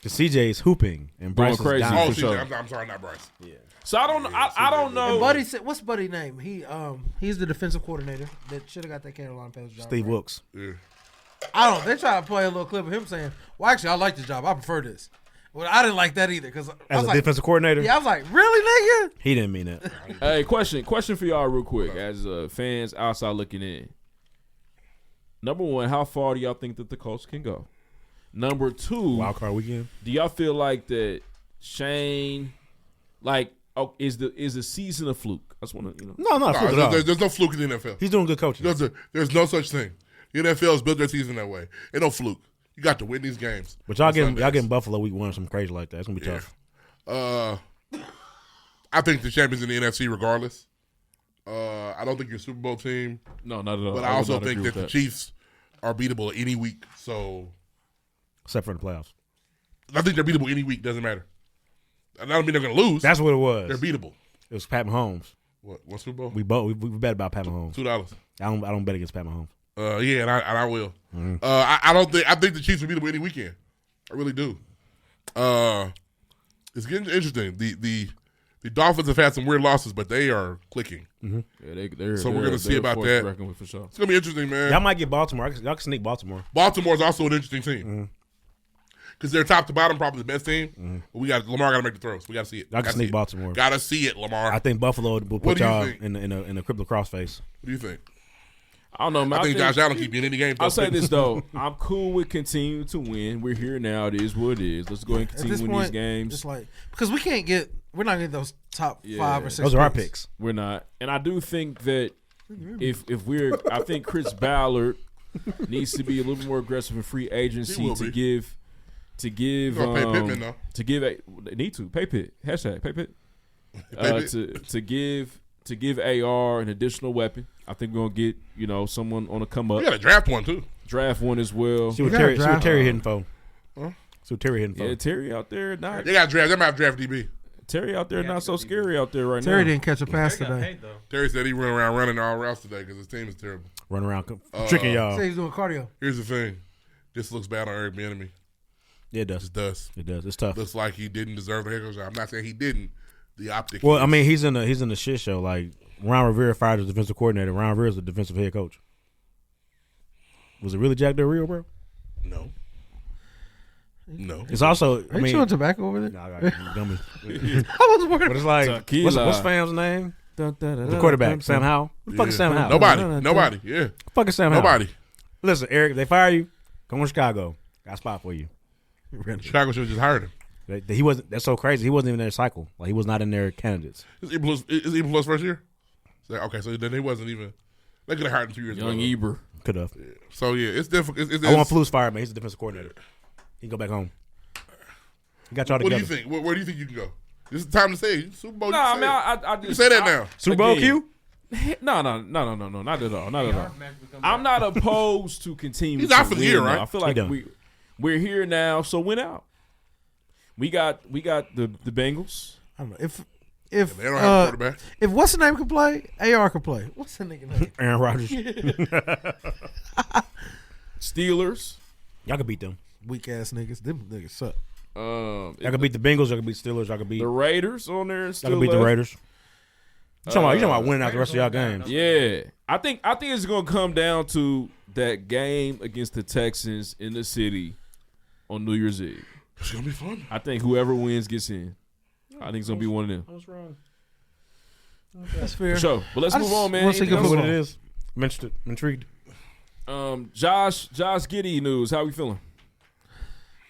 Because CJ is hooping and Bryce is crazy. down. Oh, for CJ, sure. I'm sorry, not Bryce. Yeah. So I don't. I don't know. And Buddy said, what's Buddy's name? He's the defensive coordinator that should have got that Carolina Panthers job. Steve right? Wilkes. Yeah. I don't. They try to play a little clip of him saying, "Well, actually, I like the job. I prefer this." Well, I didn't like that either because As a defensive coordinator? Yeah, I was like, "Really, nigga?" He didn't mean that. Hey, question for y'all real quick as fans outside looking in. Number one, how far do y'all think that the Colts can go? Number two, Wild card weekend. Do y'all feel like that Shane, is the season a fluke? I just want to, There's no fluke in the NFL. He's doing good coaching. There's no such thing. The NFL has built their season that way. Ain't no fluke. You got to win these games. But y'all getting Buffalo week 1 or something crazy like that. It's gonna be tough. I think the champions in the NFC regardless. I don't think you're a Super Bowl team. No, not at all. But I also think that the Chiefs are beatable any week. So, except for the playoffs, I think they're beatable any week. Doesn't matter. I don't mean they're going to lose. That's what it was. They're beatable. It was Pat Mahomes. What Super Bowl? We bet about Pat Mahomes. $2. I don't bet against Pat Mahomes. Yeah, and I will. Mm-hmm. I think the Chiefs are beatable any weekend. I really do. It's getting interesting. The Dolphins have had some weird losses, but they are clicking. Mm-hmm. Yeah, so we're going to see about that. For sure. It's going to be interesting, man. Y'all might get Baltimore. Y'all can sneak Baltimore. Baltimore's also an interesting team. Because they're top to bottom, probably the best team. But Lamar got to make the throws. We got to see it. Y'all can sneak Baltimore. Got to see it, Lamar. I think Buffalo will put y'all in a crippled crossface. What do you think? I don't know, man. I think Josh Allen keep being in any game. I'll say this though, I'm cool with continuing to win. We're here now. It is what it is. Let's go ahead and continue winning these games. Just because we're not getting those top 5 or 6. Those are our picks. We're not, and I do think that I think Chris Ballard needs to be a little more aggressive in free agency to give. Pay Pittman, though. They need to pay Pitt. # pay Pitt. To give AR an additional weapon. I think we're gonna get someone on a come up. We got to draft one too. Draft one as well. See what Terry hitting for. See what Terry hitting for. Yeah, Terry out there not. They got draft. They might have draft DB. Terry out there not so scary out there right now. Terry didn't catch a pass today. Terry said he went around running all routes today because his team is terrible. Run around tricking y'all. Say he's doing cardio. Here's the thing. This looks bad on Eric Bieniemy. Yeah, it does. It does. It does. It's tough. Looks like he didn't deserve the head coach job. I'm not saying he didn't. The optic. Well, I mean, he's in a shit show. Like Ron Rivera fired as defensive coordinator. Ron Rivera is the defensive head coach. Was it really Jack Del Rio, bro? No. It's also. Are you chewing tobacco over there? No, I got gummy. I was worried. But it's like, what's fam's name? The quarterback, Sam Howell. What the fuck is Sam Howell? Nobody. Yeah. What the fuck is Sam Howell? Nobody. Listen, Eric, they fire you. Come to Chicago. Got a spot for you. Chicago should have just hired him. He wasn't. That's so crazy. He wasn't even in their cycle. Like he was not in their candidates. Is Eber plus first year? Okay, so then he wasn't even. They could have hired him 2 years ago. Young Eber could have. Yeah. So yeah, it's difficult. I want Flus fired, man. He's the defensive coordinator. He can go back home. He got y'all together. What do you think? Where do you think you can go? This is the time to say it. Super Bowl. No, I mean, I just you say that now. Super Bowl Q? No, not at all. Not at all. I'm not opposed to continue. He's out for the year, right? I feel like we're here now, so win out. We got the Bengals. I don't know if they don't have a quarterback. If what's the name can play, AR can play. What's the nigga name? Aaron Rodgers. Steelers. Y'all can beat them. Weak ass niggas. Them niggas suck. Y'all can beat the Bengals. Y'all can beat Steelers. Y'all can beat the Raiders on there. Y'all can beat the Raiders. You talking about winning out the rest of y'all games? Yeah, I think it's gonna come down to that game against the Texans in the city on New Year's Eve. It's gonna be fun. I think whoever wins gets in. I think it's gonna be one of them. I was wrong. That's fair. For sure. But let's move on, man. Once they get what it is, I'm intrigued. Josh Giddey news. How we feeling?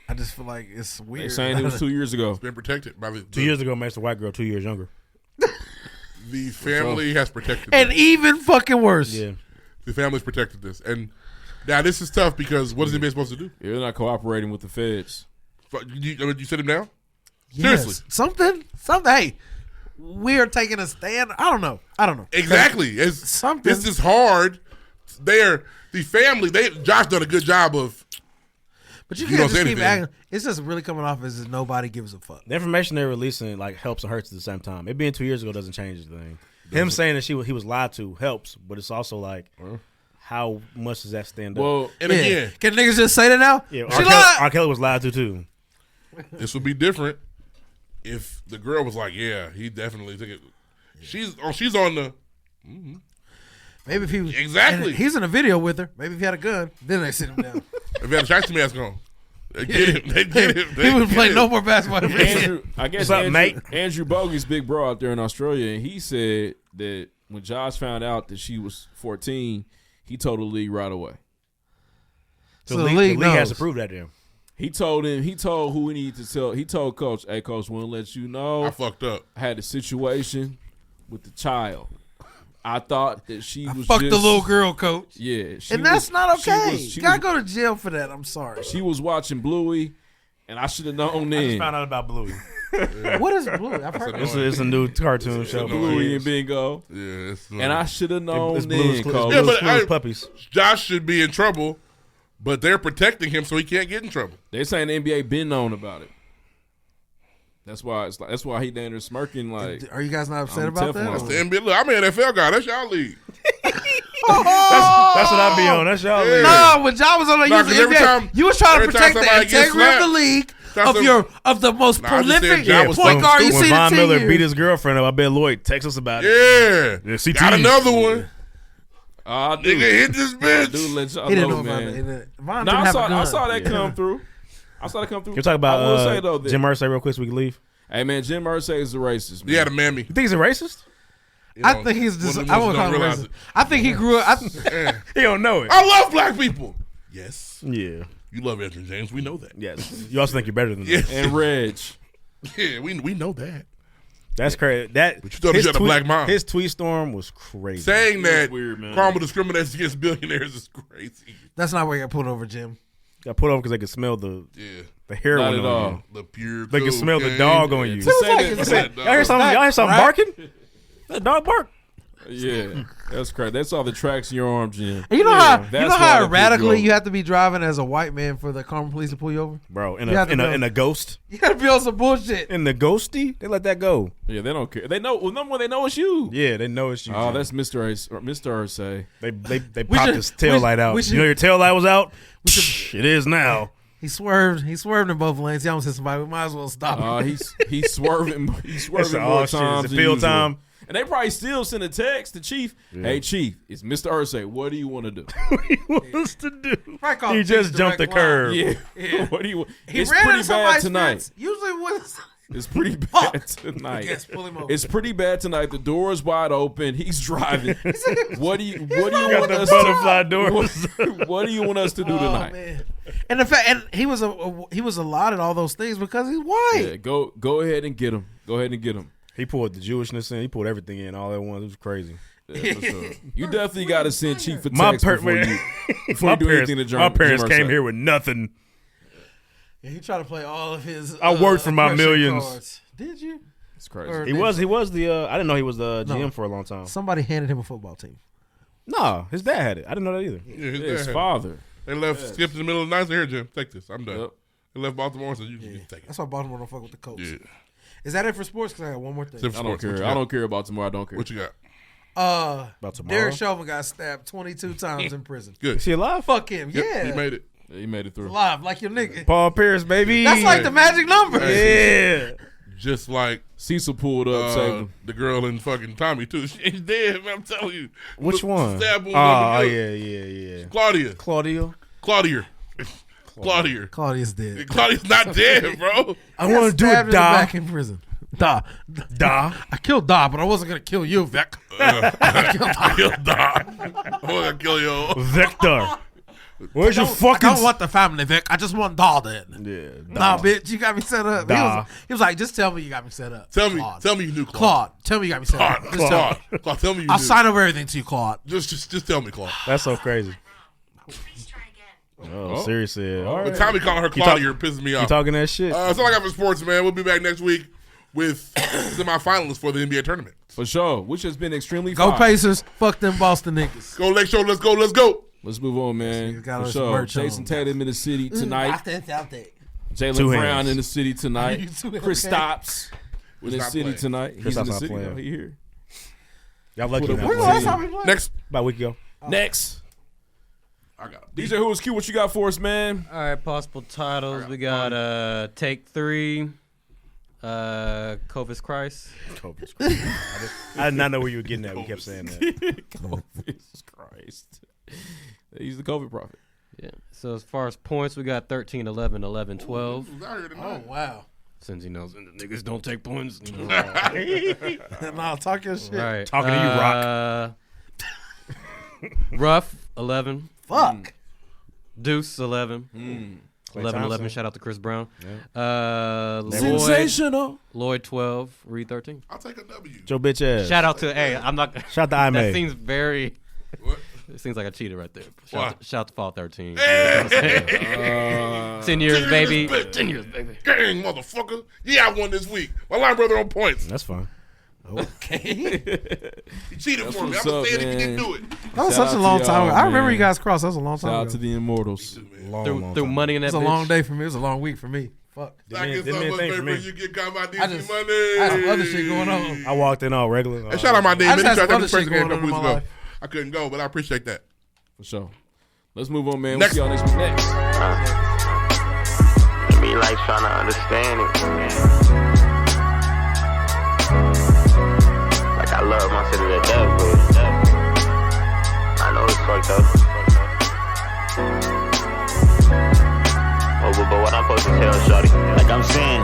I just feel like it's weird. They saying it was 2 years ago. It's been protected by the 2 years ago makes the white girl 2 years younger. The family has protected and this. even fucking worse. Yeah. The family's protected this. And now this is tough because what is the man supposed to do? Yeah, they're not cooperating with the feds. You sit him down? Yes. Seriously. Something. Hey, we're taking a stand. I don't know. Exactly. Something. This is hard. The family, Josh done a good job of. But you can't just keep acting. It's just really coming off as if nobody gives a fuck. The information they're releasing helps and hurts at the same time. It being 2 years ago doesn't change the thing. Him saying that he was lied to helps, but it's also like, how much does that stand up? Well, and again, can niggas just say that now? Yeah, R. Kelly was lied to too. This would be different if the girl was like, "Yeah, he definitely took it." She's on the. Maybe if he was Exactly. and he's in a video with her. Maybe if he had a gun, then they sit him down. If he had a shiesty mask on, they get him. They get him. He would play no more basketball. I guess Andrew Bogey's big bro out there in Australia, and he said that when Josh found out that she was 14, he told the league right away. So the league has to prove that to him. He told who he needed to tell. He told Coach, "Hey, Coach, want to let you know I fucked up. I had a situation with the child. I thought that she was Fuck the little girl, Coach. Yeah, And that's not okay. She You gotta go to jail for that. I'm sorry. She was watching Bluey, and I should have known then. I just found out about Bluey. What is Bluey? I've heard It's a new cartoon show. Bluey and Bingo. Yeah, it's and I should have known It's then, Coach. Yeah, but puppies. Josh should be in trouble, but they're protecting him so he can't get in trouble. They saying the NBA been known about it. That's why he down there smirking like. Are you guys not upset I'm about that? That's the NBA. Look, I'm an NFL guy. That's y'all league. That's what I be on. That's y'all league. No, when John was on the NBA, you was trying to protect the integrity of the league of the most prolific point guard you when see in Von 10 Miller years. beat his girlfriend up, I bet Lloyd text us about it. Yeah. CT. Got another one. Nigga hit this bitch. Dude, let y'all He didn't know, know about man. it. Von No, didn't I have a gun. saw that come through. I saw that come through. Can we talk about I will say, though, that, Jim Irsay real quick so we can leave? Hey, man, Jim Irsay is a racist, man. He had a mammy. You think he's a racist? I think he's just. I won't call him racist. I think he grew up. He don't know it. I love black people. Yes. Yeah. You love Anthony James. We know that. Yes. You also think you're better than Yeah. that. And Reg. Yeah, we know that. That's crazy. That But you thought he had a black mom. His tweet storm was crazy. Saying that weird, man. karma discriminates against billionaires is crazy. That's not where you got pulled over, Jim. Got put over because they could smell the heroin Not at on all. you. The pure They can smell the cocaine. dog on you. Yeah. Y'all hear something barking? That dog bark. Yeah, that's crazy. That's all the tracks in your arm, Jim. And you know That's how why they erratically pulled you you have to be driving as a white man for the Carmen police to pull you over, Bro, in You have to know. a ghost. You gotta be on some bullshit. In the ghosty, they let that go. Yeah, they don't care. They know. Well, number one, they know it's you. Yeah, they know it's you. Oh, Jim. that's Mr. Irsay. They We popped should- his tail light out. we should- You know your tail light was out? It is now. He swerved in both lanes. He almost hit somebody. We might as well stop him. He's swerving. He's swerving That's more all shit. times It's a than field usual. time. And they probably still send a text to Chief. Hey, Chief, it's Mr. Irsay. What do you want to do? What he wants to do? Probably call He him just Chief's jumped the direct curb. line. Yeah. What do you? He It's ran pretty into bad somebody's tonight. fence. Usually what? It's pretty bad tonight. Yes, pull him over. It's pretty bad tonight. The door is wide open. He's driving. What do you Got want the us butterfly to doors. What do you want us to do Oh, tonight? man. And the fact, and he was allotted all those things because he's white. Yeah, go ahead and get him. Go ahead and get him. He pulled the Jewishness in. He pulled everything in all at once. It was crazy. Yeah, for sure. You definitely got to send Chief a text My before you my do parents, anything to Jim my parents Irsay. came here with nothing. Yeah, he tried to play all of his. I worked for my oppression millions. cards. Did you? It's crazy. Or He was the. I didn't know he was the GM for a long time. Somebody handed him a football team. No, his dad had it. I didn't know that either. Yeah, His dad. father. They left skipped in the middle of the night. So here, Jim, take this. I'm done. Yep. They left Baltimore and said, you can take it. That's why Baltimore don't fuck with the Colts. Yeah. Is that it for sports? Because I got one more thing. Except for I don't sports. What care. you I got? don't care about tomorrow. I don't care. What you got? About tomorrow. Derek Chauvin got stabbed 22 times in prison. Good. Is he alive? Fuck him. Yep, Yeah. he made it. Yeah, he made it through. Alive, like your nigga. Paul Pierce, baby. That's like the magic number. Yeah. Just like Cecil pulled up, saved him. the girl in fucking Tommy too. She's dead, man, I'm telling you. Which one? Stab wound Oh, on the yeah. good. Claudia. Claudio. Claudia's dead. Claudia's not dead, bro. I want to do Stabbed it, in the Da. back in prison. Da. Da. I killed Da, but I wasn't going to kill you, Vic. I killed Doc. I'm gonna kill you. Victor. Where's your I fucking... don't want the family, Vic. I just want Da then. Yeah. Nah, bitch, you got me set up. Da. He was like, just tell me you got me set up. Tell Claude. me you knew Claude. Claude, tell me you got me set up. Just tell me. Claude, tell me you I'll knew. sign over everything to you, Claude. Just tell me, Claude. That's so crazy. Oh, seriously. All The right. Tommy calling her Claudia pisses me You off. talking that shit? That's all I got for sports, man. We'll be back next week with semifinalists for the NBA tournament. For sure, which has been extremely Go fun. Pacers. Fuck them Boston niggas. Go Lake Show. Let's go. Let's go. Let's move on, man. got For us sure. merch on. Jason Tatum in the city tonight. Jalen Two Brown hands. in the city tonight. You too, Chris okay. Stopps in the not city playing. tonight. Chris He's in Stopps the not city. playing. No, he here. Y'all lucky Put not up When the with last him. time we played? Next. About a week ago. Next. I got DJ Who is Q, what you got for us, man? All right, possible titles. We got Take 3, Covis Christ. Covis Christ. I did not know where you were getting at. We kept saying that. Covis Christ. He's the COVID prophet. Yeah. So as far as points, we got 13, 11, 11, 12. Oh, wow. Since he knows the niggas don't take points. Nah, talk your shit. Right. Talking to you, Rock. Rough, 11. Fuck. Deuce, 11. 11. Shout out to Chris Brown. Yeah. Sensational. Lloyd, 12. Reed, 13. I'll take a W. Joe bitch ass. Shout out to, I'm not. Shout out to That IMA. seems very. What? It seems like I cheated right there. Shout out to Fall 13. Hey! 10 years, baby. 10 years, baby. Gang, motherfucker. Yeah, I won this week. My line brother on points. That's fine. Okay. He cheated for me. what's I'm up, saying if he man. didn't do it. That was Shout such a out long to time ago. y'all, I remember man. you guys crossed. That was a long Shout time out ago. to the Immortals. Threw money in that It was a bitch. long day for me. It was a long week for me. Fuck. I get so much paper you get got my DC I had some other shit going on. I walked in all regular. And shout out my name. I Man, just he had tried to some have other this shit person here a going on couple in weeks my ago. life. I couldn't go, but I appreciate that. For sure. Let's move on, man. Next. We'll see y'all next week. Next. Me like trying to understand it. Like I love my city to death, but I know it's fucked up. Oh, but what I'm supposed to tell shorty? Like I'm saying,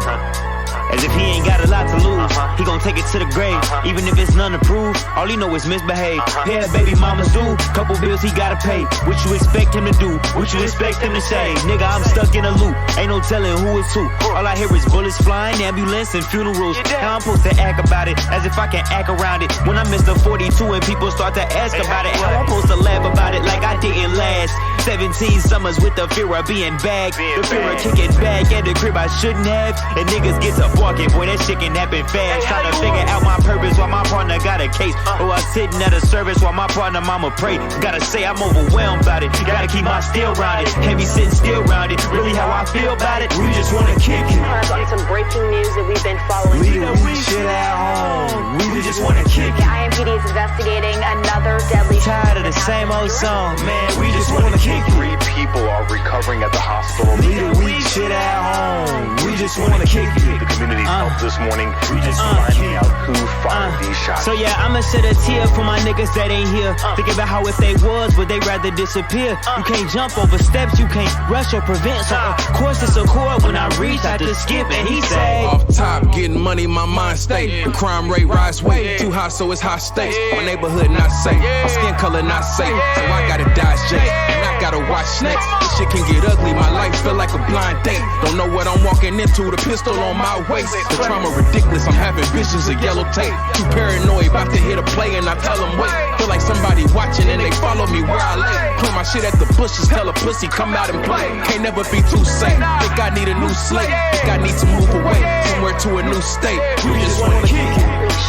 as if he ain't got a lot to lose. He gon' take it to the grave, even if it's none to prove. All he know is misbehave. Yeah, baby mamas do. Couple bills he gotta pay. What you expect him to do? What you expect him to say? Nigga, I'm stuck in a loop. Ain't no telling who it's who. All I hear is bullets flying, ambulance and funerals. How I'm supposed to act about it, as if I can act around it. When I miss the 42 and people start to ask about it, how I'm supposed to laugh about it like I didn't last 17 summers with the fear of being bagged. The fear of kicking back at the crib I shouldn't have. And niggas get to walking, boy, that shit can happen fast. Trying to figure out my purpose while my partner got a case. Or I'm sitting at a service while my partner mama pray. Gotta say I'm overwhelmed about it. Gotta keep my steel rounded. Can't be sitting still rounded. Really how I feel about it. We just wanna kick it. On some breaking news that we've been following. We the weak shit at home. We just wanna kick The it. IMPD is investigating another deadly. Tired of the same old song, man. We just wanna kick it. 3 people are recovering at the hospital. We the weak shit at home. We just wanna kick it. The community's help this morning. We just finding out who fired these shots. So yeah, I'ma shed a tear for my niggas that ain't here. Thinking about how if they was, would they rather disappear? You can't jump over steps, you can't rush or prevent. So of course it's a chord when I reach out to skip and he say, off top, getting money, my mind state. The crime rate rise way too high, so it's high stakes. My neighborhood not safe, my skin color not safe, so I gotta dodge Jake, and I gotta watch snakes. This shit can get ugly, my life feel like a blind date. Don't know what I'm walking into, the pistol on my waist. The trauma ridiculous, I'm having visions of yellow tape. Too paranoid, about to hit a play and I tell them wait. Feel like somebody watching and they follow me where I lay. Put my shit at the bushes, tell a pussy come out and play. Can't never be too safe, think I need a new slate. Think I need to move away, somewhere to a new state. We just wanna kick it.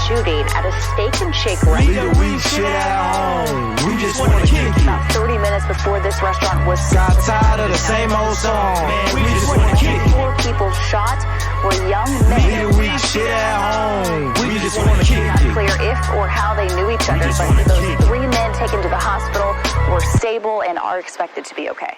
Shooting at a Steak and Shake restaurant. We shit at home. We just wanna kick it. About 30 minutes before this restaurant was got tired of the same old song. Man, we just wanna kick it. 4 people shot were young men. We shit at home. We just wanna kick Not it. clear if or how they knew each other, but those 3 men taken to the hospital were stable and are expected to be okay.